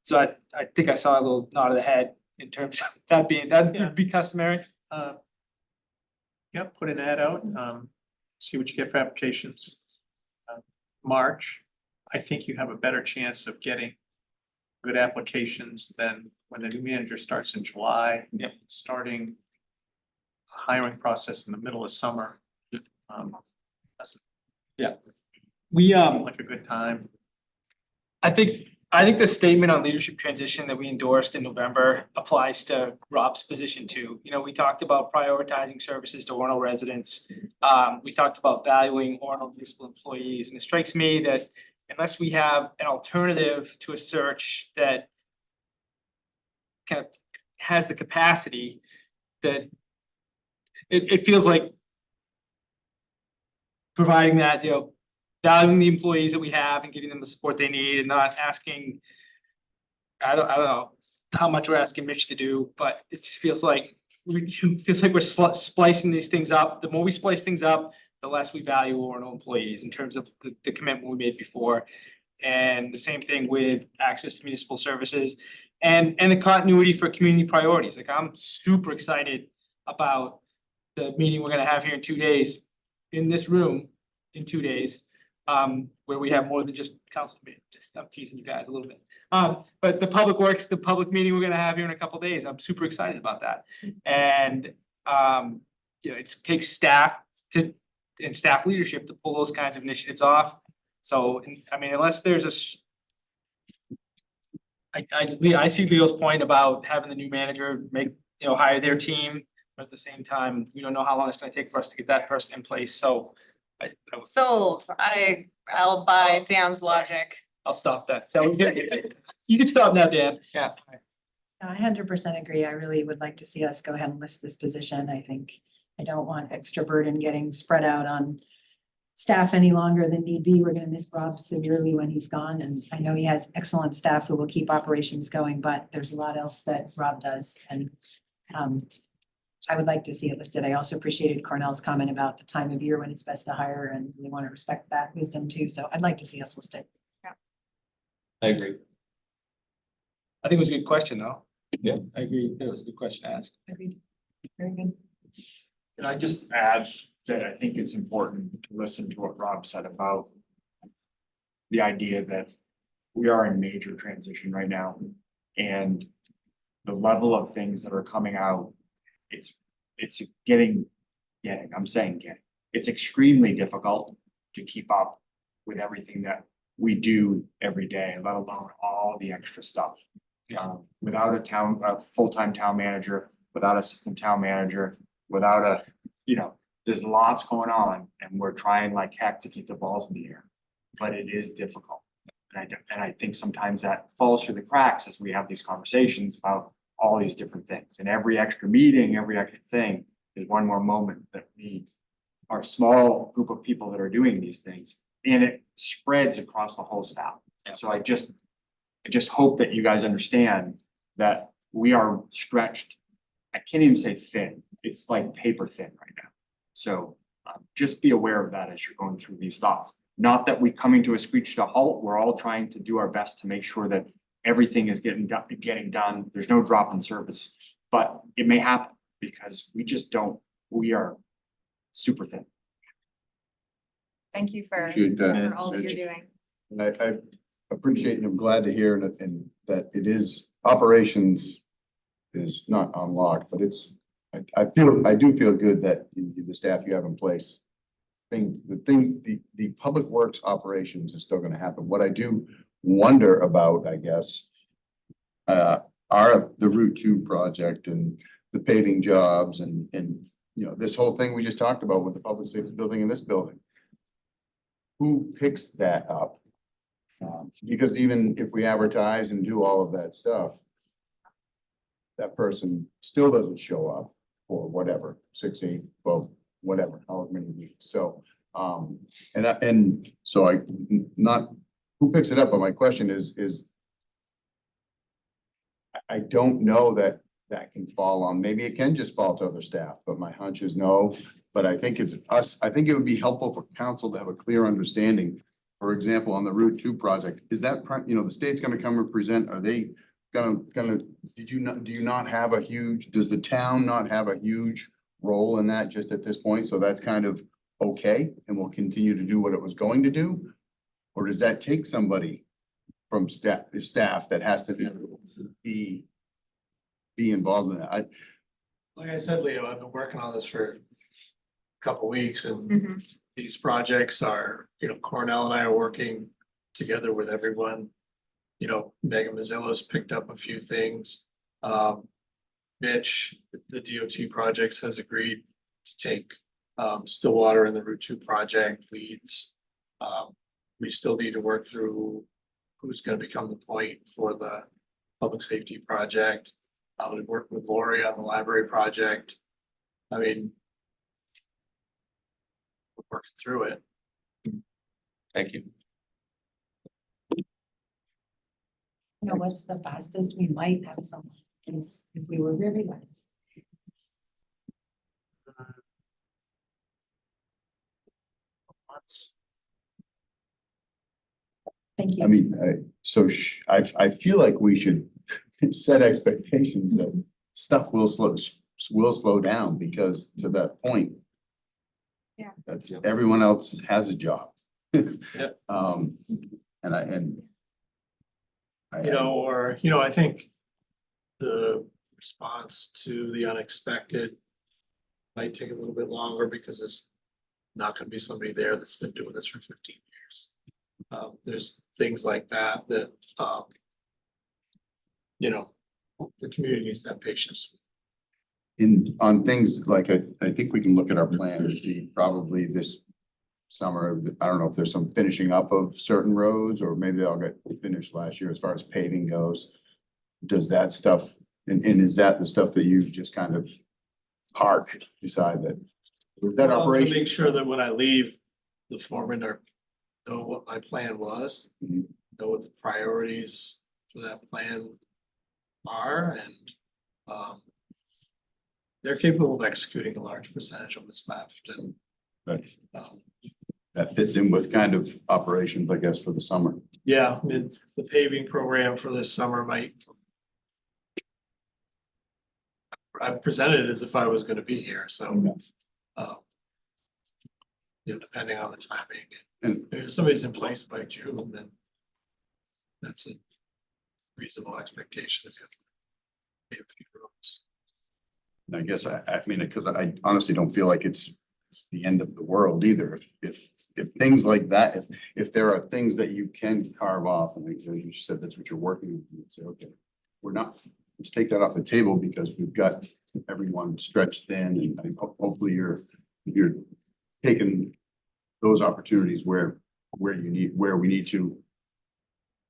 Speaker 5: So I think I saw a little nod of the head in terms of that would be customary.
Speaker 13: Yep, put an ad out, see what you get for applications. March, I think you have a better chance of getting good applications than when the new manager starts in July.
Speaker 5: Yep.
Speaker 13: Starting a hiring process in the middle of summer.
Speaker 5: We
Speaker 13: Like a good time.
Speaker 5: I think the statement on leadership transition that we endorsed in November applies to Rob's position too. We talked about prioritizing services to Orono residents. We talked about valuing Orono municipal employees, and it strikes me that unless we have an alternative to a search that kind of has the capacity, that it feels like providing that, valuing the employees that we have and giving them the support they need, and not asking, I don't know how much we're asking Mitch to do, but it just feels like we're splicing these things up. The more we splice things up, the less we value our own employees in terms of the commitment we made before. And the same thing with access to municipal services and the continuity for community priorities. Like, I'm super excited about the meeting we're gonna have here in 2 days, in this room in 2 days. Where we have more than just council meeting. I'm teasing you guys a little bit. But the public meeting we're gonna have here in a couple days, I'm super excited about that. And it takes staff and staff leadership to pull those kinds of initiatives off. So, I mean, unless there's I see Leo's point about having the new manager make hire their team. But at the same time, we don't know how long it's gonna take for us to get that person in place, so I was,
Speaker 10: Sold. I'll buy Dan's logic.
Speaker 5: I'll stop that. So you can stop now, Dan. Yeah.
Speaker 9: I 100% agree. I really would like to see us go ahead and list this position. I think I don't want extra burden getting spread out on staff any longer than need be. We're gonna miss Rob severely when he's gone, and I know he has excellent staff who will keep operations going, but there's a lot else that Rob does, and I would like to see it listed. I also appreciated Cornell's comment about the time of year when it's best to hire, and we want to respect that wisdom too. So I'd like to see us listed.
Speaker 4: I agree.
Speaker 5: I think it was a good question, though.
Speaker 4: Yeah.
Speaker 5: I agree. It was a good question to ask.
Speaker 9: Agreed. Very good.
Speaker 16: Can I just add that I think it's important to listen to what Rob said about the idea that we are in major transition right now, and the level of things that are coming out, it's getting, it's extremely difficult to keep up with everything that we do every day, let alone all the extra stuff. Without a full-time town manager, without assistant town manager, without there's lots going on, and we're trying like heck to keep the balls in the air, but it is difficult. And I think sometimes that falls through the cracks as we have these conversations about all these different things, and every extra meeting, every extra thing is one more moment that we are a small group of people that are doing these things, and it spreads across the whole staff. And so I just hope that you guys understand that we are stretched. I can't even say thin, it's like paper thin right now. So just be aware of that as you're going through these thoughts. Not that we coming to a screech to halt, we're all trying to do our best to make sure that everything is getting done. There's no drop in service, but it may happen because we are super thin.
Speaker 10: Thank you for
Speaker 1: Appreciate that.
Speaker 10: for all that you're doing.
Speaker 1: And I appreciate and I'm glad to hear and that it is operations is not unlocked, but I do feel good that the staff you have in place. The public works operations is still gonna happen. What I do wonder about, I guess, are the Route 2 project and the paving jobs and this whole thing we just talked about with the public safety building in this building. Who picks that up? Because even if we advertise and do all of that stuff, that person still doesn't show up for whatever, 6, 8, 12, whatever, however many weeks. So, not who picks it up, but my question is I don't know that can fall on, maybe it can just fall to other staff, but my hunch is no. But I think it's us, I think it would be helpful for council to have a clear understanding. For example, on the Route 2 project, is that, the state's gonna come and present, are they gonna, do you not have a huge, does the town not have a huge role in that just at this point? So that's kind of okay, and we'll continue to do what it was going to do? Or does that take somebody from staff that has to be involved in that?
Speaker 11: Like I said, Leo, I've been working on this for a couple weeks, and
Speaker 10: Mhm.
Speaker 11: these projects are, Cornell and I are working together with everyone. Megan Mazzilla's picked up a few things. Mitch, the DOT projects, has agreed to take Stillwater and the Route 2 project leads. We still need to work through who's gonna become the point for the public safety project. I'm working with Lori on the library project. I mean, we're working through it.
Speaker 4: Thank you.
Speaker 9: What's the fastest we might have someone is if we were really lucky. Thank you.
Speaker 1: I mean, I feel like we should set expectations that stuff will slow down, because to that point.
Speaker 10: Yeah.
Speaker 1: That's, everyone else has a job.
Speaker 11: Yep. I think the response to the unexpected might take a little bit longer because there's not gonna be somebody there that's been doing this for 15 years. There's things like that the community needs to have patience with.
Speaker 1: on things like, I think we can look at our plan and see probably this summer, I don't know if there's some finishing up of certain roads, or maybe they'll get finished last year as far as paving goes. Does that stuff, and is that the stuff that you just kind of decide that? With that
Speaker 11: Well, to
Speaker 1: operation,
Speaker 11: make sure that when I leave, the foreman know what my plan was,
Speaker 1: Mhm.
Speaker 11: know what the priorities for that plan are, and they're capable of executing a large percentage of what's left, and
Speaker 1: Right.
Speaker 11: um,
Speaker 1: That fits in with kind of operations, I guess, for the summer.
Speaker 11: yeah, I mean, the paving program for this summer might. I presented it as if I was gonna be here, so. Depending on the timing,
Speaker 1: And
Speaker 11: if somebody's in place by June, then. That's a reasonable expectation. Maybe a few roads.
Speaker 1: And I guess I mean, because I honestly don't feel like it's the end of the world either. If things like that, if there are things that you can carve off, and like you said, that's what you're working on, you'd say, okay, let's take that off the table because we've got everyone stretched thin, and I think hopefully you're taking those opportunities where we need to.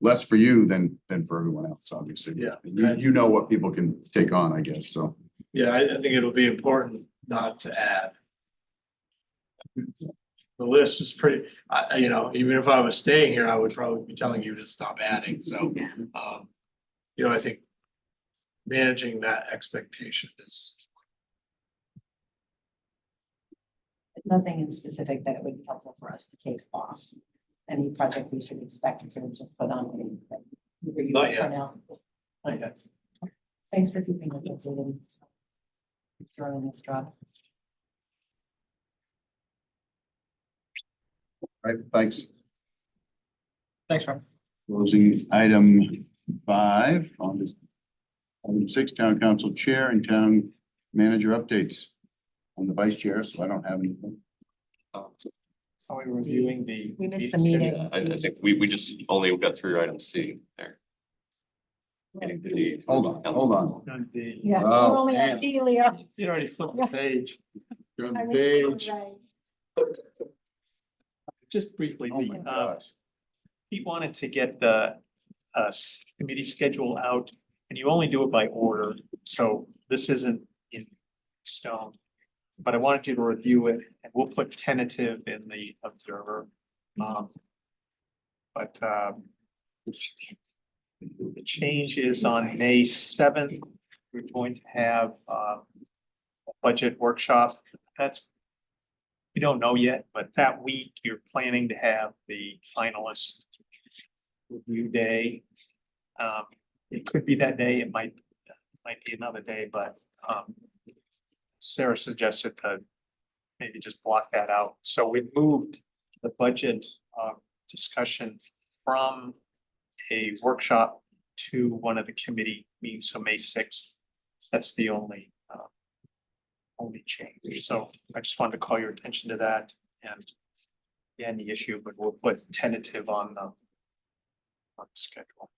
Speaker 1: Less for you than for everyone else, obviously.
Speaker 11: Yeah.
Speaker 1: You know what people can take on, I guess, so.
Speaker 11: Yeah, I think it'll be important not to add. The list is pretty, even if I was staying here, I would probably be telling you to stop adding, so. I think managing that expectation is.
Speaker 9: Nothing in specific that it would be helpful for us to take off. Any project we should expect to just put on.
Speaker 11: Not yet.
Speaker 9: For now. Thanks for keeping us updated. Thanks for running this job.
Speaker 1: Right, thanks.
Speaker 5: Thanks, Rob.
Speaker 1: Closing item 5 on this. Item 6, town council chair and town manager updates. On the vice chair, so I don't have anything.
Speaker 13: Are we reviewing the?
Speaker 9: We missed the
Speaker 13: schedule?
Speaker 9: meeting.
Speaker 4: I think we just only got through item C there. Meeting D.
Speaker 1: Hold on.
Speaker 13: On the-
Speaker 9: Yeah,
Speaker 1: Oh,
Speaker 9: we're only
Speaker 13: man.
Speaker 9: at D, Leo.
Speaker 13: You already flipped the page.
Speaker 1: Turn
Speaker 9: I
Speaker 1: the
Speaker 9: wish you were
Speaker 1: page.
Speaker 9: right.
Speaker 13: Just briefly,
Speaker 1: Oh my gosh.
Speaker 13: he wanted to get the committee schedule out, and you only do it by order, so this isn't in stone. But I wanted you to review it, and we'll put tentative in the observer. But the change is on May 7th, we're going to have a budget workshop. We don't know yet, but that week you're planning to have the finalist review day. It could be that day, it might be another day, but Sarah suggested to maybe just block that out. So we moved the budget discussion from a workshop to one of the committee meetings, so May 6th. That's the only change. So I just wanted to call your attention to that and the issue, but we'll put tentative on the schedule.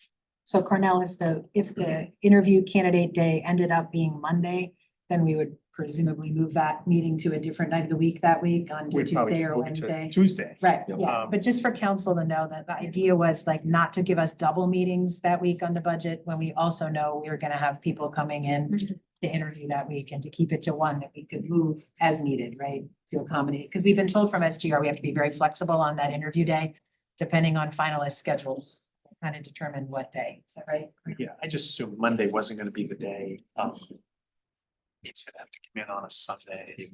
Speaker 9: So Cornell, if the interview candidate day ended up being Monday, then we would presumably move that meeting to a different night of the week that week on
Speaker 13: We'd probably
Speaker 9: Tuesday or
Speaker 13: move it to
Speaker 9: Wednesday.
Speaker 13: Tuesday.
Speaker 9: Right,
Speaker 13: Yeah.
Speaker 9: yeah, but just for council to know that the idea was like not to give us double meetings that week on the budget, when we also know we were gonna have people coming in to interview that week, and to keep it to one that we could move as needed, right? To accommodate, because we've been told from SGR, we have to be very flexible on that interview day, depending on finalist schedules, kind of determine what day, is that right?
Speaker 13: Yeah, I just assumed Monday wasn't gonna be the day. It's gonna have to come in on a Sunday.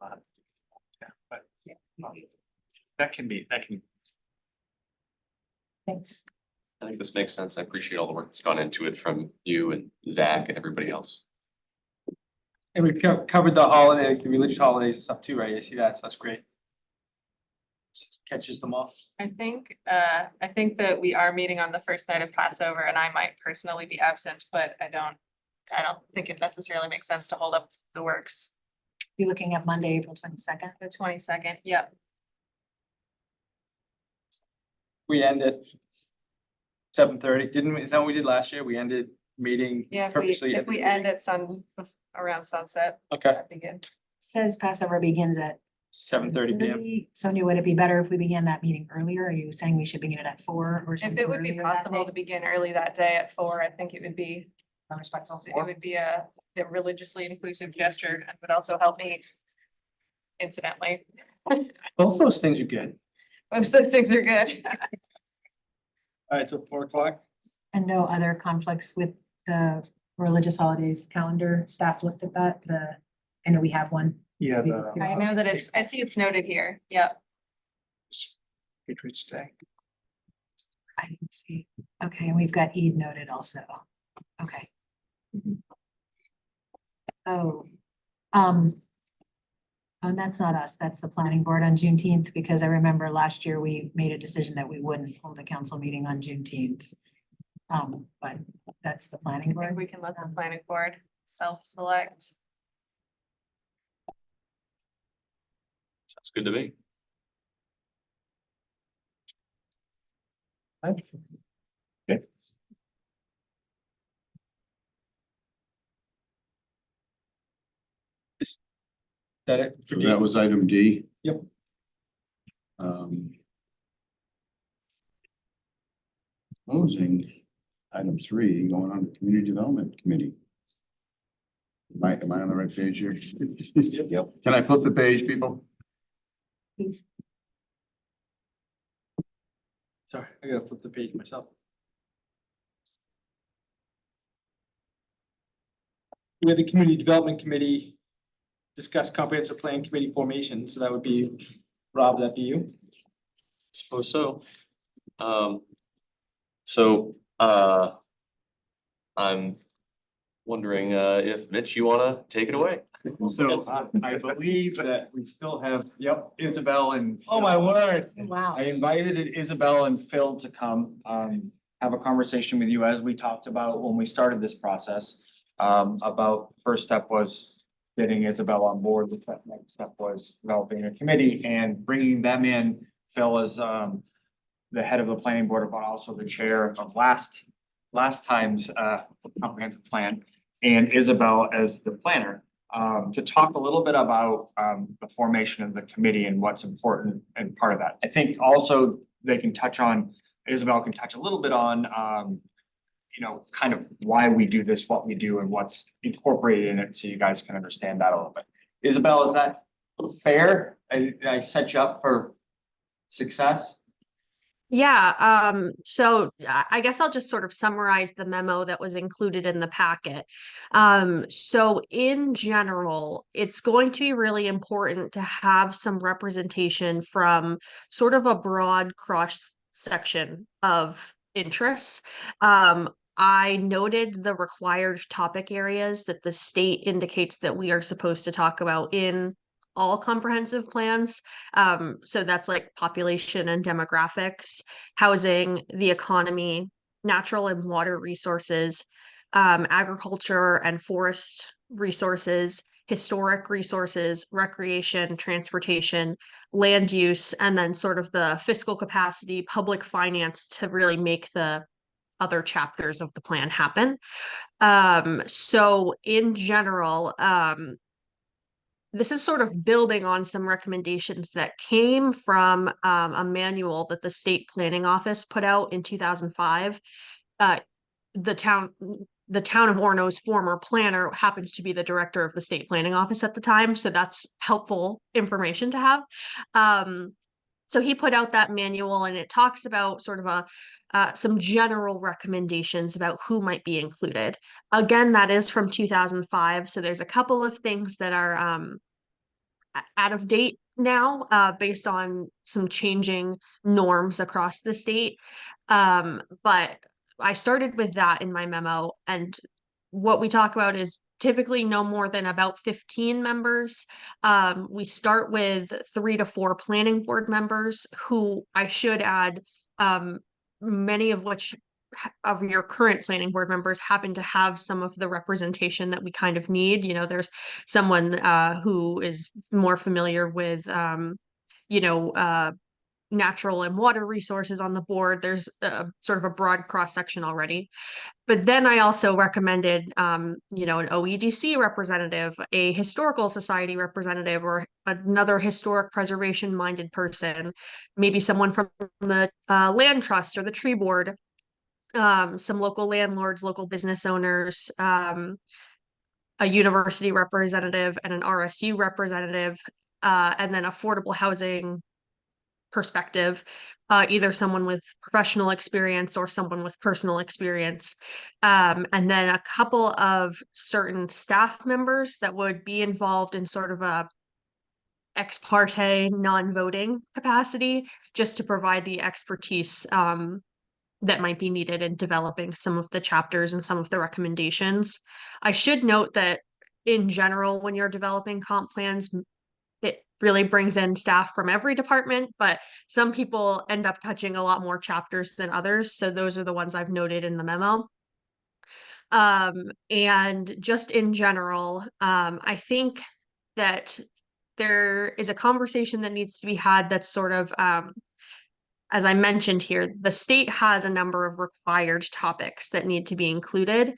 Speaker 13: Yeah, but that can.
Speaker 9: Thanks.
Speaker 4: I think this makes sense. I appreciate all the work that's gone into it from you and Zach and everybody else.
Speaker 5: And we covered the holiday, the religious holidays and stuff too, right? I see that, so that's great. Catches them off.
Speaker 10: I think that we are meeting on the first night of Passover, and I might personally be absent, but I don't think it necessarily makes sense to hold up the works.
Speaker 9: Be looking at Monday, April 22nd.
Speaker 10: The 22nd, yep.
Speaker 5: We end at 7:30, didn't we? Is that what we did last year? We ended meeting.
Speaker 10: Yeah,
Speaker 5: purposely
Speaker 10: if we end at around sunset,
Speaker 5: Okay,
Speaker 10: that'd be good.
Speaker 9: Says Passover begins at
Speaker 5: 7:30 p.m.
Speaker 9: 7:30. Sonia, would it be better if we began that meeting earlier? Are you saying we should begin it at 4 or
Speaker 10: If
Speaker 9: something
Speaker 10: it would be
Speaker 9: earlier that
Speaker 10: possible
Speaker 9: day?
Speaker 10: to begin early that day at 4, I think it would be,
Speaker 9: More respectful.
Speaker 10: it would be a religiously inclusive gesture and would also help me incidentally.
Speaker 5: Both those things are good.
Speaker 10: Most of those things are good.
Speaker 5: All right, so 4 o'clock.
Speaker 9: And no other conflicts with the religious holidays calendar? Staff looked at that, I know we have one.
Speaker 13: Yeah,
Speaker 10: I know that I see it's noted here. Yep.
Speaker 13: Patriots Day.
Speaker 9: I didn't see. Okay, and we've got Eid noted also. Okay. Oh, and that's not us, that's the planning board on Juneteenth, because I remember last year we made a decision that we wouldn't hold a council meeting on Juneteenth. But that's the planning
Speaker 10: I think
Speaker 9: board.
Speaker 10: we can let the planning board self-select.
Speaker 4: Sounds good to me.
Speaker 5: That it?
Speaker 1: So that was item D.
Speaker 5: Yep.
Speaker 1: Closing item 3, going on to Community Development Committee. Am I on the right page here?
Speaker 5: Yep.
Speaker 1: Can I flip the page, people?
Speaker 9: Please.
Speaker 5: Sorry, I gotta flip the page myself. We have the Community Development Committee discuss comprehensive plan committee formation, so that would be, Rob, that'd be you?
Speaker 4: Suppose so. I'm wondering, if Mitch, you wanna take it away?
Speaker 16: So I believe that we still have, yep, Isabel and.
Speaker 5: Oh, my word.
Speaker 9: Wow.
Speaker 16: I invited Isabel and Phil to come, have a conversation with you as we talked about when we started this process. About first step was getting Isabel on board. The next step was developing a committee and bringing them in. Phil is, the head of the planning board, but also the chair of last time's, comprehensive plan. And Isabel as the planner, to talk a little bit about, the formation of the committee and what's important and part of that. I think also Isabel can touch a little bit on, kind of why we do this, what we do and what's incorporated in it, so you guys can understand that a little bit. Isabel, is that fair? I set you up for success?
Speaker 17: Yeah, so I guess I'll just sort of summarize the memo that was included in the packet. So in general, it's going to be really important to have some representation from sort of a broad cross section of interests. I noted the required topic areas that the state indicates that we are supposed to talk about in all comprehensive plans. So that's like population and demographics, housing, the economy, natural and water resources, agriculture and forest resources, historic resources, recreation, transportation, land use, and then sort of the fiscal capacity, public finance to really make the other chapters of the plan happen. So in general, this is sort of building on some recommendations that came from a manual that the state planning office put out in 2005. The town of Orono's former planner happened to be the director of the state planning office at the time, so that's helpful information to have. So he put out that manual and it talks about sort of some general recommendations about who might be included. Again, that is from 2005, so there's a couple of things that are out of date now, based on some changing norms across the state. But I started with that in my memo, and what we talk about is typically no more than about 15 members. We start with 3 to 4 planning board members, who I should add, many of which of your current planning board members happen to have some of the representation that we kind of need. There's someone who is more familiar with natural and water resources on the board. There's sort of a broad cross section already. But then I also recommended, you know, an OEDC representative, a historical society representative, or another historic preservation minded person, maybe someone from the land trust or the tree board, some local landlords, local business owners, a university representative and an RSU representative, and then affordable housing perspective, either someone with professional experience or someone with personal experience. And then a couple of certain staff members that would be involved in sort of a ex parte non-voting capacity, just to provide the expertise that might be needed in developing some of the chapters and some of the recommendations. I should note that in general, when you're developing comp plans, it really brings in staff from every department, but some people end up touching a lot more chapters than others. So those are the ones I've noted in the memo. And just in general, I think that there is a conversation that needs to be had that's sort of, as I mentioned here, the state has a number of required topics that need to be included.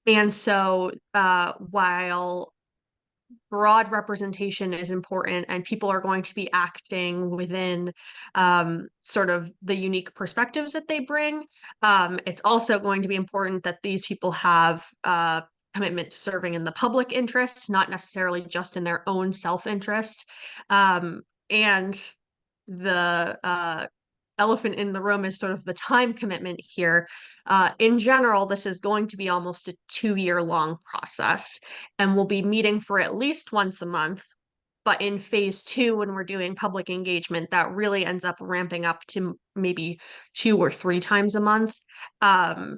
Speaker 17: And so while broad representation is important and people are going to be acting within sort of the unique perspectives that they bring, it's also going to be important that these people have commitment to serving in the public interest, not necessarily just in their own self-interest. And the elephant in the room is sort of the time commitment here. In general, this is going to be almost a 2-year long process, and we'll be meeting for at least once a month. But in phase 2, when we're doing public engagement, that really ends up ramping up to maybe 2 or 3 times a month.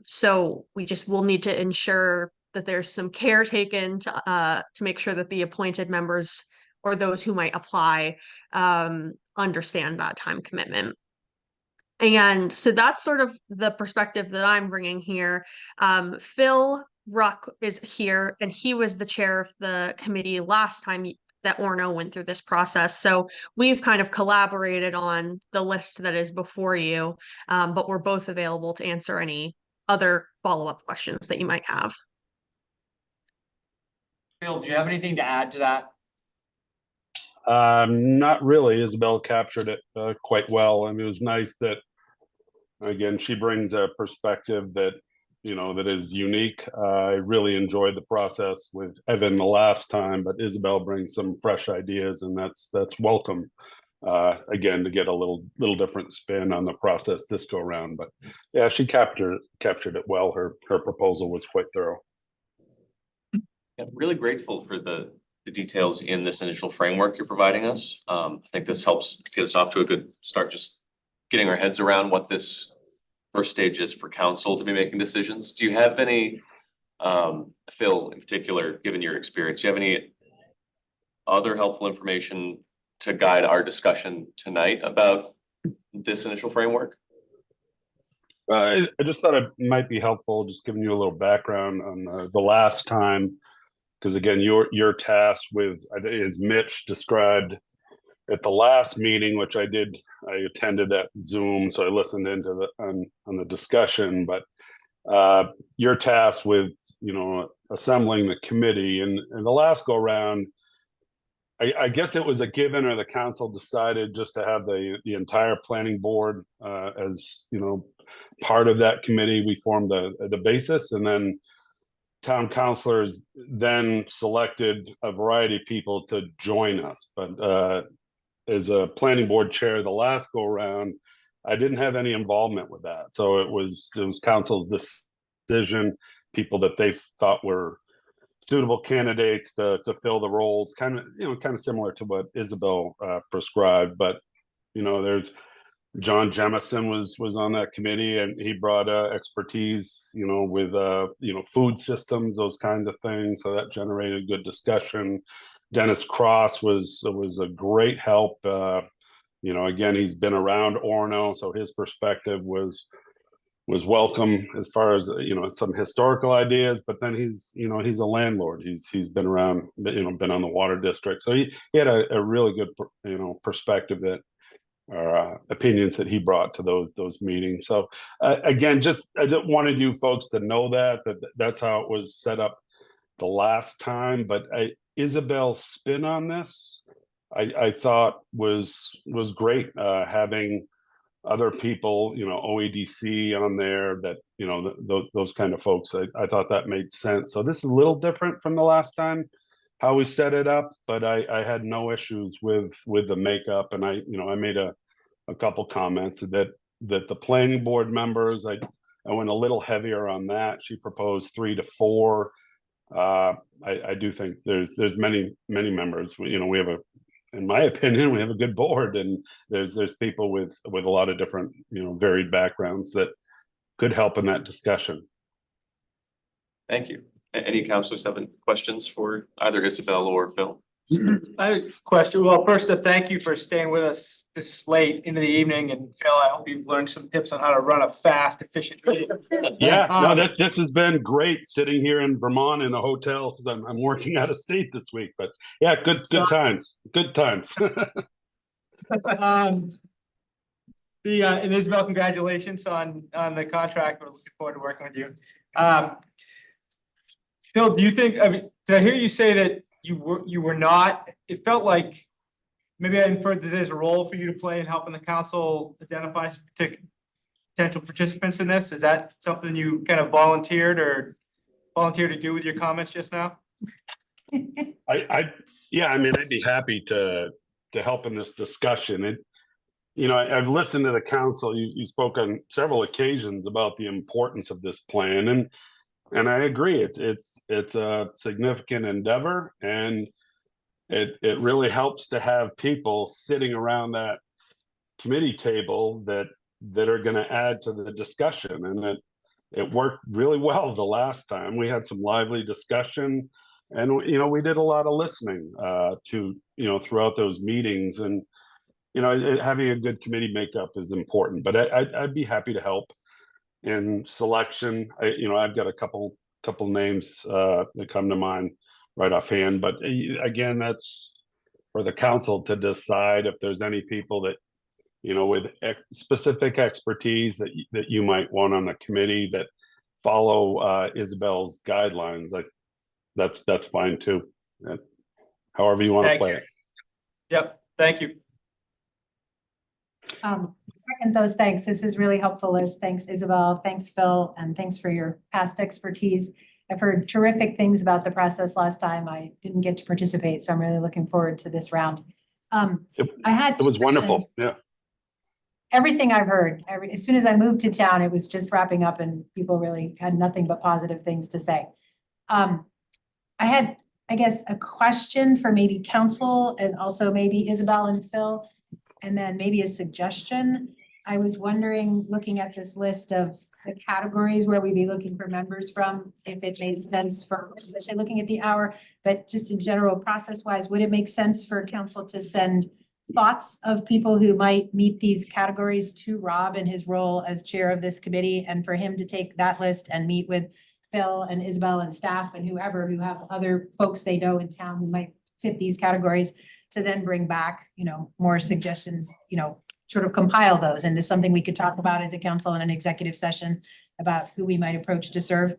Speaker 17: So we just will need to ensure that there's some care taken to make sure that the appointed members or those who might apply understand that time commitment. And so that's sort of the perspective that I'm bringing here. Phil Ruck is here, and he was the chair of the committee last time that Orono went through this process. So we've kind of collaborated on the list that is before you, but we're both available to answer any other follow-up questions that you might have.
Speaker 8: Phil, do you have anything to add to that?
Speaker 18: Not really. Isabel captured it quite well. I mean, it was nice that, again, she brings a perspective that, you know, that is unique. I really enjoyed the process with Evan the last time, but Isabel brings some fresh ideas, and that's welcome. Again, to get a little different spin on the process this go around. But yeah, she captured it well. Her proposal was quite thorough.
Speaker 4: Yeah, really grateful for the details in this initial framework you're providing us. I think this helps get us off to a good start, just getting our heads around what this first stage is for council to be making decisions. Do you have any, Phil in particular, given your experience, do you have any other helpful information to guide our discussion tonight about this initial framework?
Speaker 18: I just thought it might be helpful, just giving you a little background on the last time, because again, your task with, as Mitch described at the last meeting, which I attended at Zoom, so I listened into on the discussion, but your task with, you know, assembling the committee, and the last go round, I guess it was a given, or the council decided just to have the entire planning board as, you know, part of that committee. We formed the basis, and then town councilors then selected a variety of people to join us. But as a planning board chair the last go around, I didn't have any involvement with that. So it was council's decision, people that they thought were suitable candidates to fill the roles, kind of similar to what Isabel prescribed. But, you know, there's John Jemison was on that committee, and he brought expertise, you know, with you know, food systems, those kinds of things. So that generated good discussion. Dennis Cross was a great help. You know, again, he's been around Orono, so his perspective was welcome as far as, you know, some historical ideas. But then he's a landlord. He's been around, you know, been on the water district, so he had a really good, you know, perspective that opinions that he brought to those meetings. So again, I just wanted you folks to know that that's how it was set up the last time. But Isabel's spin on this, I thought was great, having other people, OEDC on there, that, those kind of folks. I thought that made sense. So this is a little different from the last time, how we set it up, but I had no issues with the makeup. And I made a couple comments that the planning board members, I went a little heavier on that. She proposed 3 to 4. I do think there's many members. We have in my opinion, we have a good board, and there's people with a lot of different, varied backgrounds that could help in that discussion.
Speaker 4: Thank you. Any councilors have any questions for either Isabel or Phil?
Speaker 5: I have a question. Well, first, thank you for staying with us this late into the evening. And Phil, I hope you've learned some tips on how to run a fast, efficient meeting.
Speaker 18: Yeah, no, this has been great sitting here in Vermont in a hotel, because I'm working out of state this week. But yeah, good times. Good times.
Speaker 5: And Isabel, congratulations on the contract. We're looking forward to working with you. Phil, do you think, did I hear you say that you were not, it felt like maybe I inferred that there's a role for you to play in helping the council identify some potential participants in this? Is that something you kind of volunteered to do with your comments just now?
Speaker 18: Yeah, I'd be happy to help in this discussion. I've listened to the council. You spoke on several occasions about the importance of this plan, and I agree. It's a significant endeavor, and it really helps to have people sitting around that committee table that are going to add to the discussion. And it worked really well the last time. We had some lively discussion, and we did a lot of listening to throughout those meetings. And having a good committee makeup is important. But I'd be happy to help in selection. I've got a couple names that come to mind right offhand. But again, that's for the council to decide if there's any people that with specific expertise that you might want on the committee that follow Isabel's guidelines. That's fine too. However you want to play it.
Speaker 5: Yep. Thank you.
Speaker 9: Second those thanks. This is really helpful, Liz. Thanks, Isabel. Thanks, Phil, and thanks for your past expertise. I've heard terrific things about the process last time. I didn't get to participate, so I'm really looking forward to this round. It
Speaker 18: was wonderful. Yeah.
Speaker 9: Everything I've heard, as soon as I moved to town, it was just wrapping up and people really had nothing but positive things to say. I had, I guess, a question for maybe council and also maybe Isabel and Phil, and then maybe a suggestion. I was wondering, looking at this list of the categories where we'd be looking for members from, if it made sense for, especially looking at the hour, but just in general, process-wise, would it make sense for council to send thoughts of people who might meet these categories to Rob in his role as chair of this committee, and for him to take that list and meet with Phil and Isabel and staff and whoever who have other folks they know in town who might fit these categories, to then bring back, more suggestions, sort of compile those into something we could talk about as a council in an executive session about who we might approach to serve,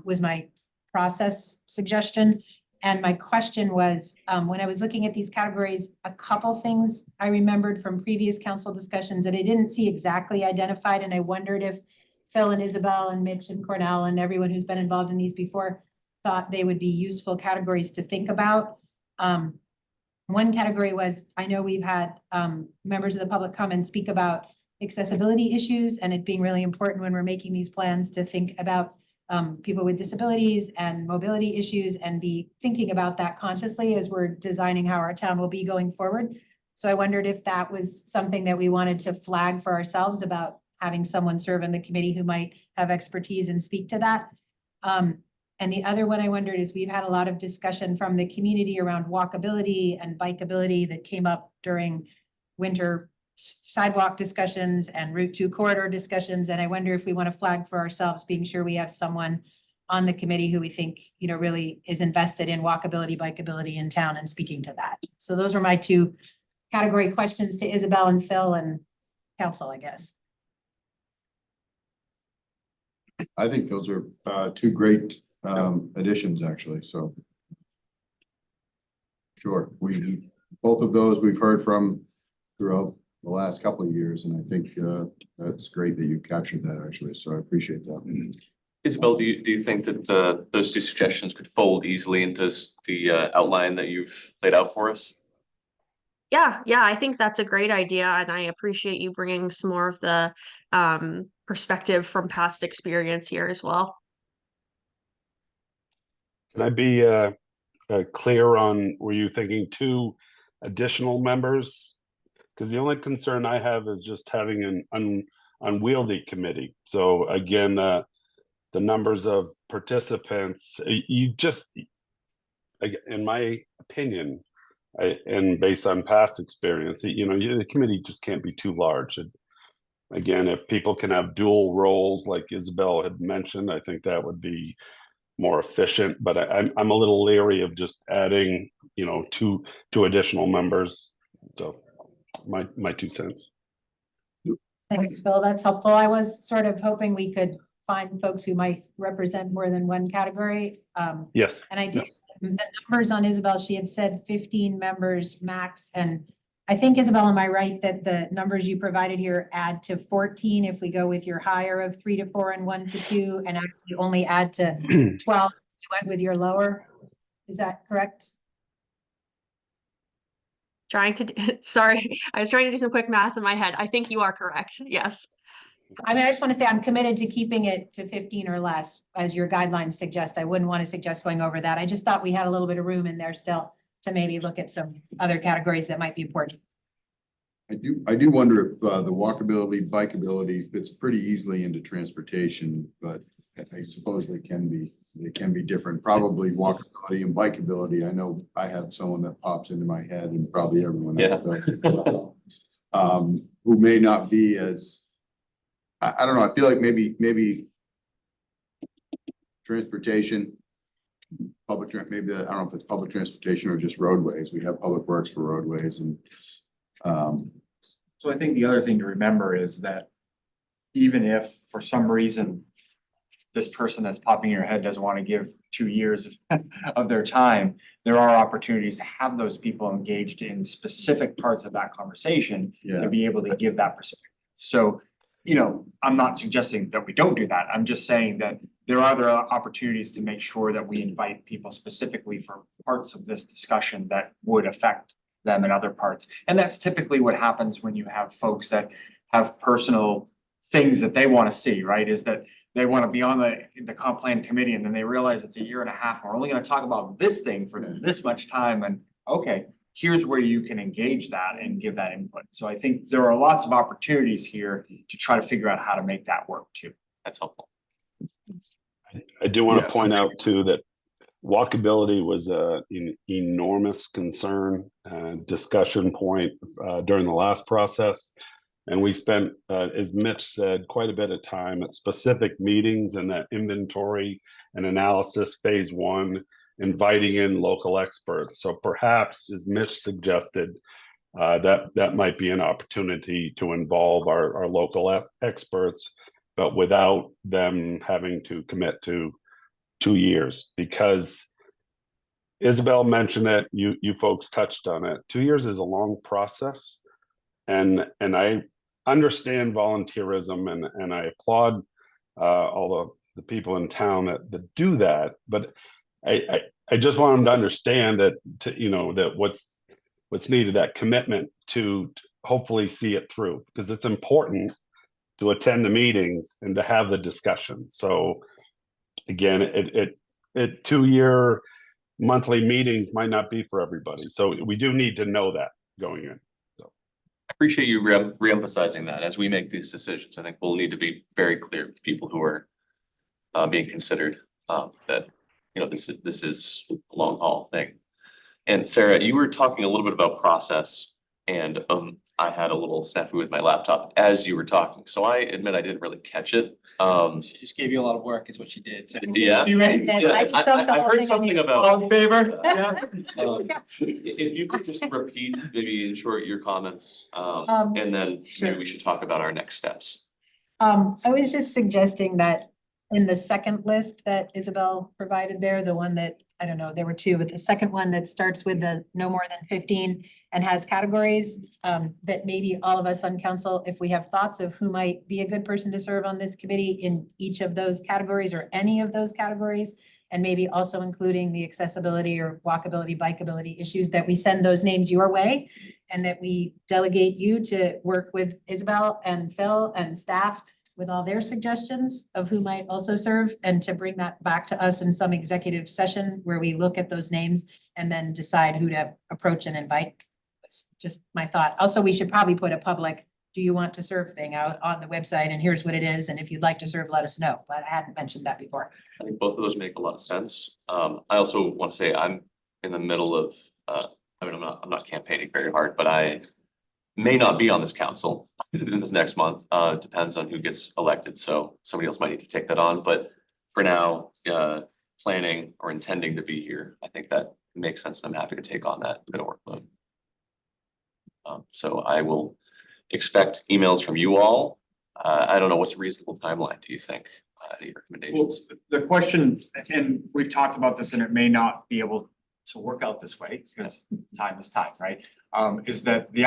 Speaker 9: was my process suggestion. And my question was, when I was looking at these categories, a couple things I remembered from previous council discussions that I didn't see exactly identified. And I wondered if Phil and Isabel and Mitch and Cornell and everyone who's been involved in these before thought they would be useful categories to think about. One category was, I know we've had members of the public come and speak about accessibility issues, and it being really important when we're making these plans to think about people with disabilities and mobility issues, and be thinking about that consciously as we're designing how our town will be going forward. So I wondered if that was something that we wanted to flag for ourselves about having someone serve in the committee who might have expertise and speak to that. And the other one I wondered is, we've had a lot of discussion from the community around walkability and bikeability that came up during winter sidewalk discussions and Route 2 corridor discussions. And I wonder if we want to flag for ourselves, being sure we have someone on the committee who we think, really is invested in walkability, bikeability in town and speaking to that. So those were my two category questions to Isabel and Phil and council, I guess.
Speaker 1: I think those are two great additions, actually, so. Sure, both of those we've heard from throughout the last couple of years, and I think that's great that you captured that, actually, so I appreciate that.
Speaker 4: Isabel, do you think that those two suggestions could fold easily into the outline that you've laid out for us?
Speaker 17: Yeah, I think that's a great idea, and I appreciate you bringing some more of the perspective from past experience here as well.
Speaker 18: Can I be clear on, were you thinking 2 additional members? Because the only concern I have is just having an unwieldy committee. So again, the numbers of participants, you just, in my opinion, and based on past experience, the committee just can't be too large. Again, if people can have dual roles, like Isabel had mentioned, I think that would be more efficient. But I'm a little leery of just adding, two additional members. So my 2 cents.
Speaker 9: Thanks, Phil. That's helpful. I was sort of hoping we could find folks who might represent more than one category.
Speaker 18: Yes.
Speaker 9: And I did, the numbers on Isabel, she had said 15 members max. And I think, Isabel, am I right that the numbers you provided here add to 14 if we go with your higher of 3 to 4 and 1 to 2, and actually only add to 12 if you went with your lower? Is that correct?
Speaker 17: Sorry, I was trying to do some quick math in my head. I think you are correct. Yes.
Speaker 9: I mean, I just want to say I'm committed to keeping it to 15 or less, as your guidelines suggest. I wouldn't want to suggest going over that. I just thought we had a little bit of room in there still to maybe look at some other categories that might be important.
Speaker 1: I do wonder if the walkability, bikeability fits pretty easily into transportation, but I suppose they can be different. Probably walkability and bikeability. I know I have someone that pops into my head, and probably everyone else does, who may not be as, I don't know. I feel like maybe transportation, I don't know if it's public transportation or just roadways. We have public works for roadways, and
Speaker 16: So I think the other thing to remember is that even if for some reason this person that's popping in your head doesn't want to give 2 years of their time, there are opportunities to have those people engaged in specific parts of that conversation to be able to give that perspective. So, I'm not suggesting that we don't do that. I'm just saying that there are other opportunities to make sure that we invite people specifically for parts of this discussion that would affect them in other parts. And that's typically what happens when you have folks that have personal things that they want to see, right? Is that they want to be on the comp plan committee, and then they realize it's a year and a half. We're only going to talk about this thing for this much time. And okay, here's where you can engage that and give that input. So I think there are lots of opportunities here to try to figure out how to make that work too.
Speaker 4: That's helpful.
Speaker 18: I do want to point out too that walkability was an enormous concern, discussion point during the last process. And we spent, as Mitch said, quite a bit of time at specific meetings in that inventory and analysis phase 1, inviting in local experts. So perhaps, as Mitch suggested, that might be an opportunity to involve our local experts, but without them having to commit to 2 years. Because Isabel mentioned it, you folks touched on it. 2 years is a long process, and I understand volunteerism, and I applaud all the people in town that do that. But I just want them to understand that that what's needed, that commitment to hopefully see it through, because it's important to attend the meetings and to have the discussion. So again, it 2-year monthly meetings might not be for everybody. So we do need to know that going in.
Speaker 4: I appreciate you re-emphasizing that as we make these decisions. I think we'll need to be very clear with people who are being considered that this is a long haul thing. And Sarah, you were talking a little bit about process, And I had a little snafu with my laptop as you were talking, so I admit I didn't really catch it.
Speaker 5: She just gave you a lot of work is what she did. So.
Speaker 4: Yeah.
Speaker 5: You ready?
Speaker 4: Yeah,
Speaker 9: I just dumped the
Speaker 4: I
Speaker 9: whole
Speaker 4: heard
Speaker 9: thing on
Speaker 4: something
Speaker 9: you.
Speaker 4: about.
Speaker 5: All in favor? Yeah.
Speaker 4: If you could just repeat, maybe in short, your comments,
Speaker 9: Um,
Speaker 4: and then maybe
Speaker 9: sure.
Speaker 4: we should talk about our next steps.
Speaker 9: I was just suggesting that in the second list that Isabel provided there, the one that, I don't know, there were two, but the second one that starts with the no more than 15 and has categories, that maybe all of us on council, if we have thoughts of who might be a good person to serve on this committee in each of those categories or any of those categories, and maybe also including the accessibility or walkability, bikeability issues, that we send those names your way and that we delegate you to work with Isabel and Phil and staff with all their suggestions of who might also serve, and to bring that back to us in some executive session where we look at those names and then decide who to approach and invite. That's just my thought. Also, we should probably put a public, do you want to serve thing out on the website, and here's what it is, and if you'd like to serve, let us know, but I hadn't mentioned that before.
Speaker 4: I think both of those make a lot of sense. I also want to say I'm in the middle of, I mean, I'm not campaigning very hard, but I may not be on this council in this next month. Depends on who gets elected, so somebody else might need to take that on, but for now, planning or intending to be here, I think that makes sense. I'm happy to take on that bit of workload. So I will expect emails from you all. I don't know, what's a reasonable timeline, do you think? Any recommendations?
Speaker 16: The question, and we've talked about this, and it may not be able to work out this way because time is time, right? Is that the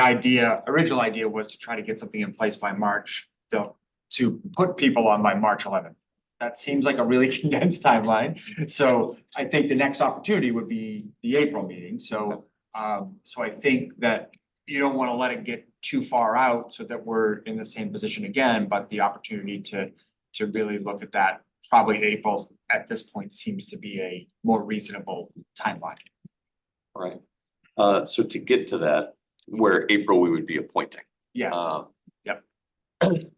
Speaker 16: original idea was to try to get something in place by March, to put people on by March 11th. That seems like a really condensed timeline. So I think the next opportunity would be the April meeting. So I think that you don't want to let it get too far out so that we're in the same position again, but the opportunity to really look at that, probably April at this point seems to be a more reasonable timeline.
Speaker 4: All right, so to get to that, where April we would be appointing.
Speaker 16: Yeah. Yep.
Speaker 5: We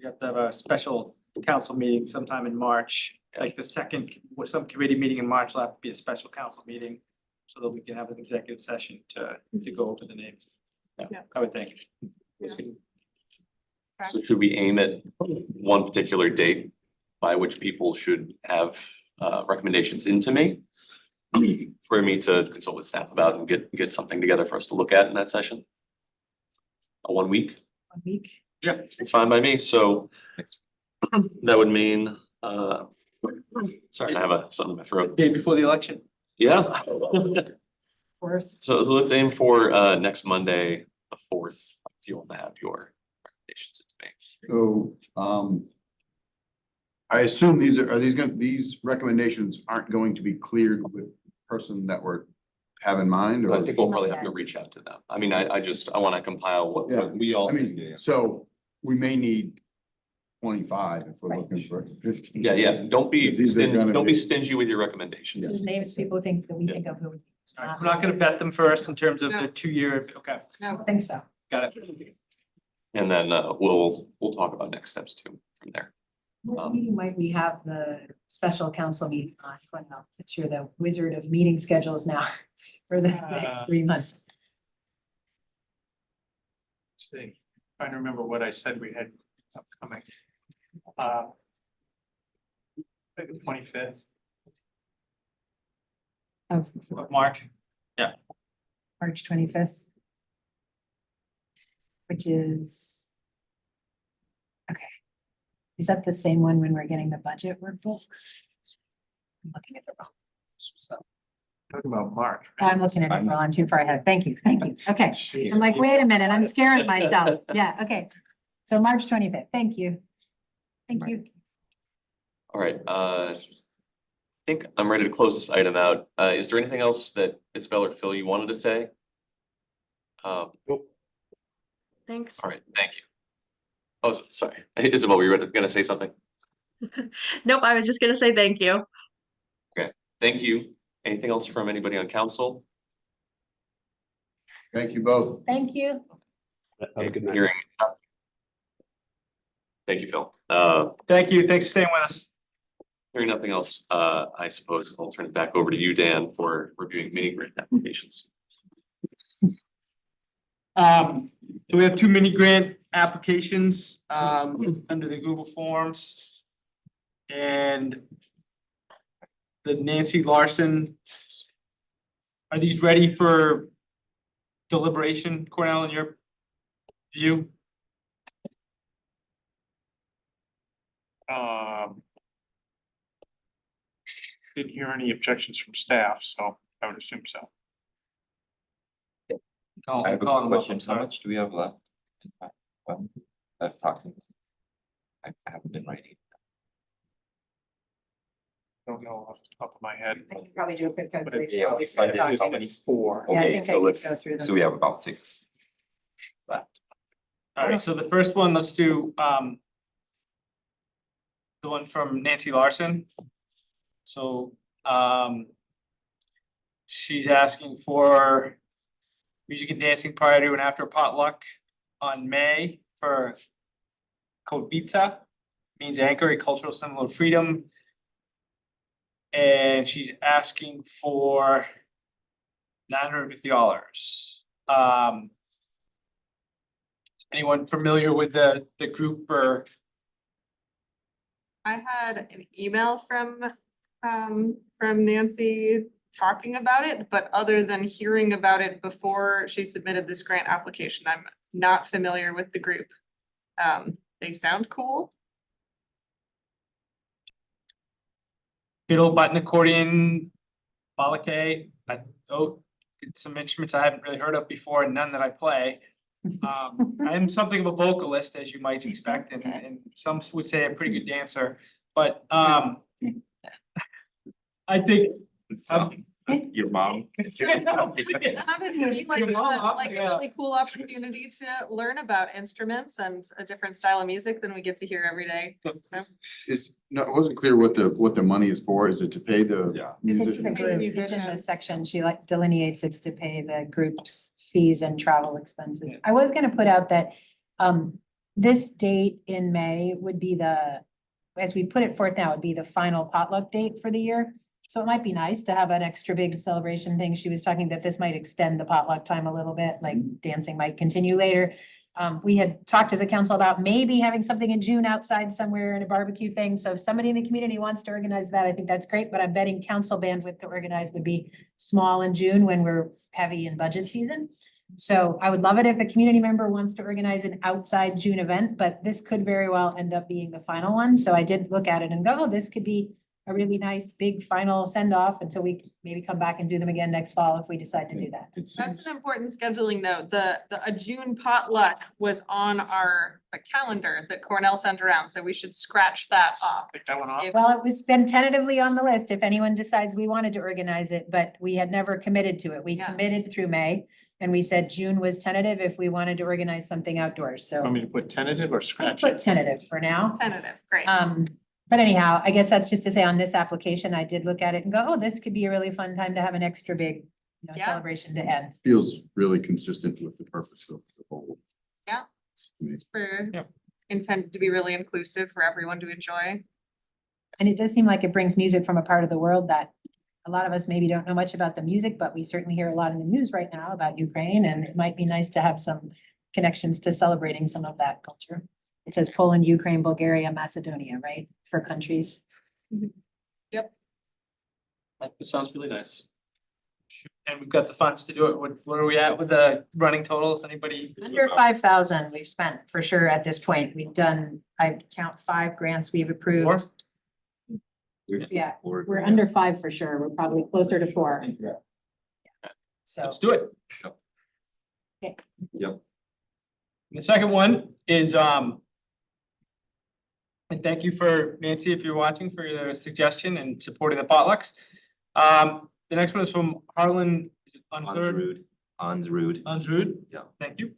Speaker 5: have to have a special council meeting sometime in March, like the second, with some committee meeting in March, will have to be a special council meeting. So that we can have an executive session to go over the names. Yeah, I would think.
Speaker 4: So should we aim at one particular date by which people should have recommendations into me? For me to consult with staff about and get something together for us to look at in that session? 1 week?
Speaker 9: 1 week.
Speaker 4: Yeah, it's fine by me, so that would mean, sorry, I have something in my throat.
Speaker 5: Day before the election.
Speaker 4: Yeah.
Speaker 9: Fourth.
Speaker 4: So let's aim for next Monday, the 4th, if you want to have your recommendations to make.
Speaker 1: So, I assume these recommendations aren't going to be cleared with the person that we're have in mind,
Speaker 4: But I
Speaker 1: or?
Speaker 4: think we'll probably have to reach out to them. I mean, I want to compile what we all.
Speaker 1: I mean, so we may need 25 if we're looking for 15.
Speaker 4: Yeah, don't be
Speaker 1: These are gonna
Speaker 4: don't
Speaker 1: be-
Speaker 4: be stingy with your recommendations.
Speaker 9: This is names people think that we think of who. would-
Speaker 5: I'm not gonna vet them first in terms of the 2-year, okay,
Speaker 9: I don't think so.
Speaker 5: got it.
Speaker 4: And then we'll talk about next steps too from there.
Speaker 9: What meeting might we have the special council meeting on? Since you're the wizard of meeting schedules now for the next 3 months.
Speaker 13: Let's see, trying to remember what I said we had upcoming. Maybe 25th.
Speaker 9: Of
Speaker 5: Of March.
Speaker 9: March 25th. Which is. Okay. Is that the same one when we're getting the budget workbooks? I'm looking at the wrong. So.
Speaker 13: Talking about March.
Speaker 9: I'm looking at it, well, I'm too far ahead. Thank you. Okay, I'm like, wait a minute, I'm scaring myself. Yeah, okay. So March 25th, thank you. Thank you.
Speaker 4: All right, I think I'm ready to close this item out. Is there anything else that Isabel or Phil you wanted to say?
Speaker 17: Thanks.
Speaker 4: All right, thank you. Oh, sorry, Isabel, were you gonna say something?
Speaker 17: Nope, I was just gonna say thank you.
Speaker 4: Thank you. Anything else from anybody on council?
Speaker 1: Thank you both.
Speaker 9: Thank you.
Speaker 18: Have a good night.
Speaker 4: Hearing. Thank you, Phil.
Speaker 5: Thank you, thanks for staying with us.
Speaker 4: Hearing nothing else, I suppose I'll turn it back over to you, Dan, for reviewing mini grant applications.
Speaker 5: So we have two mini grant applications, under the Google Forms. And the Nancy Larson. Are these ready for deliberation, Cornell, in your view?
Speaker 13: Didn't hear any objections from staff, so I would assume so.
Speaker 12: I have a
Speaker 5: Call
Speaker 12: quick
Speaker 5: them up,
Speaker 12: question.
Speaker 5: I'm
Speaker 12: How
Speaker 5: sorry.
Speaker 12: much do we have left? Well, toxins. I haven't been writing.
Speaker 13: Don't know off the top of my head.
Speaker 9: I can probably do a quick
Speaker 13: But it-
Speaker 9: calculation.
Speaker 13: it's like how many? Four.
Speaker 9: Yeah, I
Speaker 12: Okay,
Speaker 9: think I
Speaker 12: so
Speaker 9: could go
Speaker 12: let's,
Speaker 9: through them.
Speaker 12: so we have about 6 left.
Speaker 5: All right, so the first one, let's do, the one from Nancy Larson. So, she's asking for music and dancing prior to and after potluck on May for Kodbita, means anchor, a cultural symbol of freedom. And she's asking for $950. Is anyone familiar with the group or?
Speaker 10: I had an email from Nancy talking about it, but other than hearing about it before she submitted this grant application, I'm not familiar with the group. They sound cool.
Speaker 5: Fiddle, button, accordion, balake, some instruments I haven't really heard of before and none that I play. I am something of a vocalist, as you might expect, and some would say a pretty good dancer, but I think.
Speaker 12: Your mom.
Speaker 10: It sounded to me like a really cool opportunity to learn about instruments and a different style of music than we get to hear every day.
Speaker 1: No, it wasn't clear what the money is for. Is it to pay the?
Speaker 12: Yeah.
Speaker 9: It's the
Speaker 1: musician?
Speaker 9: group, it's in the
Speaker 10: musicians.
Speaker 9: section, she like delineates it's to pay the group's fees and travel expenses. I was gonna put out that, this date in May would be as we put it forth now, would be the final potluck date for the year. So it might be nice to have an extra big celebration thing. She was talking that this might extend the potluck time a little bit, like dancing might continue later. We had talked as a council about maybe having something in June outside somewhere in a barbecue thing. So if somebody in the community wants to organize that, I think that's great, but I'm betting council bandwidth to organize would be small in June when we're heavy in budget season. So I would love it if a community member wants to organize an outside June event, but this could very well end up being the final one. So I did look at it and go, oh, this could be a really nice, big final send off until we maybe come back and do them again next fall if we decide to do that.
Speaker 10: That's an important scheduling note. A June potluck was on the calendar that Cornell sent around, so we should scratch that off.
Speaker 13: Take that one off.
Speaker 10: If-
Speaker 9: Well, it was been tentatively on the list if anyone decides we wanted to organize it, but we had never committed to it. We
Speaker 10: Yeah.
Speaker 9: committed through May. And we said June was tentative if we wanted to organize something outdoors, so.
Speaker 13: Want me to put tentative or
Speaker 9: I'll
Speaker 13: scratch
Speaker 9: put
Speaker 13: it?
Speaker 9: tentative for now.
Speaker 10: Tentative, great.
Speaker 9: But anyhow, I guess that's just to say on this application, I did look at it and go, oh, this could be a really fun time to have an extra big,
Speaker 10: Yeah.
Speaker 9: celebration to end.
Speaker 1: Feels really consistent with the purpose of the whole.
Speaker 10: Yeah.
Speaker 1: To me.
Speaker 10: It's for
Speaker 5: Yep.
Speaker 10: intended to be really inclusive for everyone to enjoy.
Speaker 9: And it does seem like it brings music from a part of the world that a lot of us maybe don't know much about the music, but we certainly hear a lot in the news right now about Ukraine, and it might be nice to have some connections to celebrating some of that culture. It says Poland, Ukraine, Bulgaria, Macedonia, right, for countries.
Speaker 2: That sounds really nice.
Speaker 5: And we've got the funds to do it. Where are we at with the running totals? Anybody?
Speaker 9: Under 5,000 we've spent for sure at this point. We've done, I count 5 grants we've approved. Yeah, we're under 5 for sure. We're probably closer to 4. So.
Speaker 5: Let's do it.
Speaker 9: Okay.
Speaker 12: Yep.
Speaker 5: The second one is, and thank you for Nancy, if you're watching, for your suggestion and supporting the potlucks. The next one is from Harlan
Speaker 12: Ansrud.
Speaker 5: Ansrud.
Speaker 12: Yeah.
Speaker 5: Thank you.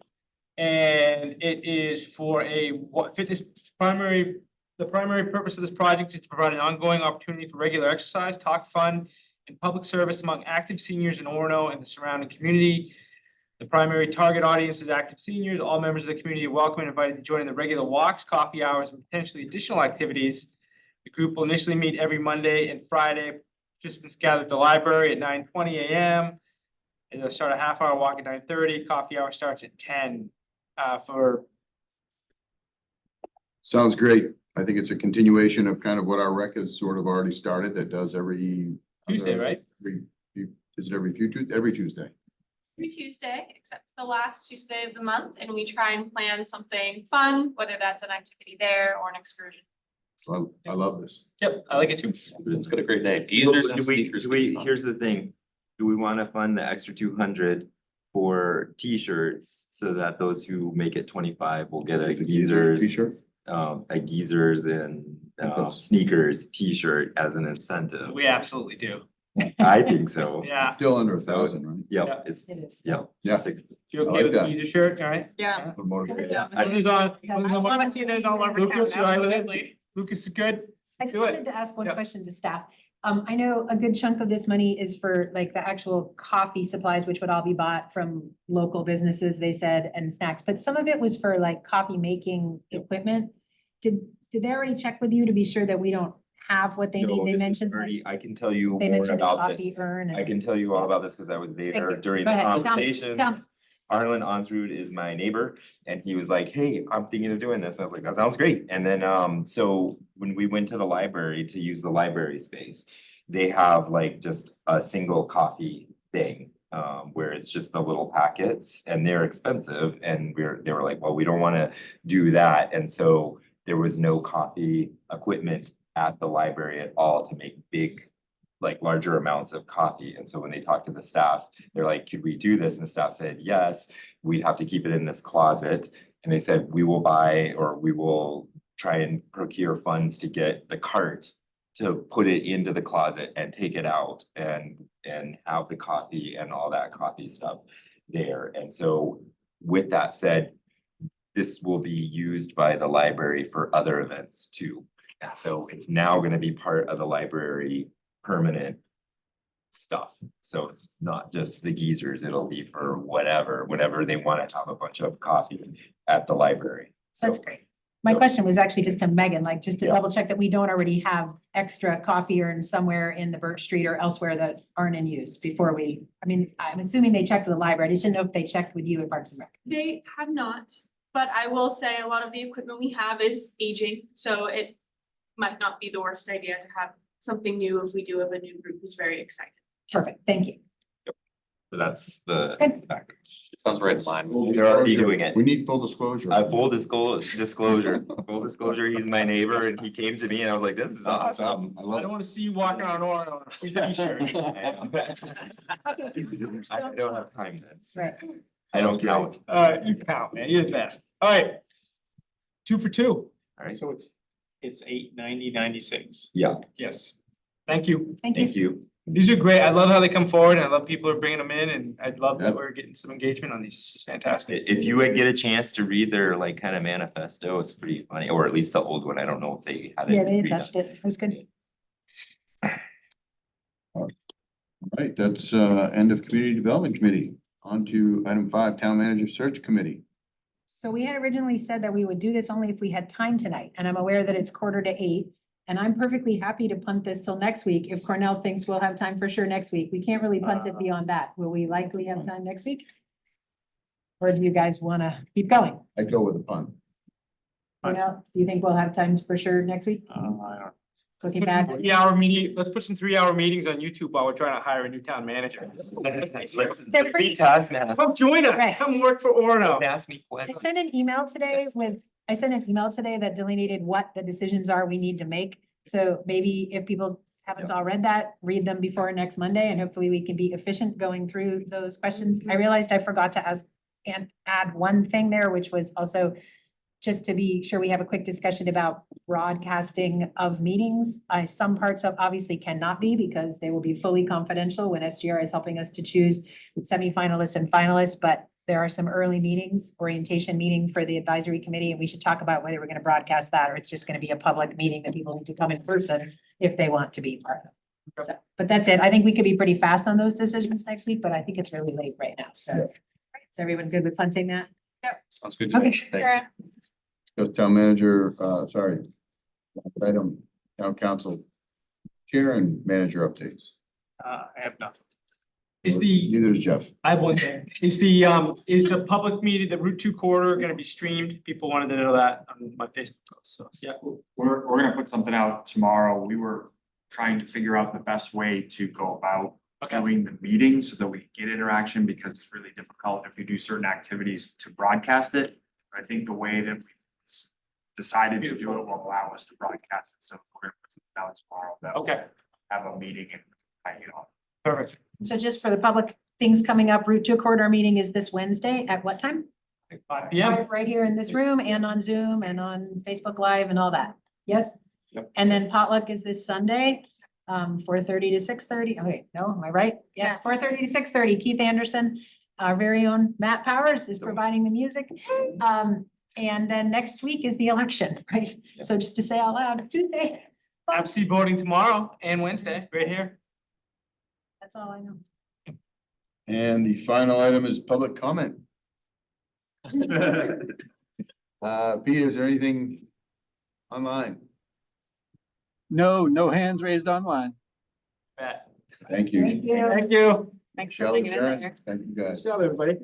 Speaker 5: And it is for the primary purpose of this project is to provide an ongoing opportunity for regular exercise, talk, fun, and public service among active seniors in Orono and the surrounding community. The primary target audience is active seniors. All members of the community are welcome and invited to join in the regular walks, coffee hours, and potentially additional activities. The group will initially meet every Monday and Friday. Participants gather at the library at 9:20 a.m. It'll start a half hour walk at 9:30. Coffee hour starts at 10, for
Speaker 1: Sounds great. I think it's a continuation of kind of what our rec has sort of already started that does every.
Speaker 5: Tuesday, right?
Speaker 1: Is it every every Tuesday?
Speaker 7: Every Tuesday, except for the last Tuesday of the month, and we try and plan something fun, whether that's an activity there or an excursion.
Speaker 1: So I love this.
Speaker 5: Yep, I like it too.
Speaker 4: It's got a great name. Geezers and
Speaker 12: Do we,
Speaker 4: sneakers.
Speaker 12: do we, here's the thing, do we wanna fund the extra 200 for T-shirts so that those who make it 25 will get a geezers,
Speaker 1: T-shirt?
Speaker 12: a geezers and sneakers T-shirt as an incentive?
Speaker 5: We absolutely do.
Speaker 12: I think so.
Speaker 5: Yeah.
Speaker 1: Still under 1,000, right?
Speaker 12: Yep,
Speaker 5: Yeah.
Speaker 12: it's,
Speaker 9: It is.
Speaker 12: yep.
Speaker 1: Yeah.
Speaker 12: 60.
Speaker 5: You
Speaker 1: I
Speaker 5: okay
Speaker 1: like
Speaker 5: with
Speaker 1: that.
Speaker 5: the user shirt, all right?
Speaker 10: Yeah.
Speaker 1: The motivator.
Speaker 10: Yeah.
Speaker 5: Put these on.
Speaker 10: I wanna see those all over town,
Speaker 5: Lucas, you all right with it?
Speaker 10: absolutely.
Speaker 5: Lucas is good?
Speaker 9: I just
Speaker 5: Do it.
Speaker 9: wanted to ask one
Speaker 5: Yeah.
Speaker 9: question to staff. I know a good chunk of this money is for like the actual coffee supplies, which would all be bought from local businesses, they said, and snacks, but some of it was for like coffee making equipment. Did they already check with you to be sure that we don't have what they
Speaker 12: No,
Speaker 9: need? They
Speaker 12: this is
Speaker 9: mentioned, like,
Speaker 12: already, I can tell you
Speaker 9: they
Speaker 12: more
Speaker 9: mentioned a
Speaker 12: about this.
Speaker 9: coffee urn
Speaker 12: I
Speaker 9: and.
Speaker 12: can tell you all about this because I was there
Speaker 9: you.
Speaker 12: during
Speaker 9: Go
Speaker 12: the
Speaker 9: ahead. Tell me.
Speaker 12: conversations. Arlen Onsrud is my neighbor and he was like, hey, I'm thinking of doing this. I was like, that sounds great. And then, so when we went to the library to use the library space, they have like just a single coffee thing. Where it's just the little packets and they're expensive and they were like, well, we don't wanna do that. And so there was no coffee equipment at the library at all to make big, like larger amounts of coffee. And so when they talked to the staff, they're like, could we do this? And the staff said, yes, we'd have to keep it in this closet. And they said, we will buy, or we will try and procure funds to get the cart to put it into the closet and take it out and have the coffee and all that coffee stuff there. And so with that said, this will be used by the library for other events too. And so it's now gonna be part of the library permanent stuff. So it's not just the geezers, it'll be for whenever they wanna have a bunch of coffee at the library.
Speaker 9: That's
Speaker 12: So-
Speaker 9: great. My
Speaker 12: so-
Speaker 9: question was actually just to Megan, like just to
Speaker 12: Yeah.
Speaker 9: double check that we don't already have extra coffee urns somewhere in the Birch Street or elsewhere that aren't in use before we, I mean, I'm assuming they checked with the library. I just didn't know if they checked with you at Parks and Rec.
Speaker 7: They have not, but I will say a lot of the equipment we have is aging, so it might not be the worst idea to have something new if we do have a new group who's very excited.
Speaker 9: Perfect, thank you.
Speaker 12: So that's the.
Speaker 9: Good.
Speaker 4: It sounds right in line.
Speaker 12: They're already doing it.
Speaker 1: We need full disclosure.
Speaker 12: Full disclosure, full disclosure, he's my neighbor and he came to me and I was like, this is awesome.
Speaker 1: I
Speaker 5: I
Speaker 1: love
Speaker 5: don't wanna see you walking on Orono in a t-shirt.
Speaker 12: I don't have time then.
Speaker 9: Right.
Speaker 12: I don't count.
Speaker 5: You count, man, you're the best. All right. 2 for 2.
Speaker 12: Alright,
Speaker 13: So it's 890.96.
Speaker 12: yeah,
Speaker 5: Yes. Thank you.
Speaker 9: Thank you.
Speaker 12: thank you.
Speaker 5: These are great. I love how they come forward. I love people are bringing them in and I love that
Speaker 1: Yeah.
Speaker 5: we're getting some engagement on these. This is fantastic.
Speaker 12: If you would get a chance to read their like kind of manifesto, it's pretty funny, or at least the old one, I don't know if they had it.
Speaker 9: Yeah, they
Speaker 12: redone.
Speaker 9: touched it. It was good.
Speaker 1: Right, that's end of Community Development Committee. On to item 5, Town Manager Search Committee.
Speaker 9: So we had originally said that we would do this only if we had time tonight, and I'm aware that it's 7:45. And I'm perfectly happy to punt this till next week if Cornell thinks we'll have time for sure next week. We can't really punt it beyond that. Will we likely have time next week? Or do you guys wanna keep going?
Speaker 1: I'd go with a punt.
Speaker 9: Cornell, do you think we'll have time for sure next week? Looking back.
Speaker 5: 3-hour meeting, let's put some 3-hour meetings on YouTube while we're trying to hire a new town manager.
Speaker 9: They're pretty-
Speaker 12: taskmaster.
Speaker 5: Come join us,
Speaker 9: Right.
Speaker 5: come work for Orono.
Speaker 12: Ask me
Speaker 9: I
Speaker 12: questions.
Speaker 9: sent an email today that delineated what the decisions are we need to make. So maybe if people haven't all read that, read them before next Monday and hopefully we can be efficient going through those questions. I realized I forgot to ask and add one thing there, which was also just to be sure we have a quick discussion about broadcasting of meetings. Some parts of obviously cannot be because they will be fully confidential when SGR is helping us to choose semifinalists and finalists, but there are some early meetings, orientation meeting for the advisory committee, and we should talk about whether we're gonna broadcast that or it's just gonna be a public meeting that people need to come in person if they want to be part of. So, but that's it. I think we could be pretty fast on those decisions next week, but I think it's really late right now, so. Is everyone good with punting that?
Speaker 4: Sounds good to me.
Speaker 9: Okay.
Speaker 4: Thank you.
Speaker 7: Kara?
Speaker 1: Because Town Manager, sorry. Item, Town Council Chair and Manager updates.
Speaker 13: I have nothing.
Speaker 5: Is the,
Speaker 1: Neither is Jeff.
Speaker 5: I have one thing, is the public meeting, the Route 2 corridor gonna be streamed? People wanted to know that on my Facebook post, so, yeah.
Speaker 16: We're gonna put something out tomorrow. We were trying to figure out the best way to go about
Speaker 5: Okay.
Speaker 16: doing the meeting so that we get interaction, because it's really difficult if you do certain activities to broadcast it. I think the way that we decided to do it will allow us to broadcast it, so we're gonna put something out tomorrow that will
Speaker 5: Okay,
Speaker 16: have a meeting and hang it on.
Speaker 5: perfect.
Speaker 9: So just for the public, things coming up, Route 2 corridor meeting is this Wednesday at what time?
Speaker 5: 5 p.m.
Speaker 9: Right here in this room and on Zoom and on Facebook Live and all that. Yes?
Speaker 16: Yep.
Speaker 9: And then potluck is this Sunday, 4:30 to 6:30. Oh, wait, no, am I right? Yes, 4:30 to 6:30. Keith Anderson, our very own Matt Powers is providing the music. And then next week is the election, right? So just to say out loud, Tuesday.
Speaker 5: Absentee voting tomorrow and Wednesday, right here.
Speaker 9: That's all I know.
Speaker 1: And the final item is public comment. Pete, is there anything online?
Speaker 19: No hands raised online.
Speaker 5: Matt.
Speaker 1: Thank you.
Speaker 5: Thank you.
Speaker 10: Thanks for
Speaker 1: Shelley,
Speaker 10: hanging in there.
Speaker 1: Sharon, thank you guys.
Speaker 5: Good job, everybody.